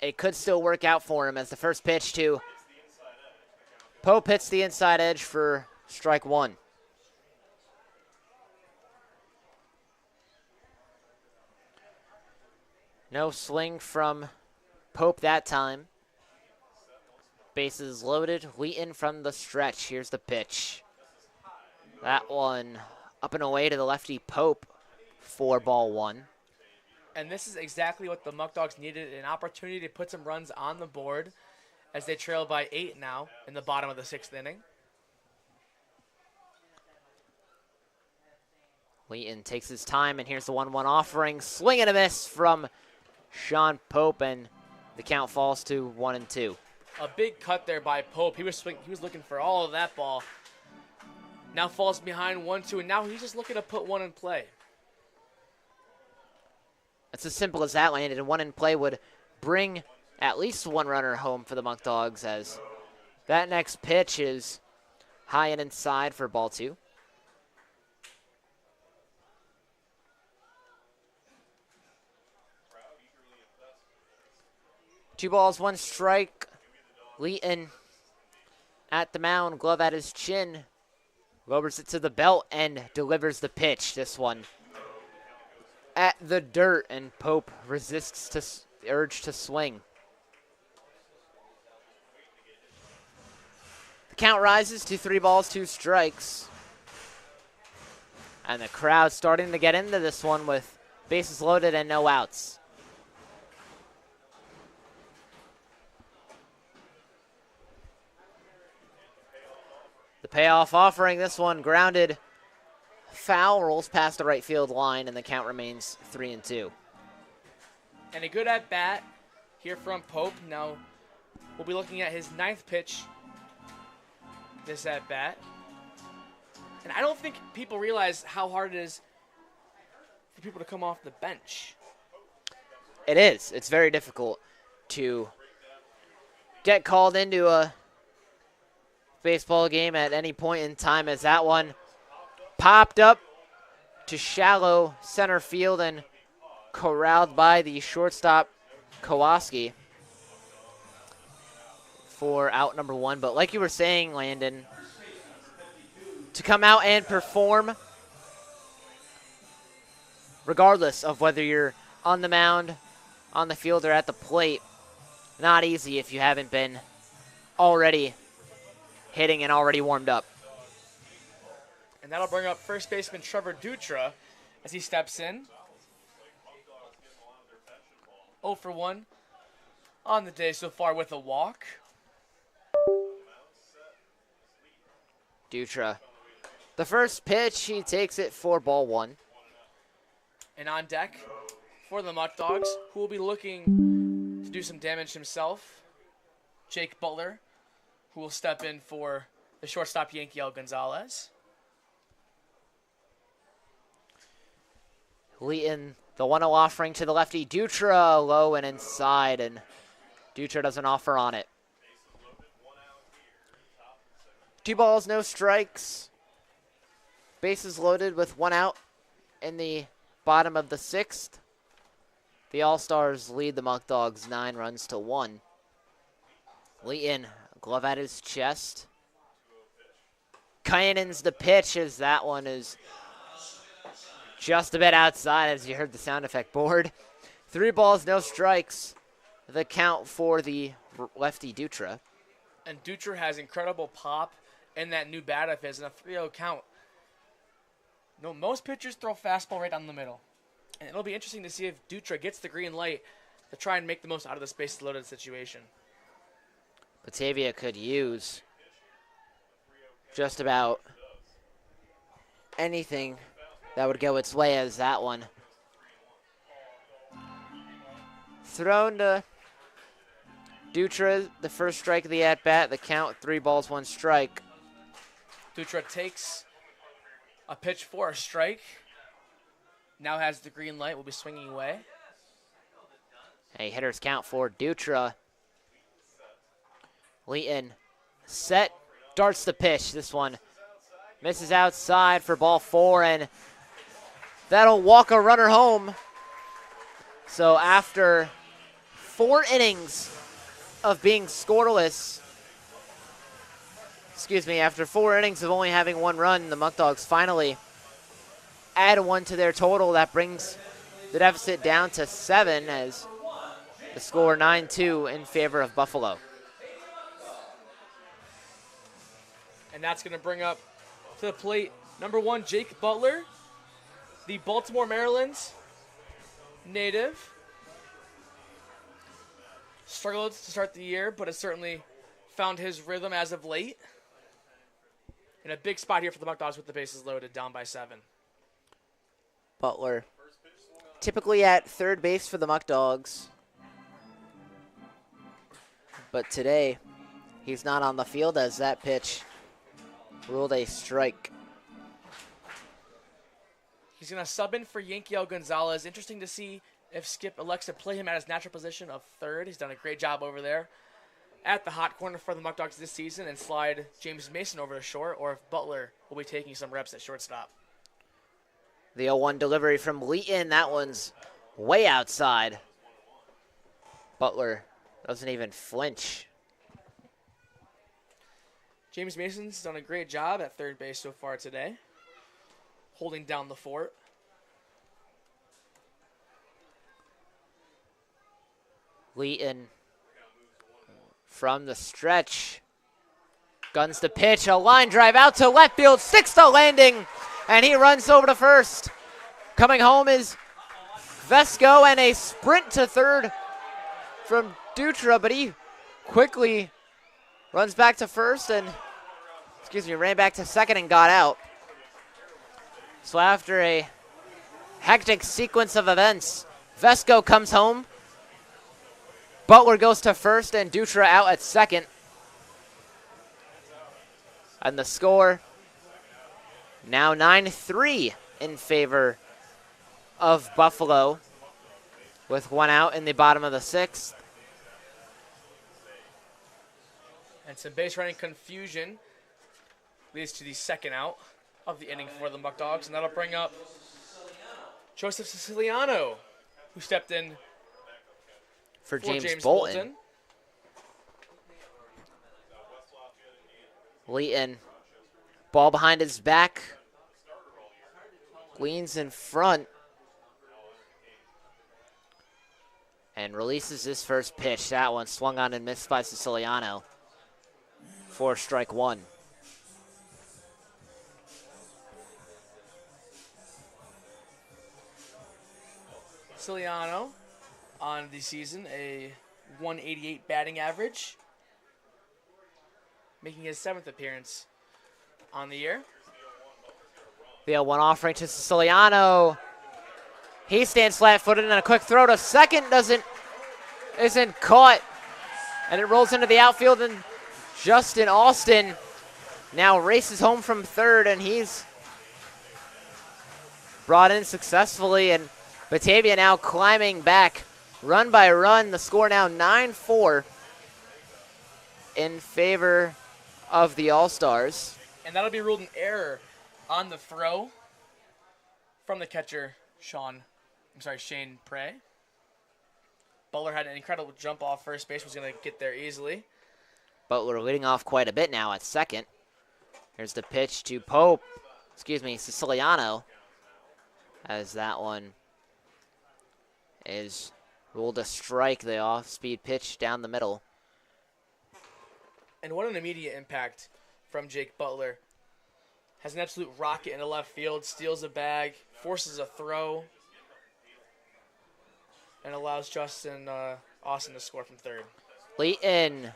it could still work out for him as the first pitch to Pope hits the inside edge for strike 1. No swing from Pope that time. Bases loaded. Leeton from the stretch. Here's the pitch. That one up and away to the lefty Pope for ball 1. And this is exactly what the Muckdogs needed, an opportunity to put some runs on the board as they trail by 8 now in the bottom of the 6th inning. Leeton takes his time, and here's the 1-1 offering. Swing and a miss from Sean Pope, and the count falls to 1-2. A big cut there by Pope. He was looking for all of that ball. Now falls behind 1-2, and now he's just looking to put one in play. It's as simple as that, Landon. And one in play would bring at least one runner home for the Muckdogs, as that next pitch is high and inside for ball 2. Two balls, one strike. Leeton at the mound, glove at his chin. Lowers it to the belt and delivers the pitch. This one at the dirt, and Pope resists the urge to swing. The count rises to 3 balls, 2 strikes. And the crowd starting to get into this one with bases loaded and no outs. The payoff offering, this one grounded foul, rolls past the right field line, and the count remains 3-2. And a good at-bat here from Pope. Now we'll be looking at his 9th pitch this at-bat. And I don't think people realize how hard it is for people to come off the bench. It is. It's very difficult to get called into a baseball game at any point in time, as that one popped up to shallow center field and corralled by the shortstop Kowalski for out number 1. But like you were saying, Landon, to come out and perform regardless of whether you're on the mound, on the field, or at the plate, not easy if you haven't been already hitting and already warmed up. And that'll bring up first baseman Trevor Dutra as he steps in. 0 for 1 on the day so far with a walk. Dutra, the first pitch, he takes it for ball 1. And on deck for the Muckdogs, who will be looking to do some damage himself, Jake Butler, who will step in for the shortstop Yankiel Gonzalez. Leeton, the 1-0 offering to the lefty. Dutra low and inside, and Dutra doesn't offer on it. 2 balls, no strikes. Bases loaded with 1 out in the bottom of the 6th. The All-Stars lead the Muckdogs 9-1. Leeton, glove at his chest. Cannons the pitch, as that one is just a bit outside, as you heard the sound effect board. 3 balls, no strikes. The count for the lefty Dutra. And Dutra has incredible pop in that new bat of his, and a 3-0 count. No, most pitchers throw fastball right down the middle. And it'll be interesting to see if Dutra gets the green light to try and make the most out of the space loaded situation. Batavia could use just about anything that would go its way as that one thrown to Dutra, the first strike of the at-bat. The count, 3 balls, 1 strike. Dutra takes a pitch for a strike. Now has the green light, will be swinging away. A hitter's count for Dutra. Leeton set, darts the pitch. This one misses outside for ball 4, and that'll walk a runner home. So after 4 innings of being scoreless, after 4 innings of only having 1 run, the Muckdogs finally add 1 to their total. That brings the deficit down to 7 as the score 9-2 in favor of Buffalo. And that's going to bring up to the plate number 1, Jake Butler, the Baltimore, Maryland native. Struggled to start the year, but has certainly found his rhythm as of late. In a big spot here for the Muckdogs with the bases loaded, down by 7. Butler, typically at third base for the Muckdogs, but today he's not on the field as that pitch ruled a strike. He's going to sub in for Yankiel Gonzalez. Interesting to see if Skip elects to play him at his natural position of third. He's done a great job over there at the hot corner for the Muckdogs this season, and slide James Mason over to short, or if Butler will be taking some reps at shortstop. The 0-1 delivery from Leeton. That one's way outside. Butler doesn't even flinch. James Mason's done a great job at third base so far today, holding down the fort. Leeton from the stretch. Guns the pitch, a line drive out to left field, sticks the landing, and he runs over to first. Coming home is Vesco, and a sprint to third from Dutra, but he quickly runs back to first and, ran back to second and got out. So after a hectic sequence of events, Vesco comes home, Butler goes to first, and Dutra out at second. And the score now 9-3 in favor of Buffalo, with 1 out in the bottom of the 6th. And some base running confusion leads to the second out of the inning for the Muckdogs, and that'll bring up Joseph Siciliano, who stepped in for James Bolton. Leeton, ball behind his back, leans in front, and releases his first pitch. That one swung on and missed by Siciliano for strike 1. Siciliano on the season, a 188 batting average, making his 7th appearance on the year. The 0-1 offering to Siciliano. He stands flat-footed, and a quick throw to second isn't caught, and it rolls into the outfield, and Justin Austin now races home from third, and he's brought in successfully, and Batavia now climbing back run by run. The score now 9-4 in favor of the All-Stars. And that'll be ruled an error on the throw from the catcher, Shane Prey. Butler had an incredible jump off first base, was going to get there easily. Butler leading off quite a bit now at second. Here's the pitch to Siciliano, as that one is ruled a strike, the off-speed pitch down the middle. And what an immediate impact from Jake Butler. Has an absolute rocket into left field, steals a bag, forces a throw, and allows Justin Austin to score from third. Leeton,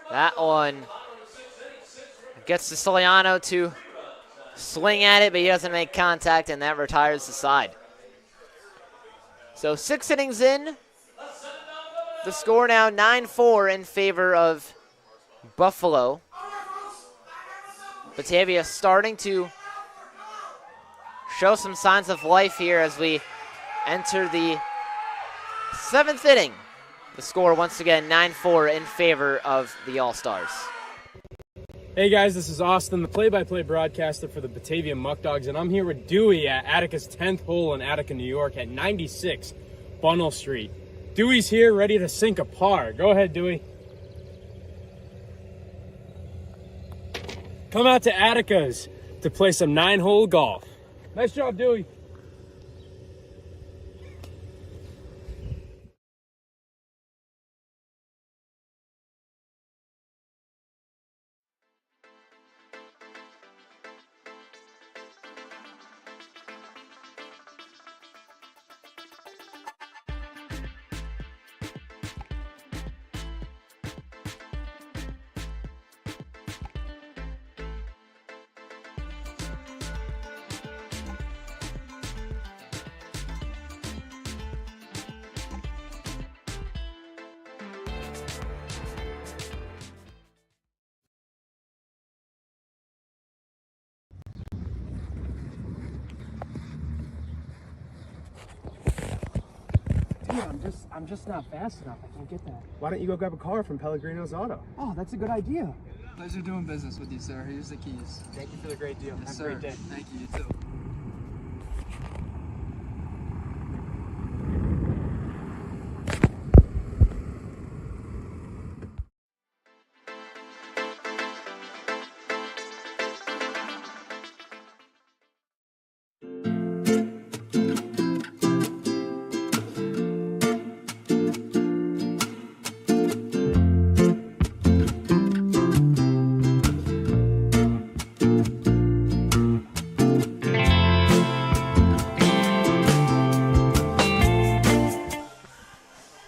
that one gets Siciliano to swing at it, but he doesn't make contact, and that retires the side. So 6 innings in, the score now 9-4 in favor of Buffalo. Batavia starting to show some signs of life here as we enter the 7th inning. The score once again 9-4 in favor of the All-Stars. Hey guys, this is Austin, the play-by-play broadcaster for the Batavia Muckdogs, and I'm here with Dewey at Attica's 10th hole in Attica, New York at 96 Bunnell Street. Dewey's here ready to sink a par. Go ahead, Dewey. Come out to Attica's to play some 9-hole golf. Nice job, Dewey. I'm just not fast enough. I can't get that. Why don't you go grab a car from Pellegrino's Auto? Oh, that's a good idea. Pleasure doing business with you, sir. Here's the keys. Thank you for the great deal. Yes, Have a sir. great day. Thank you. You too.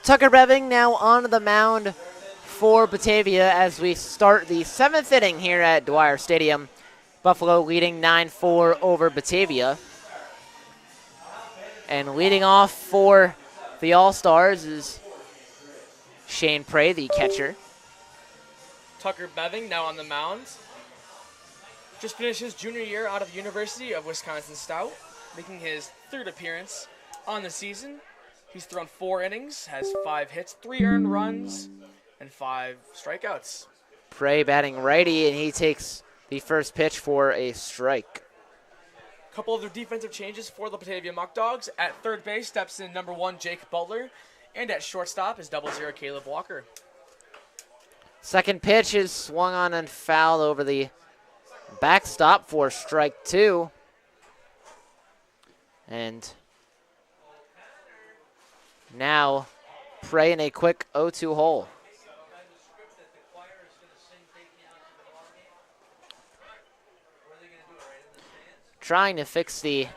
Tucker Beving now on the mound for Batavia as we start the 7th inning here at Dwyer Stadium. Buffalo leading 9-4 over Batavia. And leading off for the All-Stars is Shane Prey, the catcher. Tucker Beving now on the mound. Just finished his junior year out of the University of Wisconsin Stout, making his 3rd appearance on the season. He's thrown 4 innings, has 5 hits, 3 earned runs, and 5 strikeouts. Prey batting righty, and he takes the first pitch for a strike. A couple of their defensive changes for the Batavia Muckdogs. At third base steps in number 1 Jake Butler, and at shortstop is 00 Caleb Walker. Second pitch is swung on and fouled over the backstop for strike 2. And now Prey in a quick 0-2 hole. Trying to fix the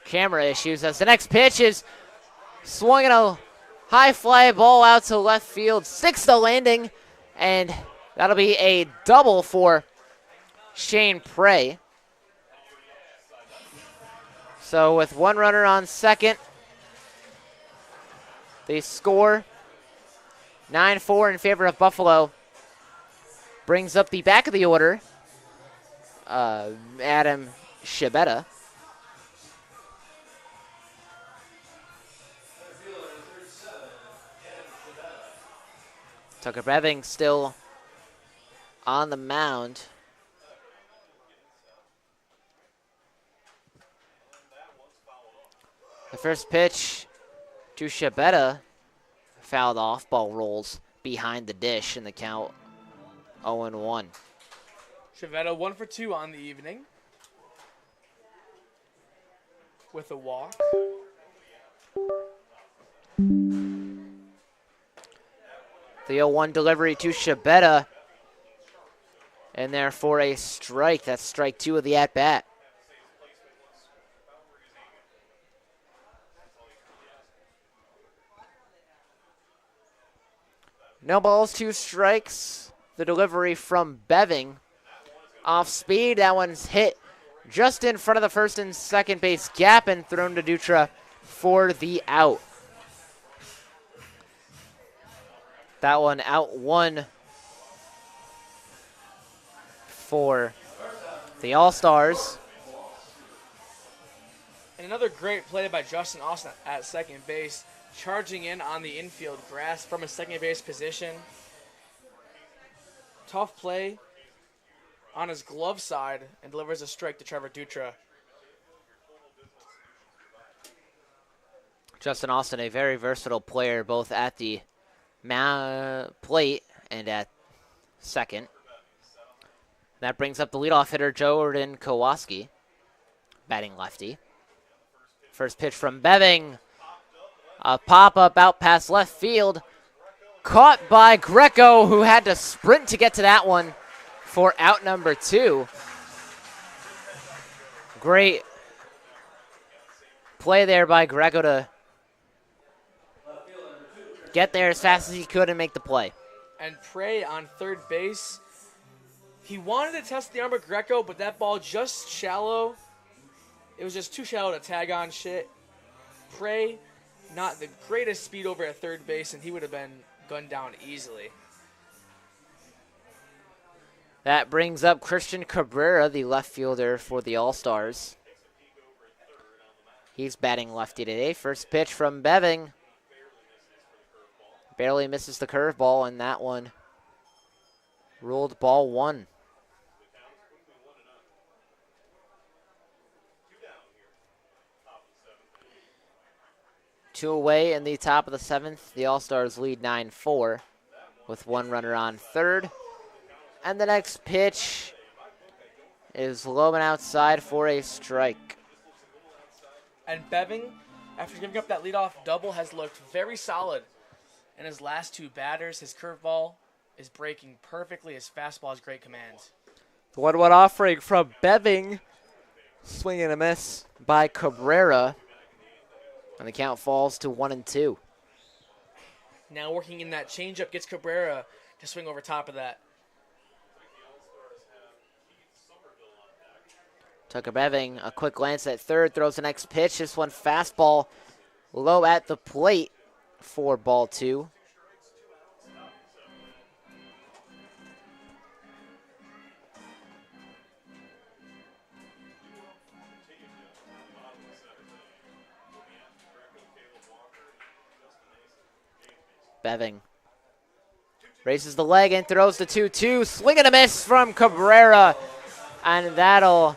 camera issues as the next pitch is swung in a high fly ball out to left field. Sticks the landing, and that'll be a double for Shane Prey. So with 1 runner on second, they score 9-4 in favor of Buffalo. Brings up the back of the order, Adam Shibetta. Tucker Beving still on the mound. The first pitch to Shibetta fouled off. Ball rolls behind the dish in the count 0-1. Shibetta 1 for 2 on the evening with a walk. The 0-1 delivery to Shibetta, and there for a strike. That's strike 2 of the at-bat. No balls, 2 strikes. The delivery from Beving. Off speed, that one's hit just in front of the first and second base gap and thrown to Dutra for the out. That one out one for the All-Stars. And another great play by Justin Austin at second base, charging in on the infield grass from a second base position. Tough play on his glove side and delivers a strike to Trevor Dutra. Justin Austin, a very versatile player, both at the plate and at second. That brings up the leadoff hitter, Jordan Kowalski, batting lefty. First pitch from Beving. A pop-up out past left field. Caught by Greco, who had to sprint to get to that one for out number 2. Great play there by Greco to get there as fast as he could and make the play. And Prey on third base. He wanted to test the arm of Greco, but that ball just shallow. It was just too shallow to tag on shit. Prey, not the greatest speed over at third base, and he would have been gunned down easily. That brings up Christian Cabrera, the left fielder for the All-Stars. He's batting lefty today. First pitch from Beving. Barely misses the curveball, and that one ruled ball 1. Two away in the top of the 7th. The All-Stars lead 9-4 with one runner on third. And the next pitch is low and outside for a strike. And Beving, after giving up that leadoff double, has looked very solid in his last 2 batters. His curveball is breaking perfectly. His fastball has great command. The 1-1 offering from Beving. Swing and a miss by Cabrera. And the count falls to 1-2. Now working in that changeup gets Cabrera to swing over top of that. Tucker Beving, a quick glance at third, throws the next pitch. This one fastball low at the plate for ball 2. Beving races the leg and throws the 2-2. Swing and a miss from Cabrera. And that'll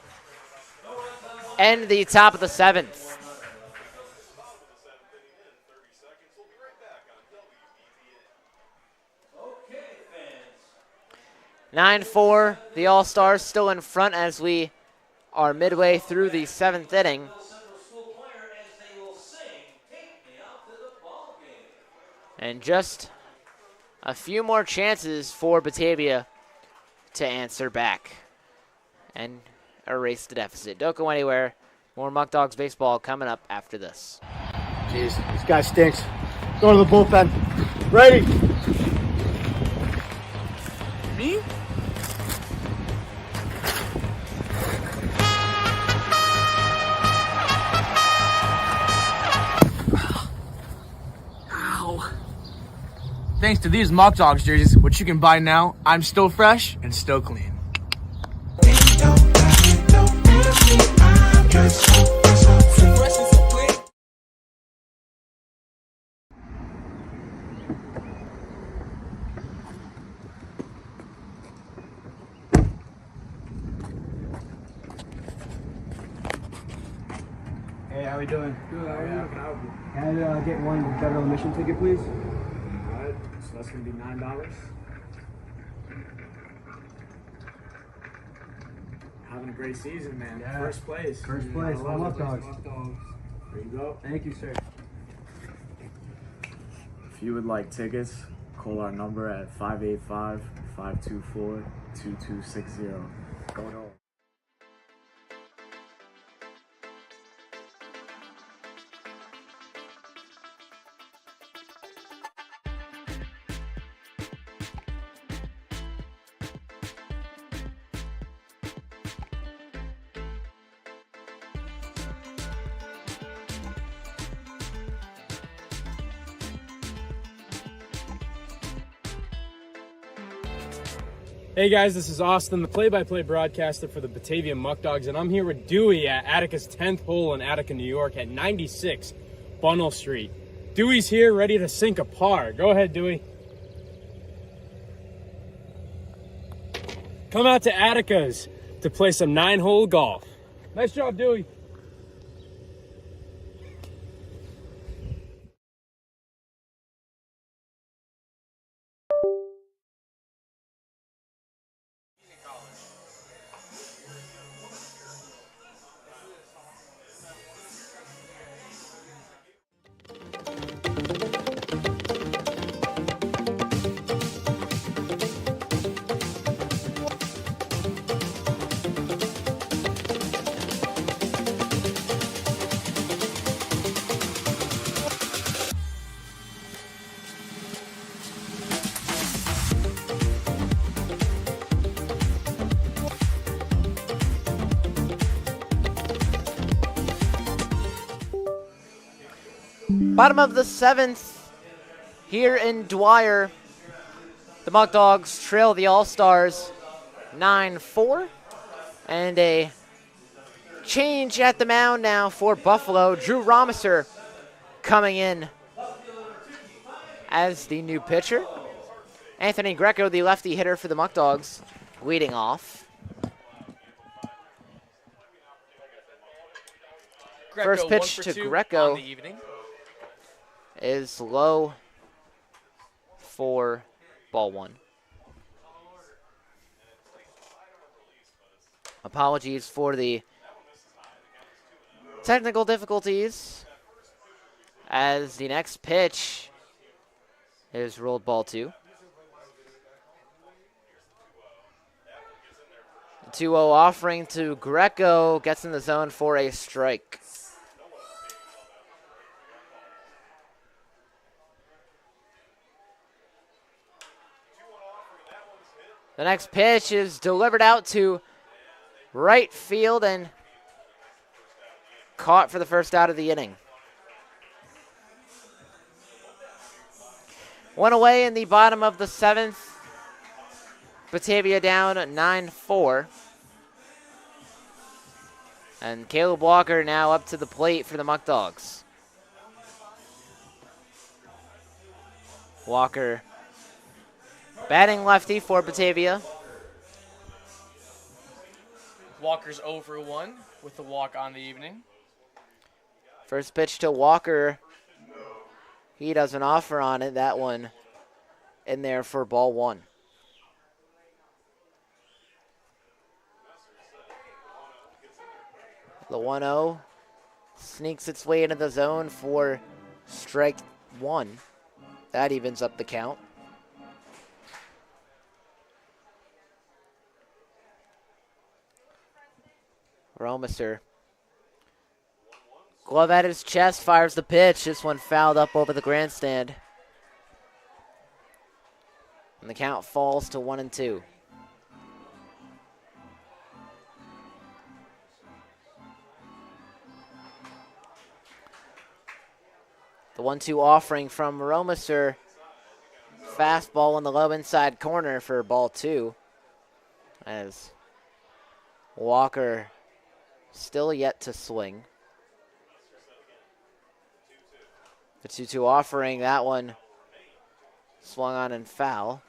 end the top of the 7th. 9-4. The All-Stars still in front as we are midway through the 7th inning. And just a few more chances for Batavia to answer back and erase the deficit. Don't go anywhere. More Muckdogs baseball coming up after this. Jeez, this guy stinks. Go to the bullpen. Ready? Me? Ow. Thanks to these Muckdogs jerseys, which you can buy now, I'm still fresh and still clean. Hey, how we doing? Good, how are you? Can I get one federal admission ticket, please? Alright, so that's gonna be $9. Having a great season, man. Yeah. First place. First place, I love it. Muckdogs. There you go. Thank you, sir. If you would like tickets, call our number at 585-524-2260. Going home. Hey guys, this is Austin, the play-by-play broadcaster for the Batavia Muckdogs, and I'm here with Dewey at Attica's 10th hole in Attica, New York at 96 Bunnell Street. Dewey's here ready to sink a par. Go ahead, Dewey. Come out to Attica's to play some 9-hole golf. Nice job, Dewey. Bottom of the 7th here in Dwyer. The Muckdogs trail the All-Stars 9-4. And a change at the mound now for Buffalo. Drew Romiser coming in as the new pitcher. Anthony Greco, the lefty hitter for the Muckdogs, leading off. First pitch to Greco on the evening. Is low for ball 1. Apologies for the technical difficulties as the next pitch is rolled ball 2. 2-0 offering to Greco, gets in the zone for a strike. The next pitch is delivered out to right field and caught for the first out of the inning. One away in the bottom of the 7th. Batavia down 9-4. And Caleb Walker now up to the plate for the Muckdogs. Walker batting lefty for Batavia. Walker's 0 for 1 with the walk on the evening. First pitch to Walker. He does an offer on it. That one in there for ball 1. The 1-0 sneaks its way into the zone for strike 1. That evens up the count. Romiser. Glove at his chest, fires the pitch. This one fouled up over the grandstand. And the count falls to 1-2. The 1-2 offering from Romiser. Fastball in the low inside corner for ball 2. As Walker still yet to swing. The 2-2 offering, that one swung on and foul.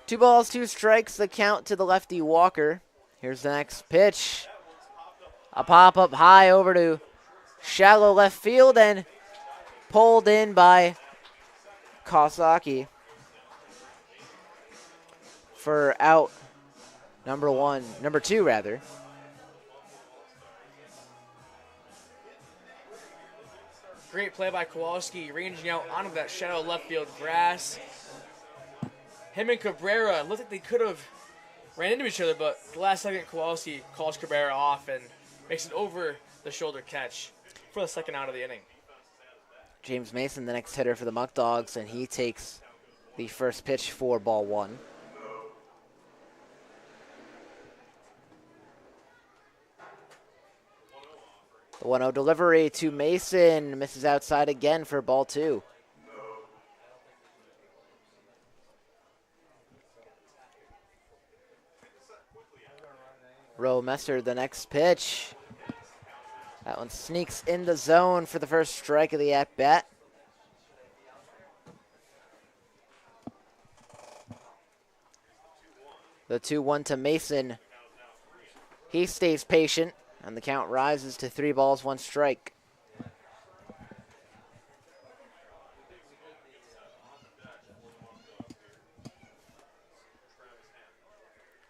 Two balls, 2 strikes, the count to the lefty Walker. Here's the next pitch. A pop-up high over to shallow left field and pulled in by Kawasaki for out number 2 rather. Great play by Kowalski, ranging out onto that shallow left field grass. Him and Cabrera looked like they could have ran into each other, but the last second Kowalski calls Cabrera off and makes an over the shoulder catch for the second out of the inning. James Mason, the next hitter for the Muckdogs, and he takes the first pitch for ball 1. The 1-0 delivery to Mason. Misses outside again for ball 2. Roe Messer, the next pitch. That one sneaks in the zone for the first strike of the at-bat. The 2-1 to Mason. He stays patient, and the count rises to 3 balls, 1 strike.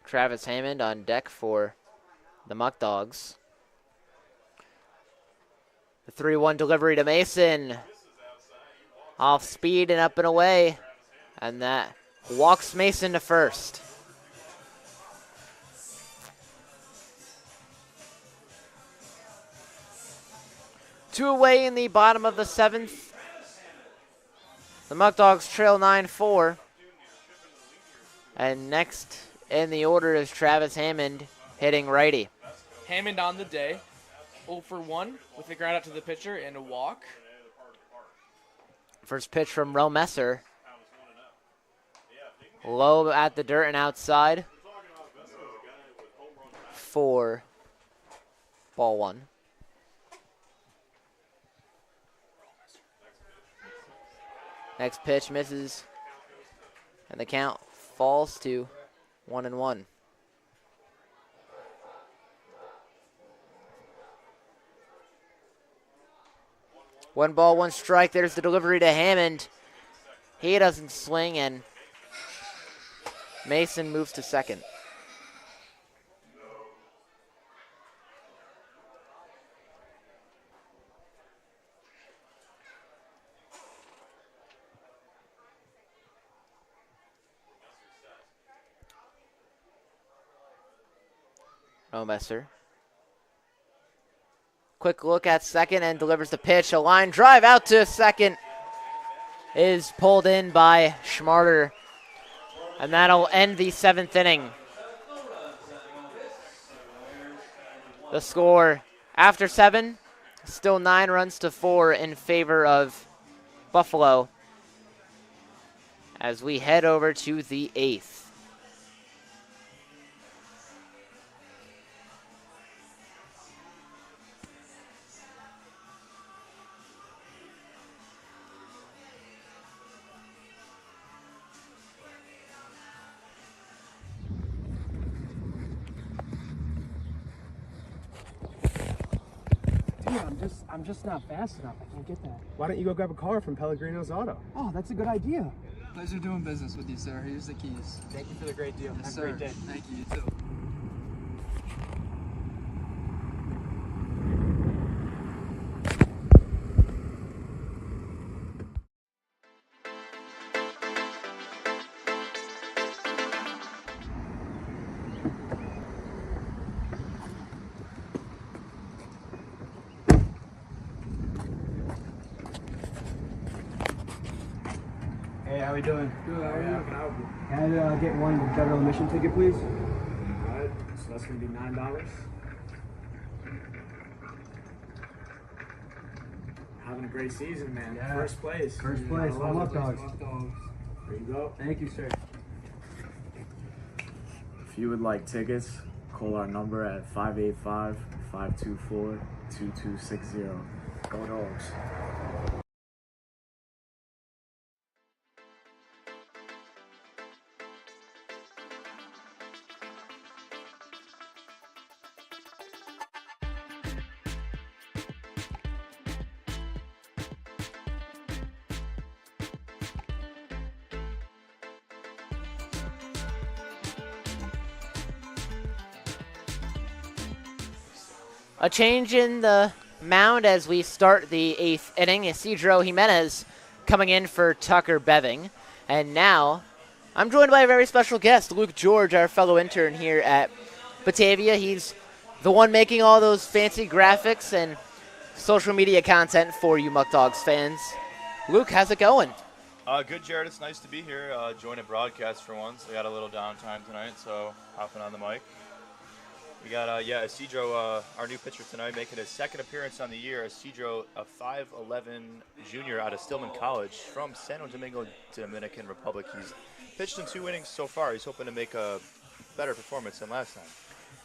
Travis Hammond on deck for the Muckdogs. The 3-1 delivery to Mason. Off speed and up and away. And that walks Mason to first. Two away in the bottom of the 7th. The Muckdogs trail 9-4. And next in the order is Travis Hammond hitting righty. Hammond on the day, 0 for 1 with the ground out to the pitcher and a walk. First pitch from Roe Messer. Low at the dirt and outside. For ball 1. Next pitch misses, and the count falls to 1-1. One ball, 1 strike. There's the delivery to Hammond. He doesn't swing, and Mason moves to second. No Messer. Quick look at second and delivers the pitch. A line drive out to second is pulled in by Schmarter. And that'll end the 7th inning. The score after 7, still 9 runs to 4 in favor of Buffalo as we head over to the 8th. I'm just not fast enough. I can't get that. Why don't you go grab a car from Pellegrino's Auto? Oh, that's a good idea. Pleasure doing business with you, sir. Here's the keys. Thank you for the great deal. Yes, Have sir. a great day. Thank you. You too. Hey, how we doing? Good. How are you? Can I get one federal admission ticket, please? All right, so that's going to be $9. Having a great season, man. Yeah. First place. First place. I love it. Muckdogs. There you go. Thank you, sir. If you would like tickets, call our number at 585-524-2260. Go Dogs. A change in the mound as we start the 8th inning. Isidro Jimenez coming in for Tucker Beving. And now I'm joined by a very special guest, Luke George, our fellow intern here at Batavia. He's the one making all those fancy graphics and social media content for you Muckdogs fans. Luke, how's it going? Good, Jared. It's nice to be here. Join a broadcast for once. I got a little downtime tonight, so hopping on the mic. We got, Isidro, our new pitcher tonight, making his second appearance on the year. Isidro, a 5'11 junior out of Stillman College from Santo Domingo, Dominican Republic. He's pitched in 2 innings so far. He's hoping to make a better performance than last time.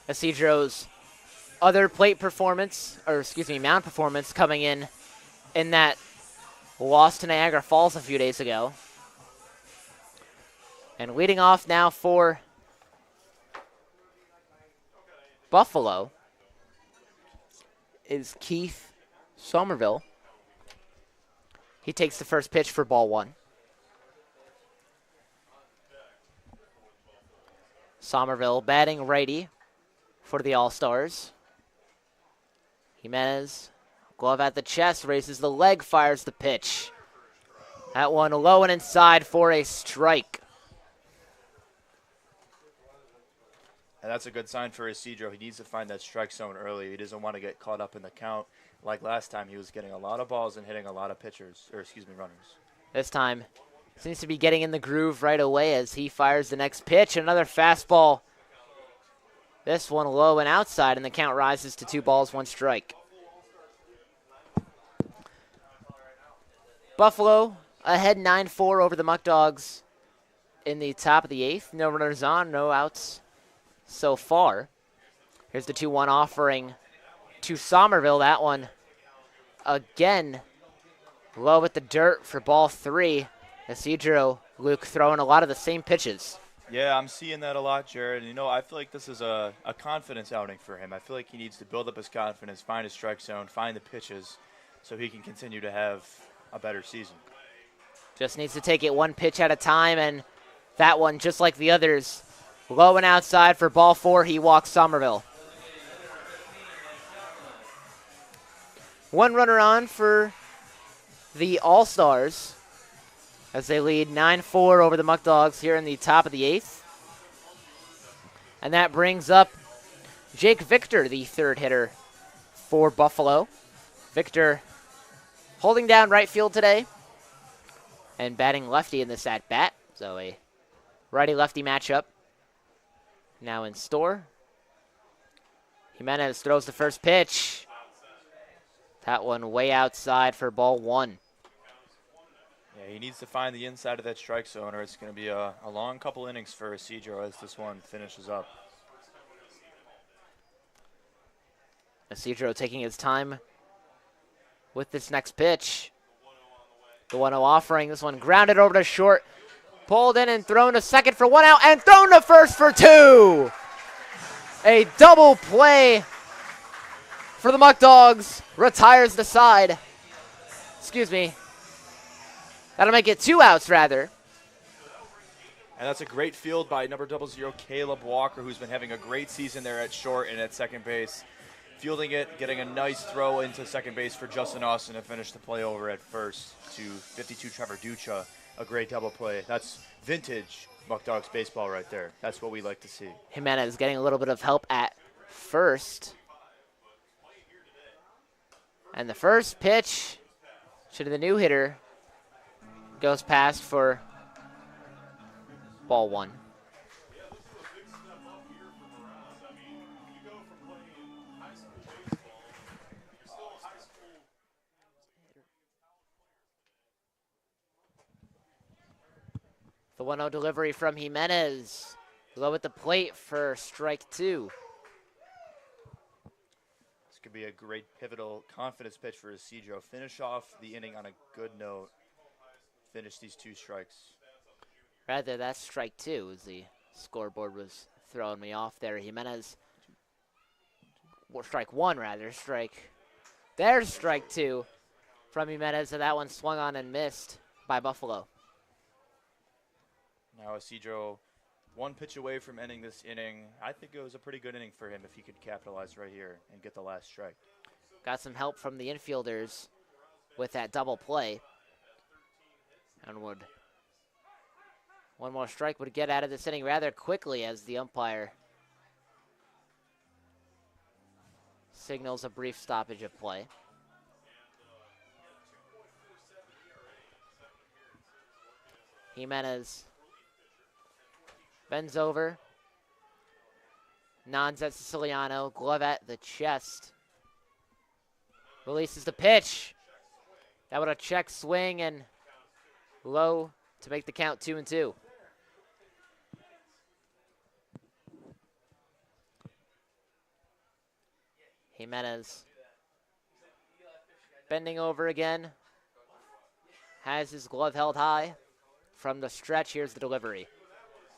Isidro's other plate performance, mound performance coming in that loss to Niagara Falls a few days ago. And leading off now for Buffalo is Keith Somerville. He takes the first pitch for ball 1. Somerville batting righty for the All-Stars. Jimenez, glove at the chest, raises the leg, fires the pitch. That one low and inside for a strike. And that's a good sign for Isidro. He needs to find that strike zone early. He doesn't want to get caught up in the count. Like last time, he was getting a lot of balls and hitting a lot of runners. This time, seems to be getting in the groove right away as he fires the next pitch. Another fastball. This one low and outside, and the count rises to 2 balls, 1 strike. Buffalo ahead 9-4 over the Muckdogs in the top of the 8th. No runners on, no outs so far. Here's the 2-1 offering to Somerville. That one again low at the dirt for ball 3. Isidro, Luke, throwing a lot of the same pitches. Yeah, I'm seeing that a lot, Jared. You know, I feel like this is a confidence outing for him. I feel like he needs to build up his confidence, find his strike zone, find the pitches, so he can continue to have a better season. Just needs to take it 1 pitch at a time, and that one, just like the others, low and outside for ball 4. He walks Somerville. 1 runner on for the All-Stars as they lead 9-4 over the Muckdogs here in the top of the 8th. And that brings up Jake Victor, the 3rd hitter for Buffalo. Victor holding down right field today and batting lefty in this at-bat. So a righty-lefty matchup now in store. Jimenez throws the first pitch. That one way outside for ball 1. Yeah, he needs to find the inside of that strike zone, or it's going to be a long couple innings for Isidro as this one finishes up. Isidro taking his time with this next pitch. The 1-0 offering. This one grounded over to short. Pulled in and thrown to second for 1 out, and thrown to first for 2. A double play for the Muckdogs. Retires the side. Excuse me. That'll make it 2 outs, rather. And that's a great field by number 00, Caleb Walker, who's been having a great season there at short and at second base. Fielding it, getting a nice throw into second base for Justin Austin to finish the play over at first to 52 Trevor Ducha. A great double play. That's vintage Muckdogs baseball right there. That's what we like to see. Jimenez getting a little bit of help at first. And the first pitch to the new hitter goes past for ball 1. The 1-0 delivery from Jimenez. Low at the plate for strike 2. This could be a great pivotal confidence pitch for Isidro. Finish off the inning on a good note. Finish these 2 strikes. Rather, that's strike 2 as the scoreboard was throwing me off there. Jimenez, or strike 1 rather, there's strike 2 from Jimenez, and that one swung on and missed by Buffalo. Now Isidro 1 pitch away from ending this inning. I think it was a pretty good inning for him if he could capitalize right here and get the last strike. Got some help from the infielders with that double play. And one more strike would get out of this inning rather quickly as the umpire signals a brief stoppage of play. Jimenez bends over, Nods at Siciliano. Glove at the chest. Releases the pitch. That would a check swing and low to make the count 2-2. Jimenez bending over again. Has his glove held high. From the stretch, here's the delivery.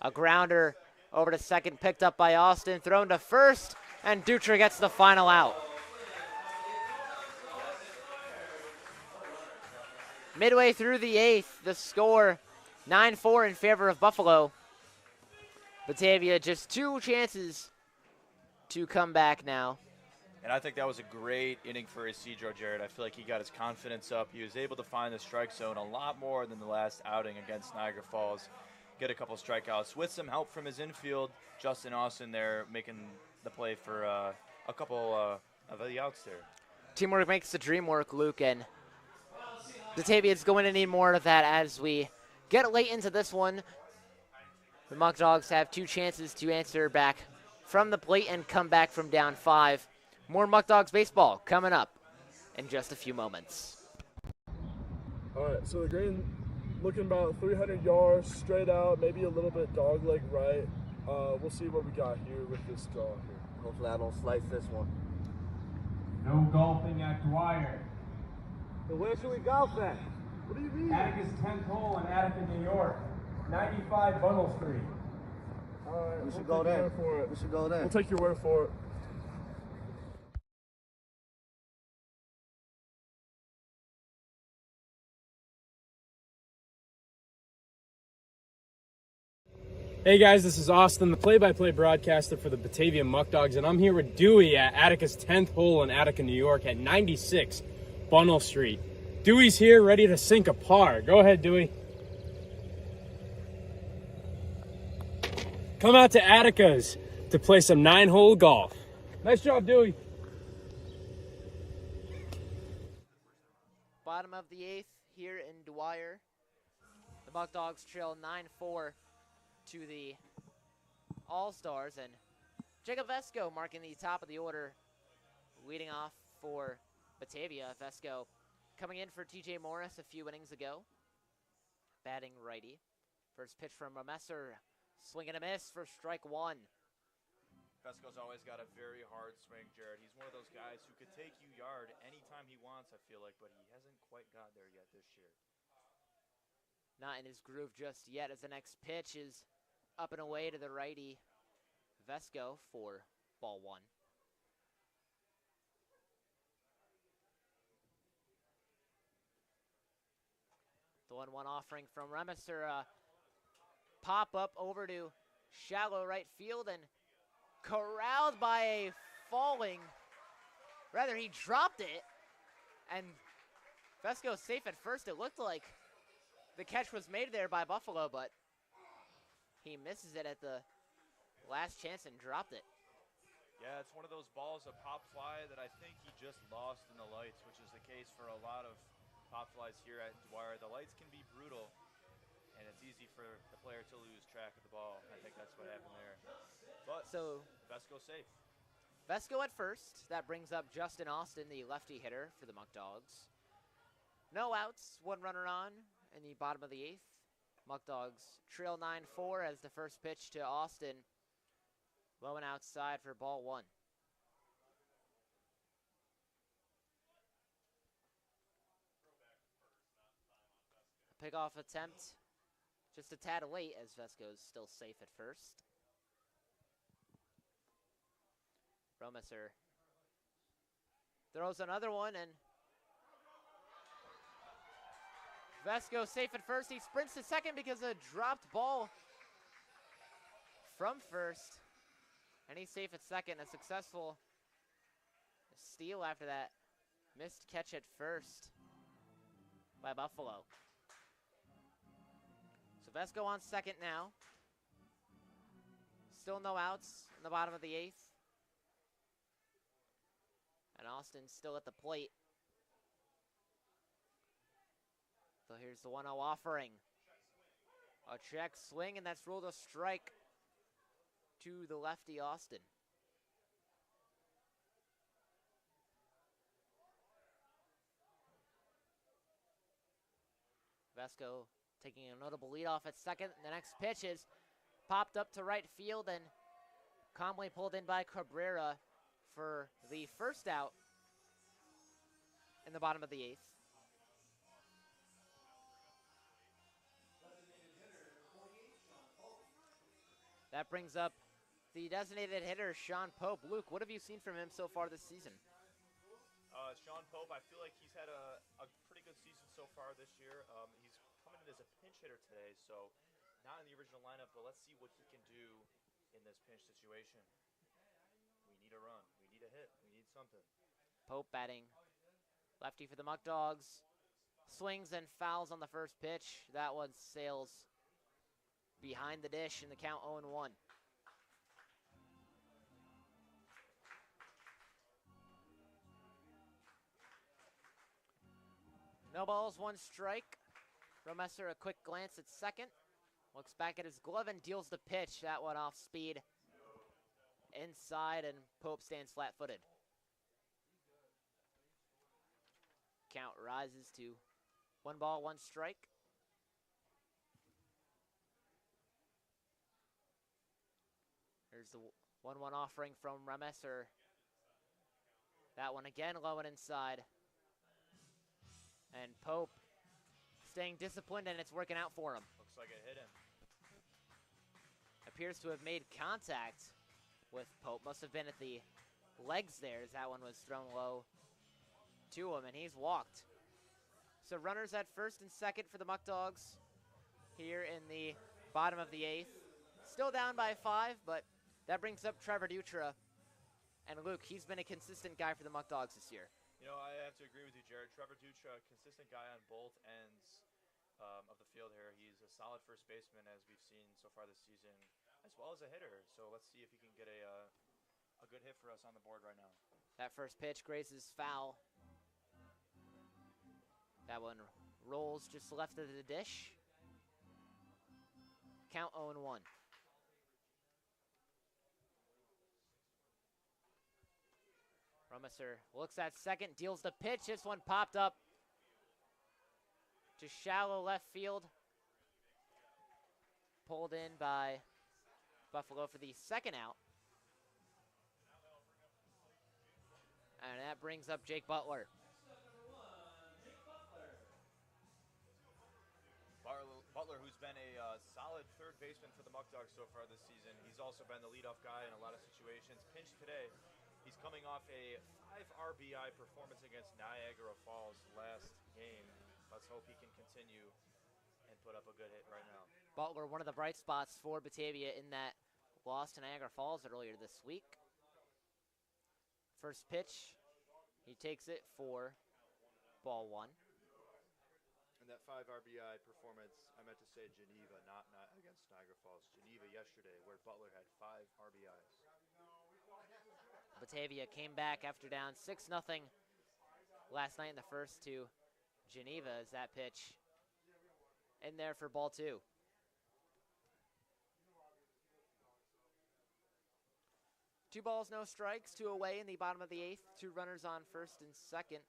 A grounder over to second, picked up by Austin, thrown to first, and Dutra gets the final out. Midway through the 8th, the score 9-4 in favor of Buffalo. Batavia just 2 chances to come back now. And I think that was a great inning for Isidro, Jared. I feel like he got his confidence up. He was able to find the strike zone a lot more than the last outing against Niagara Falls. Get a couple strikeouts. With some help from his infield, Justin Austin there making the play for a couple of the outs there. Teamwork makes the dream work, Luke, and Batavia's going to need more of that as we get late into this one. The Muckdogs have 2 chances to answer back from the plate and come back from down 5. More Muckdogs baseball coming up in just a few moments. All right, so the green looking about 300 yards straight out, maybe a little bit dog leg right. We'll see what we got here with this draw here. Hopefully I don't slice this one. No golfing at Dwyer. So where should we golf at? What do you mean? Attica's 10th hole in Attica, New York. 95 Bundle Street. All right, We should we'll go take your there. word for it. We should go there. We'll take your word for it. Hey guys, this is Austin, the play-by-play broadcaster for the Batavia Muckdogs, and I'm here with Dewey at Attica's 10th hole in Attica, New York at 96 Bunnell Street. Dewey's here ready to sink a par. Go ahead, Dewey. Come out to Attica's to play some 9-hole golf. Nice job, Dewey. Bottom of the 8th here in Dwyer. The Muckdogs trail 9-4 to the All-Stars, and Jacob Vesco marking the top of the order, leading off for Batavia. Vesco coming in for TJ Morris a few innings ago, batting righty. First pitch from Messer, swing and a miss for strike 1. Vesco's always got a very hard swing, Jared. He's one of those guys who could take you yard anytime he wants, I feel like, but he hasn't quite got there yet this year. Not in his groove just yet, as the next pitch is up and away to the righty Vesco for ball 1. The 1-1 offering from Remisser, pop up over to shallow right field and corralled by a falling, rather he dropped it, and Vesco safe at first. It looked like the catch was made there by Buffalo, but he misses it at the last chance and dropped it. Yeah, it's one of those balls, a pop fly, that I think he just lost in the lights, which is the case for a lot of pop flies here at Dwyer. The lights can be brutal, and it's easy for the player to lose track of the ball. I think that's what happened there. But so Vesco safe. Vesco at first. That brings up Justin Austin, the lefty hitter for the Muckdogs. No outs, 1 runner on in the bottom of the 8th. Muckdogs trail 9-4 as the first pitch to Austin, low and outside for ball 1. A pickoff attempt, just a tad late as Vesco's still safe at first. Romisser throws another one, and Vesco safe at first. He sprints to second because of a dropped ball from first. And he's safe at second. A successful steal after that missed catch at first by Buffalo. So Vesco on second now. Still no outs in the bottom of the 8th. And Austin still at the plate. So here's the 1-0 offering. A check swing, and that's ruled a strike to the lefty Austin. Vesco taking a notable lead off at second. The next pitch is popped up to right field and calmly pulled in by Cabrera for the first out in the bottom of the 8th. That brings up the designated hitter, Sean Pope. Luke, what have you seen from him so far this season? Sean Pope, I feel like he's had a pretty good season so far this year. He's coming in as a pinch hitter today, so not in the original lineup, but let's see what he can do in this pinch situation. We need a run. We need a hit. We need something. Pope batting lefty for the Muckdogs. Swings and fouls on the first pitch. That one sails behind the dish in the count 0-1. No balls, 1 strike. Romesser a quick glance at second. Looks back at his glove and deals the pitch. That one off speed inside, and Pope stands flat-footed. Count rises to 1 ball, 1 strike. Here's the 1-1 offering from Romesser. That one again low and inside. And Pope staying disciplined, and it's working out for him. Looks like it hit him. Appears to have made contact with Pope. Must have been at the legs there as that one was thrown low to him, and he's walked. So runners at first and second for the Muckdogs here in the bottom of the 8th. Still down by 5, but that brings up Trevor Dutra. And Luke, he's been a consistent guy for the Muckdogs this year. You know, I have to agree with you, Jared. Trevor Dutra, consistent guy on both ends of the field here. He's a solid first baseman, as we've seen so far this season, as well as a hitter. So let's see if he can get a good hit for us on the board right now. That first pitch grazes foul. That one rolls just left of the dish. Count 0-1. Romesser looks at second, deals the pitch. This one popped up to shallow left field. Pulled in by Buffalo for the second out. And that brings up Jake Butler. Butler, who's been a solid third baseman for the Muckdogs so far this season. He's also been the leadoff guy in a lot of situations. Pinched today. He's coming off a 5 RBI performance against Niagara Falls last game. Let's hope he can continue and put up a good hit right now. Butler, one of the bright spots for Batavia in that loss to Niagara Falls earlier this week. First pitch, he takes it for ball 1. And that 5 RBI performance, I meant to say Geneva, not against Niagara Falls. Geneva yesterday, where Butler had 5 RBIs. Batavia came back after down 6-0 last night in the first to Geneva as that pitch in there for ball 2. Two balls, no strikes, 2 away in the bottom of the 8th. 2 runners on first and second.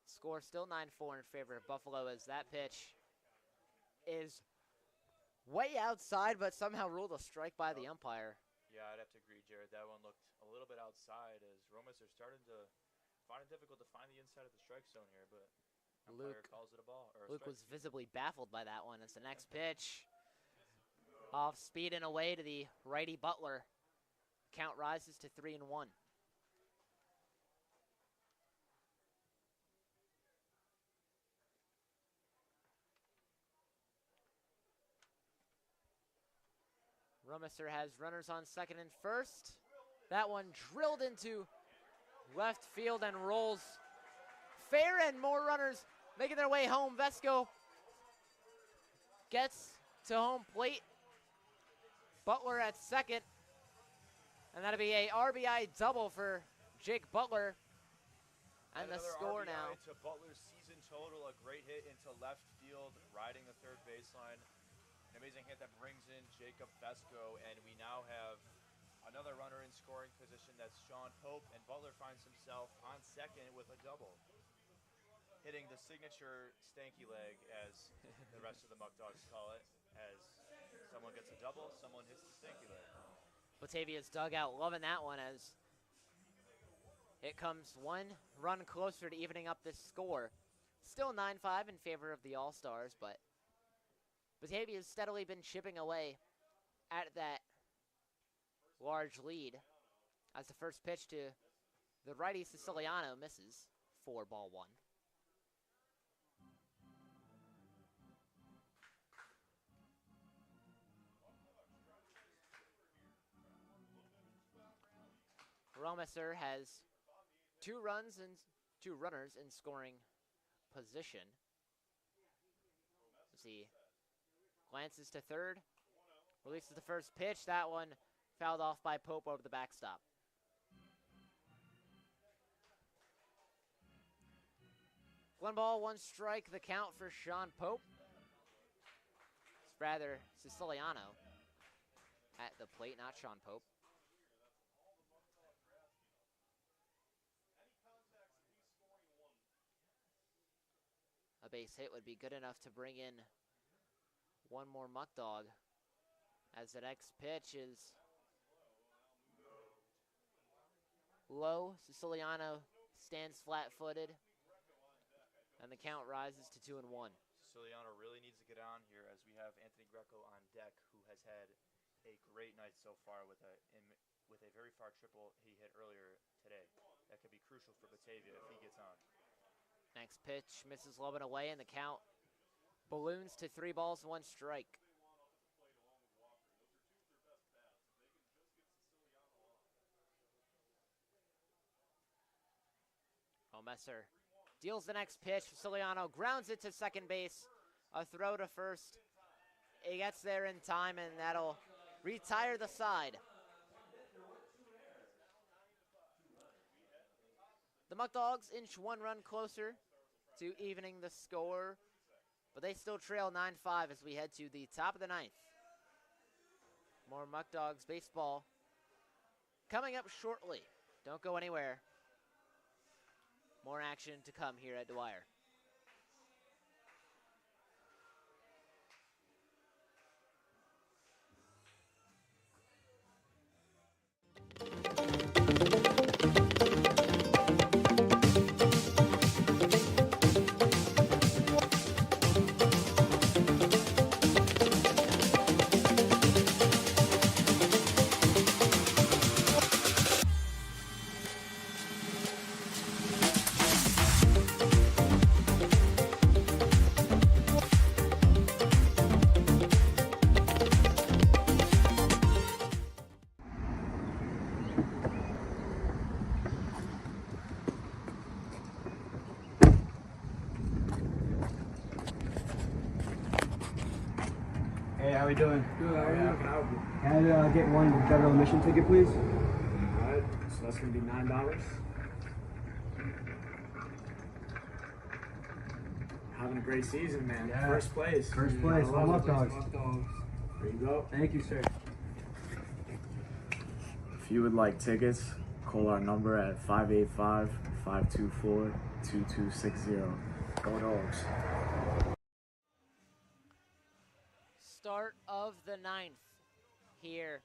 Score still 9-4 in favor of Buffalo as that pitch is way outside, but somehow ruled a strike by the umpire. Yeah, I'd have to agree, Jared. That one looked a little bit outside as Romas are starting to find it difficult to find the inside of the strike zone here, but umpire calls it a ball. Or a Luke strike. was visibly baffled by that one. It's the next pitch. Off speed and away to the righty Butler. Count rises to 3-1. Romesser has runners on second and first. That one drilled into left field and rolls fair, and more runners making their way home. Vesco gets to home plate. Butler at second. And that'll be a RBI double for Jake Butler. And the score RBI now. to Butler's season total, a great hit into left field, riding the third baseline. An amazing hit that brings in Jacob Vesco, and we now have another runner in scoring position. That's Sean Pope, and Butler finds himself on second with a double. hitting the signature stanky leg, as the rest of the Muckdogs call it, as someone gets a double, someone hits the stanky leg. Batavia's dugout loving that one as it comes one run closer to evening up this score. Still 9-5 in favor of the All-Stars, but Batavia's steadily been chipping away at that large lead as the first pitch to the righty Siciliano misses for ball one. Romisser has two runners in scoring position. Let's see. Glances to third. Releases the first pitch. That one fouled off by Pope over the backstop. One ball, one strike, the count for Sean Pope. It's rather Siciliano at the plate, not Sean Pope. A base hit would be good enough to bring in one more Muckdog, as the next pitch is low. Siciliano stands flat-footed, and the count rises to 2-1. Siciliano really needs to get on here, as we have Anthony Greco on deck, who has had a great night so far with a very far triple he hit earlier today. That could be crucial for Batavia if he gets on. Next pitch misses low and away, and the count balloons to 3 balls, 1 strike. Messer deals the next pitch. Siciliano grounds it to second base. A throw to first. He gets there in time, and that'll retire the side. The Muckdogs inch 1 run closer to evening the score, but they still trail 9-5 as we head to the top of the 9th. More Muckdogs baseball coming up shortly. Don't go anywhere. More action to come here at Dwyer. Hey, how we doing? Good, how are you? Can I get one general admission ticket, please? Alright, so that's gonna be $9. Having a great season, man. Yeah. First place. First place, all Muckdogs. There you go. Thank you, sir. If you would like tickets, call our number at 585-524-2260. Go Dogs. Start of the 9th here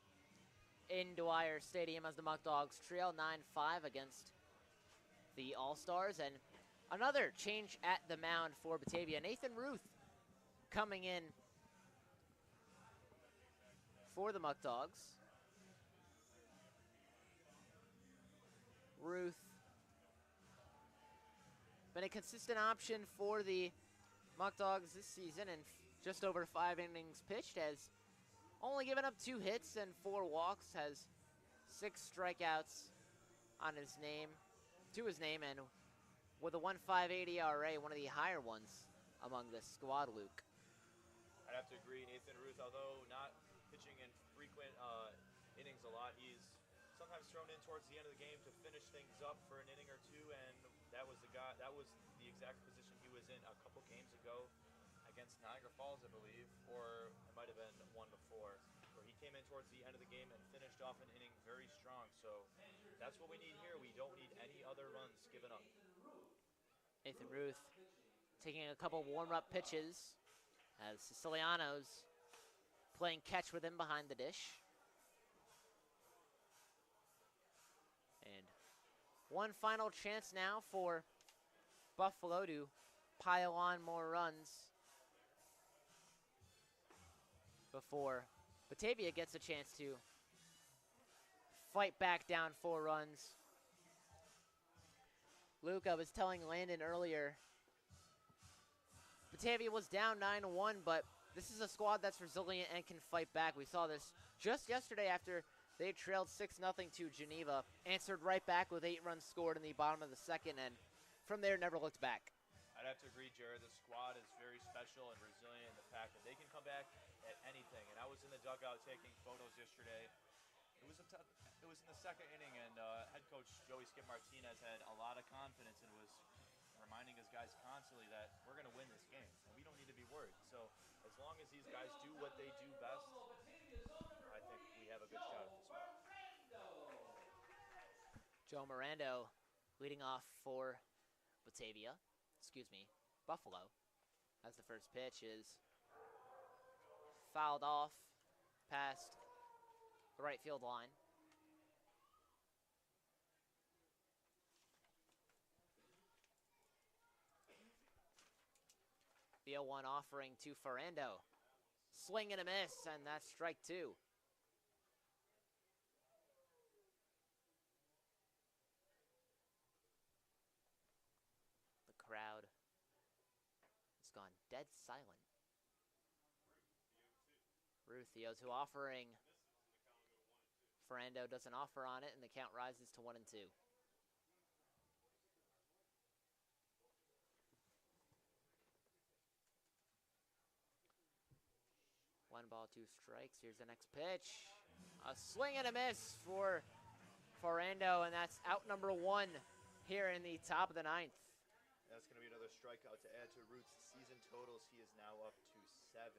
in Dwyer Stadium as the Muckdogs trail 9-5 against the All-Stars. And another change at the mound for Batavia. Nathan Ruth coming in for the Muckdogs. Ruth been a consistent option for the Muckdogs this season, and just over 5 innings pitched, has only given up 2 hits and 4 walks, has 6 strikeouts on his name, and with a 1.58 ERA, one of the higher ones among the squad, Luke. I'd have to agree. Nathan Ruth, although not pitching in frequent innings a lot, he's sometimes thrown in towards the end of the game to finish things up for an inning or two, and that was the exact position he was in a couple games ago against Niagara Falls, I believe, or it might have been one before, where he came in towards the end of the game and finished off an inning very strong. So that's what we need here. We don't need any other runs given up. Nathan Ruth taking a couple warm-up pitches as Siciliano's playing catch with him behind the dish. And one final chance now for Buffalo to pile on more runs before Batavia gets a chance to fight back down 4 runs. Luke, I was telling Landon earlier, Batavia was down 9-1, but this is a squad that's resilient and can fight back. We saw this just yesterday after they trailed 6-0 to Geneva, answered right back with 8 runs scored in the bottom of the second, and from there never looked back. I'd have to agree, Jared. The squad is very special and resilient in the fact that they can come back at anything. And I was in the dugout taking photos yesterday. It was in the second inning, and head coach Joey Skip Martinez had a lot of confidence and was reminding his guys constantly that we're going to win this game, and we don't need to be worried. So as long as these guys do what they do best, I think we have a good shot at this one. Joe Mirando leading off for Buffalo, as the first pitch is fouled off past the right field line. The 0-1 offering to Ferrando. Swing and a miss, and that's strike 2. The crowd has gone dead silent. Ruth, the 0-2 offering. Ferrando doesn't offer on it, and the count rises to 1-2. One ball, 2 strikes. Here's the next pitch. A swing and a miss for Ferrando, and that's out number 1 here in the top of the 9th. That's going to be another strikeout to add to Root's season totals. He is now up to 7,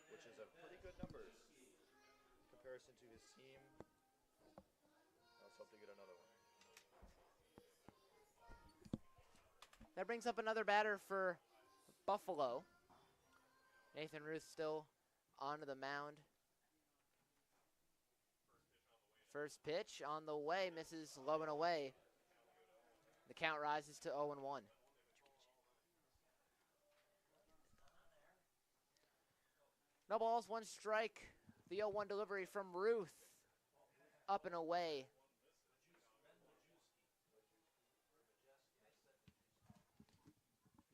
which is a pretty good number in comparison to his team. Let's hope to get another one. That brings up another batter for Buffalo. Nathan Ruth still onto the mound. First pitch on the way, misses low and away. The count rises to 0-1. No balls, 1 strike. The 0-1 delivery from Ruth. Up and away.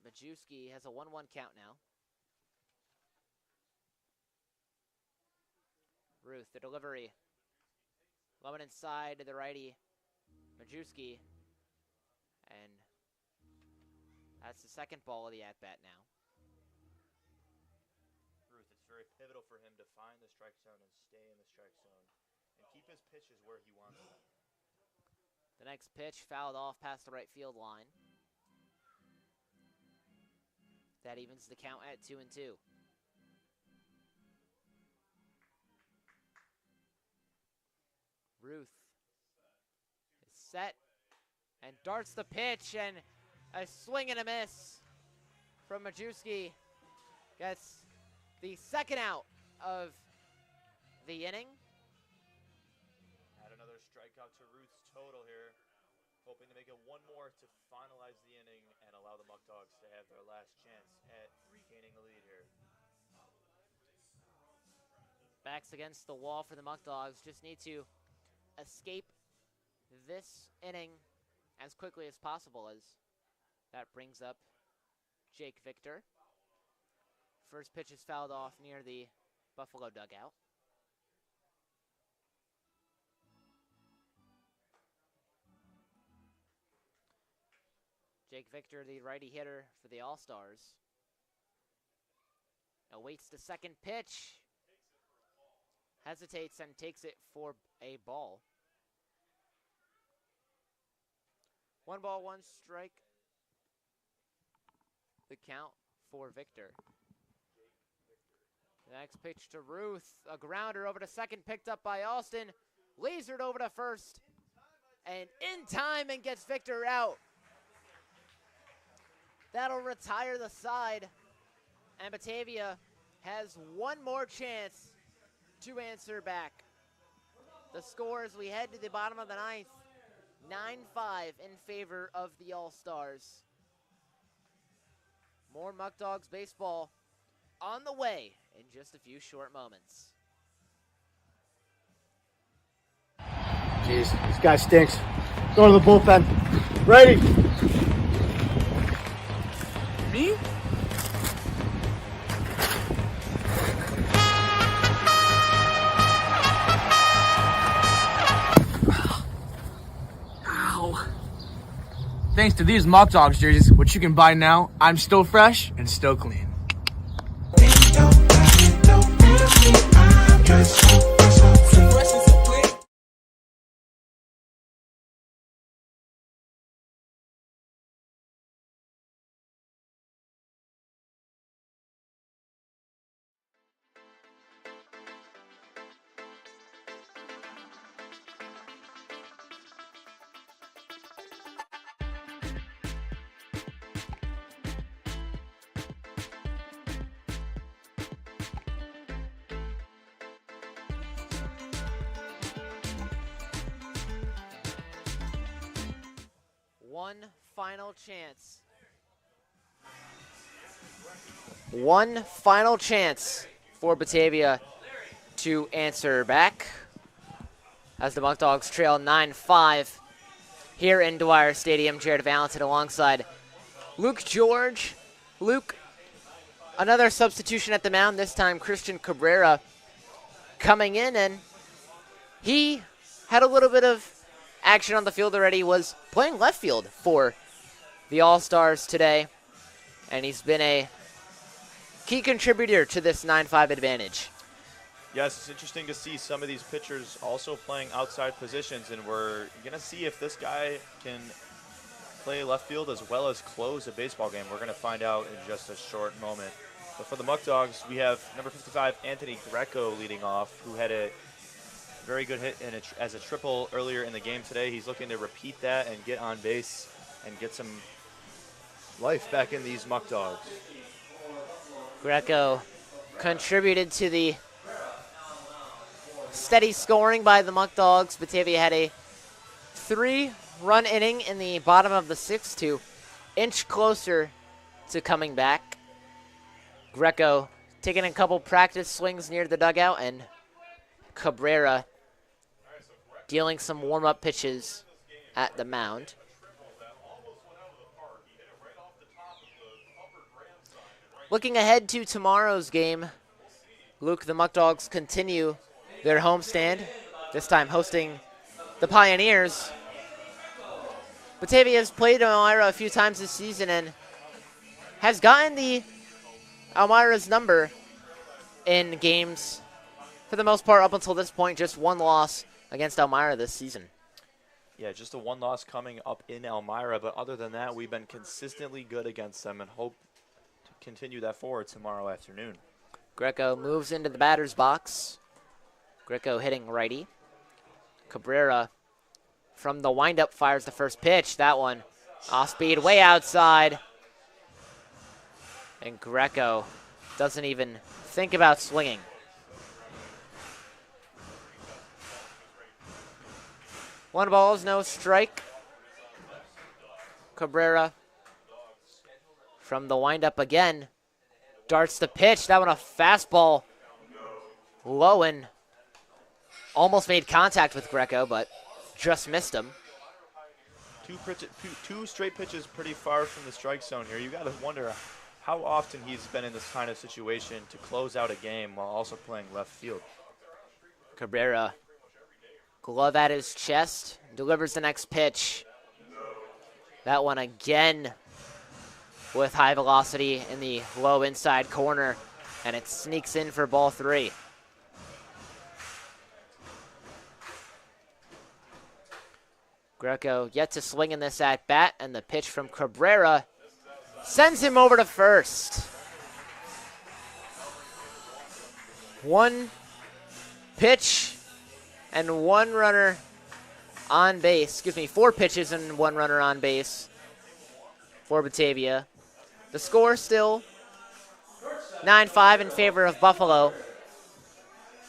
Majewski has a 1-1 count now. Ruth, the delivery. Low and inside to the righty, Majewski. And that's the second ball of the at-bat now. Ruth, it's very pivotal for him to find the strike zone and stay in the strike zone and keep his pitches where he wants them. The next pitch fouled off past the right field line. That evens the count at 2-2. Ruth is set and darts the pitch, and a swing and a miss from Majewski. Gets the second out of the inning. Add another strikeout to Ruth's total here. Hoping to make it 1 more to finalize the inning and allow the Muckdogs to have their last chance at regaining the lead here. Backs against the wall for the Muckdogs. Just need to escape this inning as quickly as possible, as that brings up Jake Victor. First pitch is fouled off near the Buffalo dugout. Jake Victor, the righty hitter for the All-Stars, awaits the second pitch, hesitates and takes it for a ball. 1 ball, 1 strike. The count for Victor. The next pitch to Ruth, a grounder over to second, picked up by Alston, lasered over to first, and in time and gets Victor out. That'll retire the side. And Batavia has one more chance to answer back. The score as we head to the bottom of the ninth, 9-5 in favor of the All-Stars. More Muckdogs baseball on the way in just a few short moments. Jeez, this guy stinks. Go to the bullpen. Ready? Me? Ow. Thanks to these Muckdogs jerseys, which you can buy now, I'm still fresh and still clean. One final chance. One final chance for Batavia to answer back as the Muckdogs trail 9-5 here in Dwyer Stadium. Jared Valentin alongside Luke George. Luke, another substitution at the mound, this time Christian Cabrera coming in, and he had a little bit of action on the field already, was playing left field for the All-Stars today, and he's been a key contributor to this 9-5 advantage. Yes, it's interesting to see some of these pitchers also playing outside positions, and we're going to see if this guy can play left field as well as close a baseball game. We're going to find out in just a short moment. But for the Muckdogs, we have number 55, Anthony Greco, leading off, who had a very good hit as a triple earlier in the game today. He's looking to repeat that and get on base and get some life back in these Muckdogs. Greco contributed to the steady scoring by the Muckdogs. Batavia had a 3-run inning in the bottom of the sixth to inch closer to coming back. Greco taking a couple practice swings near the dugout, and Cabrera dealing some warm-up pitches at the mound. Looking ahead to tomorrow's game, Luke, the Muckdogs continue their homestand, this time hosting the Pioneers. Batavia has played Elmira a few times this season and has gotten the Elmira's number in games for the most part up until this point. Just one loss against Elmira this season. Yeah, just a one loss coming up in Elmira, but other than that, we've been consistently good against them and hope to continue that forward tomorrow afternoon. Greco moves into the batter's box. Greco hitting righty. Cabrera from the windup fires the first pitch. That one off speed, way outside. And Greco doesn't even think about swinging. One ball is no strike. Cabrera from the windup again. Darts the pitch. That one a fastball. Low and almost made contact with Greco, but just missed him. Two straight pitches pretty far from the strike zone here. You got to wonder how often he's been in this kind of situation to close out a game while also playing left field. Cabrera, glove at his chest, delivers the next pitch. That one again with high velocity in the low inside corner, and it sneaks in for ball 3. Greco yet to swing in this at bat, and the pitch from Cabrera sends him over to first. One pitch and one runner on base. Excuse me, 4 pitches and one runner on base for Batavia. The score still 9-5 in favor of Buffalo.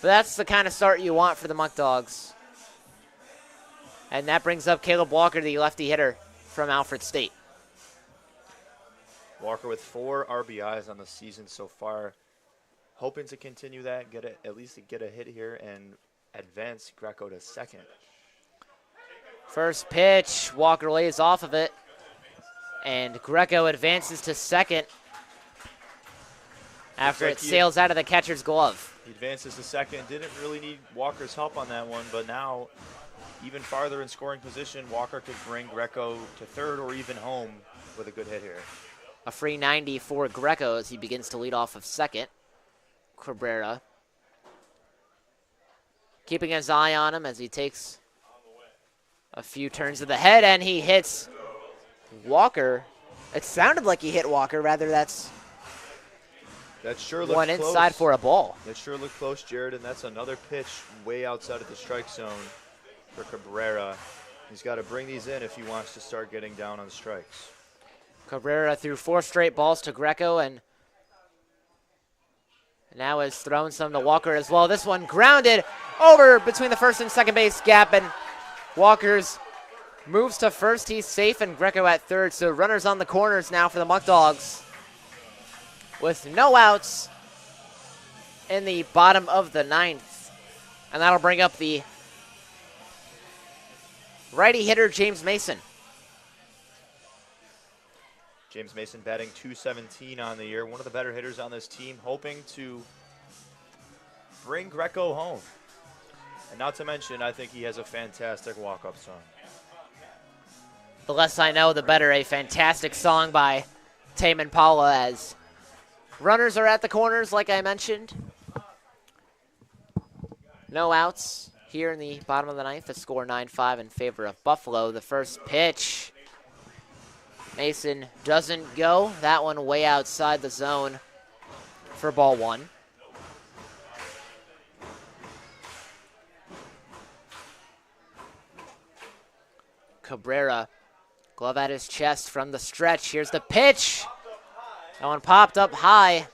But that's the kind of start you want for the Muckdogs. And that brings up Caleb Walker, the lefty hitter from Alfred State. Walker with 4 RBIs on the season so far. Hoping to continue that, at least get a hit here and advance Greco to second. First pitch, Walker lays off of it. And Greco advances to second after it sails out of the catcher's glove. He advances to second. Didn't really need Walker's help on that one, but now even farther in scoring position, Walker could bring Greco to third or even home with a good hit here. A free 90 for Greco as he begins to lead off of second. Cabrera keeping his eye on him as he takes a few turns of the head, and he hits Walker. It sounded like he hit Walker, rather that sure looked one close. Inside for a ball. That sure looked close, Jared, and that's another pitch way outside of the strike zone for Cabrera. He's got to bring these in if he wants to start getting down on strikes. Cabrera threw 4 straight balls to Greco and now has thrown some to Walker as well. This one grounded over between the first and second base gap, and Walker's moves to first. He's safe, and Greco at third. So runners on the corners now for the Muckdogs with no outs in the bottom of the 9th. And that'll bring up the righty hitter, James Mason. James Mason batting .217 on the year. One of the better hitters on this team, hoping to bring Greco home. And not to mention, I think he has a fantastic walk-up song. The less I know, the better. A fantastic song by Tame Impala as runners are at the corners, like I mentioned. No outs here in the bottom of the 9th. The score 9-5 in favor of Buffalo. The first pitch, Mason doesn't go. That one way outside the zone for ball 1. Cabrera, glove at his chest from the stretch. Here's the pitch. That one popped up high.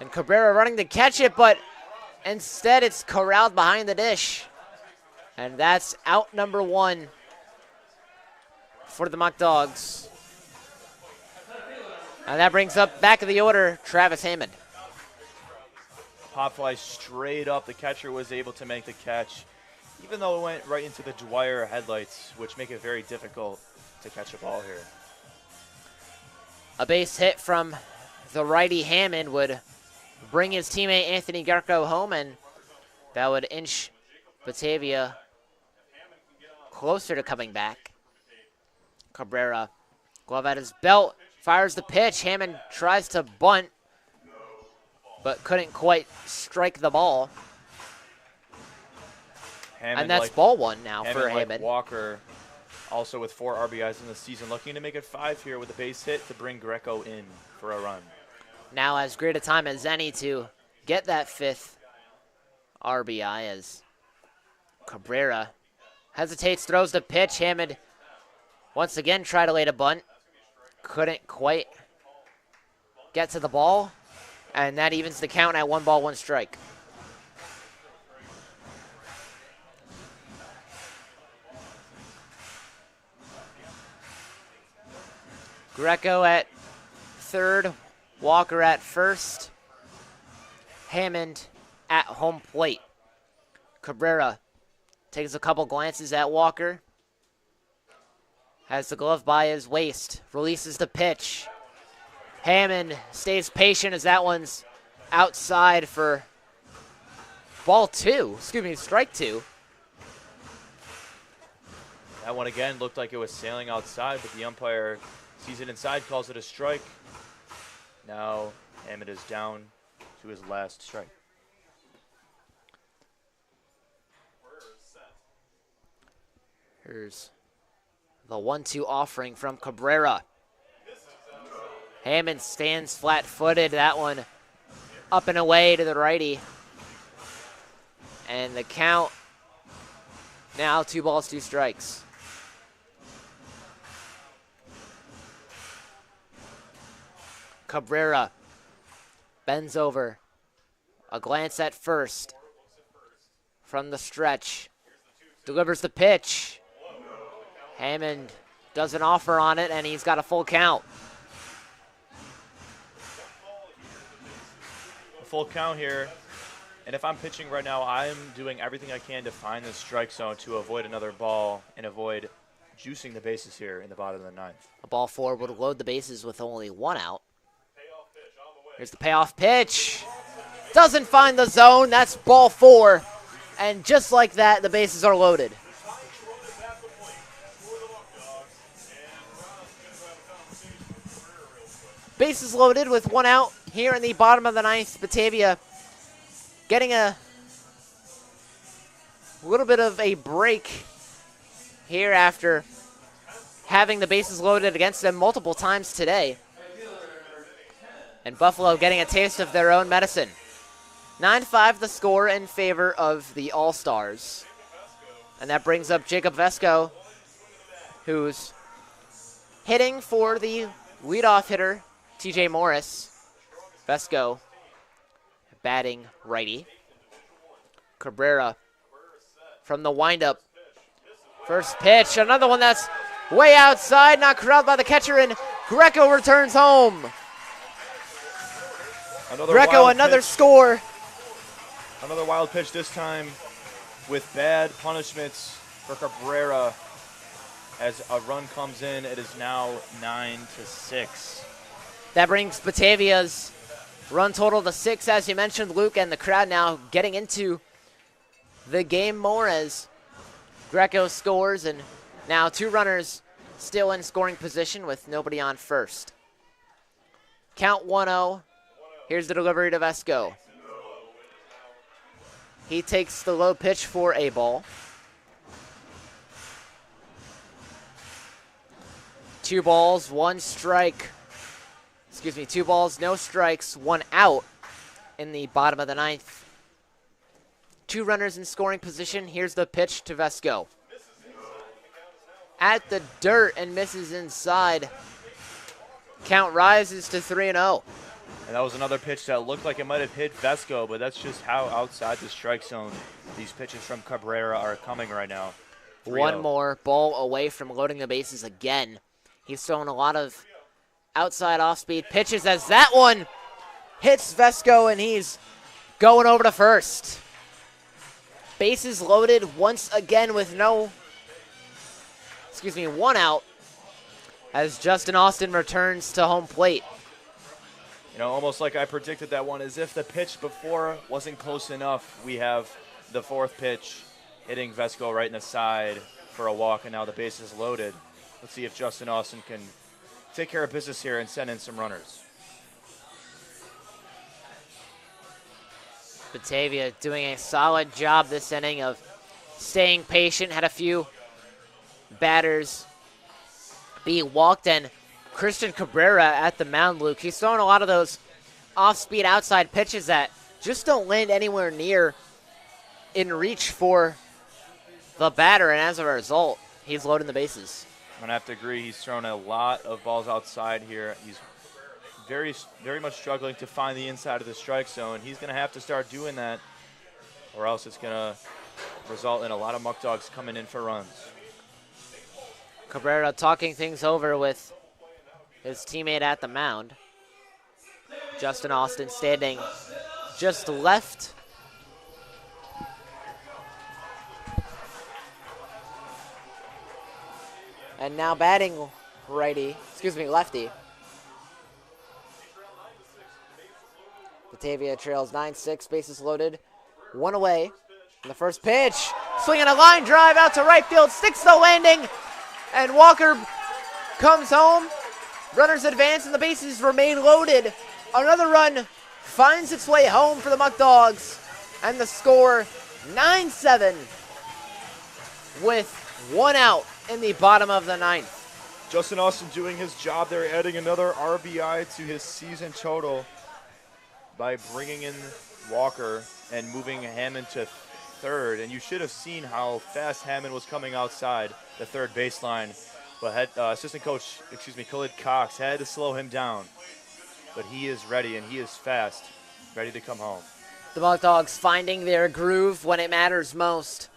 And Cabrera running to catch it, but instead it's corralled behind the dish. And that's out number 1 for the Muckdogs. And that brings up back of the order, Travis Hammond. Pop fly straight up. The catcher was able to make the catch, even though it went right into the Dwyer headlights, which make it very difficult to catch a ball here. A base hit from the righty Hammond would bring his teammate Anthony Greco home, and that would inch Batavia closer to coming back. Cabrera, glove at his belt, fires the pitch. Hammond tries to bunt, but couldn't quite strike the ball. Hammond, and that's ball 1 now for Hammond. Like Walker, also with 4 RBIs in the season, looking to make it 5 here with a base hit to bring Greco in for a run. Now as great a time as any to get that 5th RBI as Cabrera hesitates, throws the pitch. Hammond once again tried to lay a bunt. Couldn't quite get to the ball. And that evens the count at 1 ball, 1 strike. Greco at third, Walker at first, Hammond at home plate. Cabrera takes a couple glances at Walker, has the glove by his waist, releases the pitch. Hammond stays patient as that one's outside for strike 2. That one again looked like it was sailing outside, but the umpire sees it inside, calls it a strike. Now Hammond is down to his last strike. Here's the 1-2 offering from Cabrera. Hammond stands flat-footed. That one up and away to the righty. And the count now 2 balls, 2 strikes. Cabrera bends over. A glance at first. From the stretch. Delivers the pitch. Hammond does an offer on it, and he's got a full count. A full count here. And if I'm pitching right now, I'm doing everything I can to find the strike zone to avoid another ball and avoid juicing the bases here in the bottom of the ninth. A ball four would load the bases with only one out. Here's the payoff pitch. Doesn't find the zone. That's ball four. And just like that, the bases are loaded. Bases loaded with one out here in the bottom of the ninth. Batavia getting a little bit of a break here after having the bases loaded against them multiple times today. And Buffalo getting a taste of their own medicine. 9-5 the score in favor of the All-Stars. And that brings up Jacob Vesco, who's hitting for the leadoff hitter, TJ Morris. Vesco batting righty. Cabrera from the windup. First pitch, another one that's way outside, not corralled by the catcher, and Greco returns home. Greco, another score. Another wild pitch this time with bad punishments for Cabrera as a run comes in. It is now 9-6. That brings Batavia's run total to 6, as you mentioned, Luke, and the crowd now getting into the game more as Greco scores, and now 2 runners still in scoring position with nobody on first. Count 1-0. Here's the delivery to Vesco. He takes the low pitch for a ball. 2 balls, 1 strike. 2 balls, no strikes, 1 out in the bottom of the ninth. 2 runners in scoring position. Here's the pitch to Vesco. At the dirt and misses inside. Count rises to 3-0. And that was another pitch that looked like it might have hit Vesco, but that's just how outside the strike zone these pitches from Cabrera are coming right now. 3-0. One more ball away from loading the bases again. He's thrown a lot of outside off-speed pitches as that one hits Vesco, and he's going over to first. Bases loaded once again with one out as Justin Austin returns to home plate. You know, almost like I predicted that one. As if the pitch before wasn't close enough, we have the 4th pitch hitting Vesco right in the side for a walk, and now the base is loaded. Let's see if Justin Austin can take care of business here and send in some runners. Batavia doing a solid job this inning of staying patient. Had a few batters be walked, and Christian Cabrera at the mound, Luke. He's throwing a lot of those off-speed outside pitches that just don't land anywhere near in reach for the batter, and as a result, he's loading the bases. I'm going to have to agree. He's thrown a lot of balls outside here. He's very, very much struggling to find the inside of the strike zone. He's going to have to start doing that, or else it's going to result in a lot of Muck Dogs coming in for runs. Cabrera talking things over with his teammate at the mound. Justin Austin standing just left. And now batting lefty. Batavia trails 9-6, bases loaded, 1 away. And the first pitch, swinging a line drive out to right field, sticks the landing, and Walker comes home. Runners advance and the bases remain loaded. Another run finds its way home for the Muck Dogs, and the score 9-7 with 1 out in the bottom of the ninth. Justin Austin doing his job there, adding another RBI to his season total by bringing in Walker and moving Hammond to third. And you should have seen how fast Hammond was coming outside the third baseline. But assistant coach, Khalid Cox had to slow him down. but he is ready and he is fast, ready to come home. The Muckdogs finding their groove when it matters most.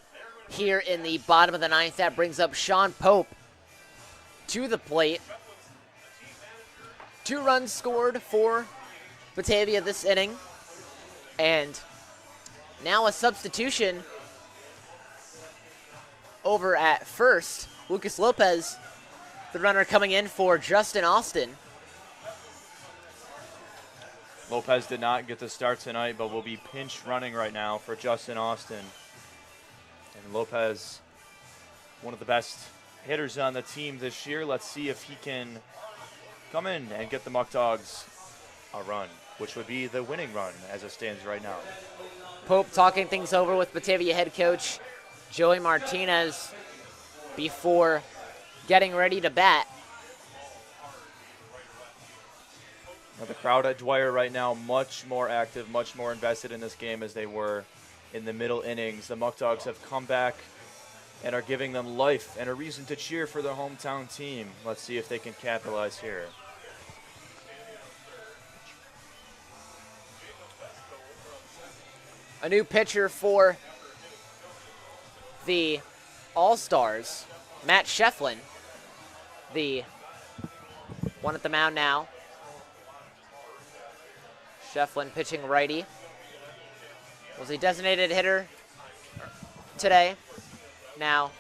Here in the bottom of the ninth, that brings up Sean Pope to the plate. 2 runs scored for Batavia this inning. And now a substitution over at first. Lucas Lopez, the runner coming in for Justin Austin. Lopez did not get the start tonight, but will be pinch running right now for Justin Austin. And Lopez, one of the best hitters on the team this year. Let's see if he can come in and get the Muckdogs a run, which would be the winning run as it stands right now. Pope talking things over with Batavia head coach Joey Martinez before getting ready to bat. Now the crowd at Dwyer right now much more active, much more invested in this game as they were in the middle innings. The Muckdogs have come back and are giving them life and a reason to cheer for their hometown team. Let's see if they can capitalize here. A new pitcher for the All-Stars, Matt Shefflin, the one at the mound now. Shefflin pitching righty. Was a designated hitter today. Now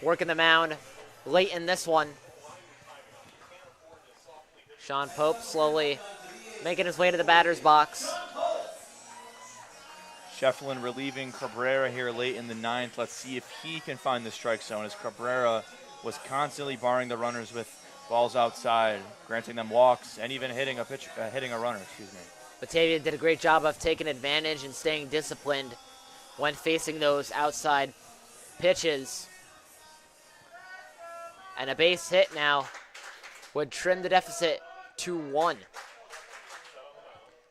working the mound late in this one. Sean Pope slowly making his way to the batter's box. Shefflin relieving Cabrera here late in the ninth. Let's see if he can find the strike zone, as Cabrera was constantly barring the runners with balls outside, granting them walks, and even hitting a runner. Batavia did a great job of taking advantage and staying disciplined when facing those outside pitches. And a base hit now would trim the deficit to 1.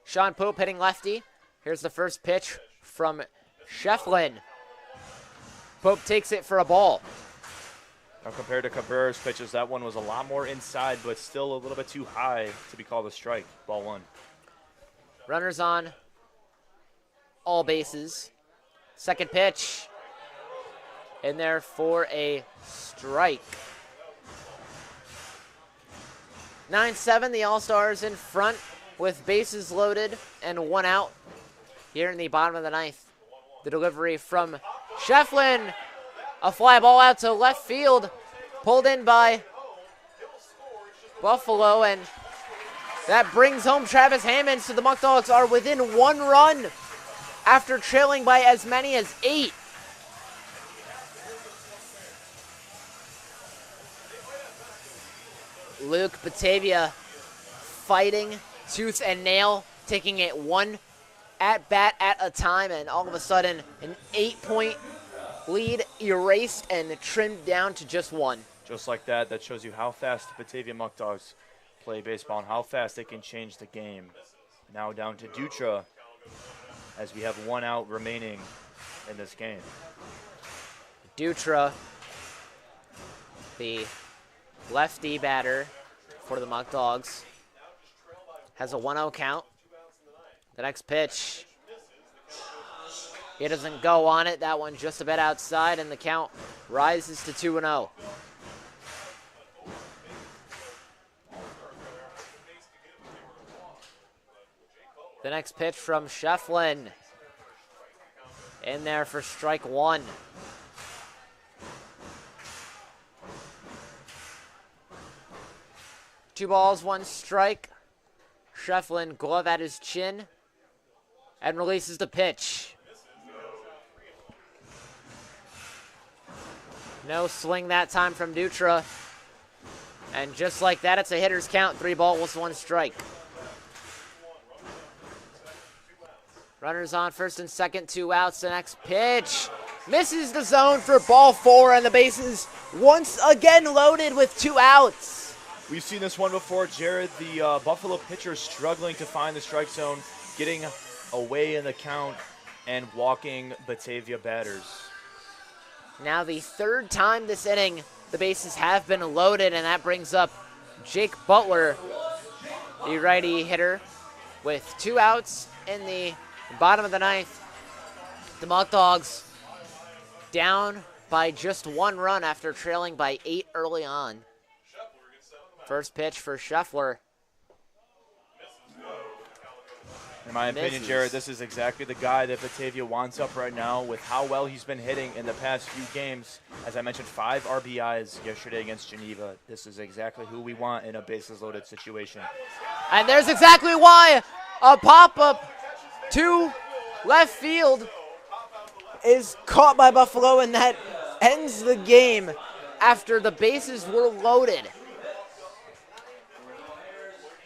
Sean Pope hitting lefty. Here's the first pitch from Shefflin. Pope takes it for a ball. Now compared to Cabrera's pitches, that one was a lot more inside, but still a little bit too high to be called a strike. Ball 1. Runners on all bases. Second pitch in there for a strike. 9-7, the All-Stars in front with bases loaded and 1 out here in the bottom of the ninth. The delivery from Shefflin. A fly ball out to left field, pulled in by Buffalo, and that brings home Travis Hammond, so the Muckdogs are within 1 run after trailing by as many as 8. Luke Batavia fighting tooth and nail, taking it 1 at bat at a time, and all of a sudden an 8-point lead erased and trimmed down to just 1. Just like that, that shows you how fast the Batavia Muckdogs play baseball and how fast they can change the game. Now down to Dutra as we have 1 out remaining in this game. Dutra, the lefty batter for the Muckdogs, has a 1-0 count. The next pitch, he doesn't go on it. That one just a bit outside, and the count rises to 2-0. The next pitch from Shefflin. In there for strike 1. Two balls, 1 strike. Shefflin, glove at his chin, and releases the pitch. No swing that time from Dutra. And just like that, it's a hitter's count. 3 balls, 1 strike. Runners on first and second, 2 outs. The next pitch misses the zone for ball 4, and the bases once again loaded with 2 outs. We've seen this one before. Jared, the Buffalo pitcher, struggling to find the strike zone, getting away in the count, and walking Batavia batters. Now the 3rd time this inning, the bases have been loaded, and that brings up Jake Butler the righty hitter, with 2 outs in the bottom of the ninth. The Muckdogs down by just 1 run after trailing by 8 early on. First pitch for Scheffler. In my opinion, Jared, this is exactly the guy that Batavia wants up right now with how well he's been hitting in the past few games. As I mentioned, 5 RBIs yesterday against Geneva. This is exactly who we want in a bases-loaded situation. And there's exactly why a pop-up to left field is caught by Buffalo, and that ends the game after the bases were loaded.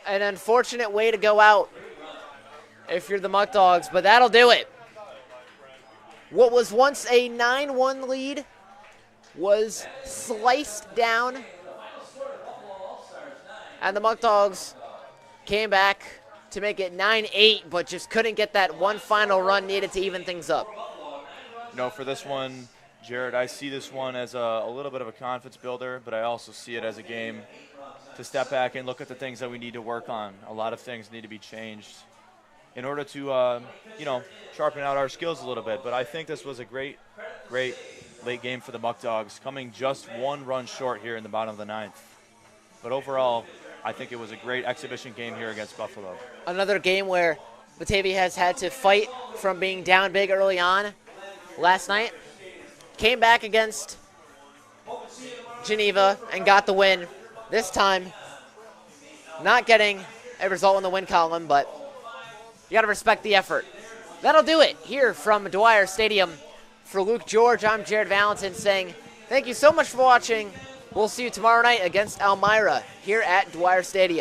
An unfortunate way to go out if you're the Muckdogs, but that'll do it. What was once a 9-1 lead was sliced down, and the Muckdogs came back to make it 9-8, but just couldn't get that one final run needed to even things up. For this one, Jared, I see this one as a little bit of a confidence builder, but I also see it as a game to step back and look at the things that we need to work on. A lot of things need to be changed in order to, sharpen out our skills a little bit. But I think this was a great late game for the Muckdogs, coming just 1 run short here in the bottom of the ninth. But overall, I think it was a great exhibition game here against Buffalo. Another game where Batavia has had to fight from being down big early on. Last night, came back against Geneva and got the win. This time, not getting a result in the win column, but you got to respect the effort. That'll do it here from Dwyer Stadium. For Luke George, I'm Jared Valentin saying thank you so much for watching. We'll see you tomorrow night against Elmira here at Dwyer Stadium.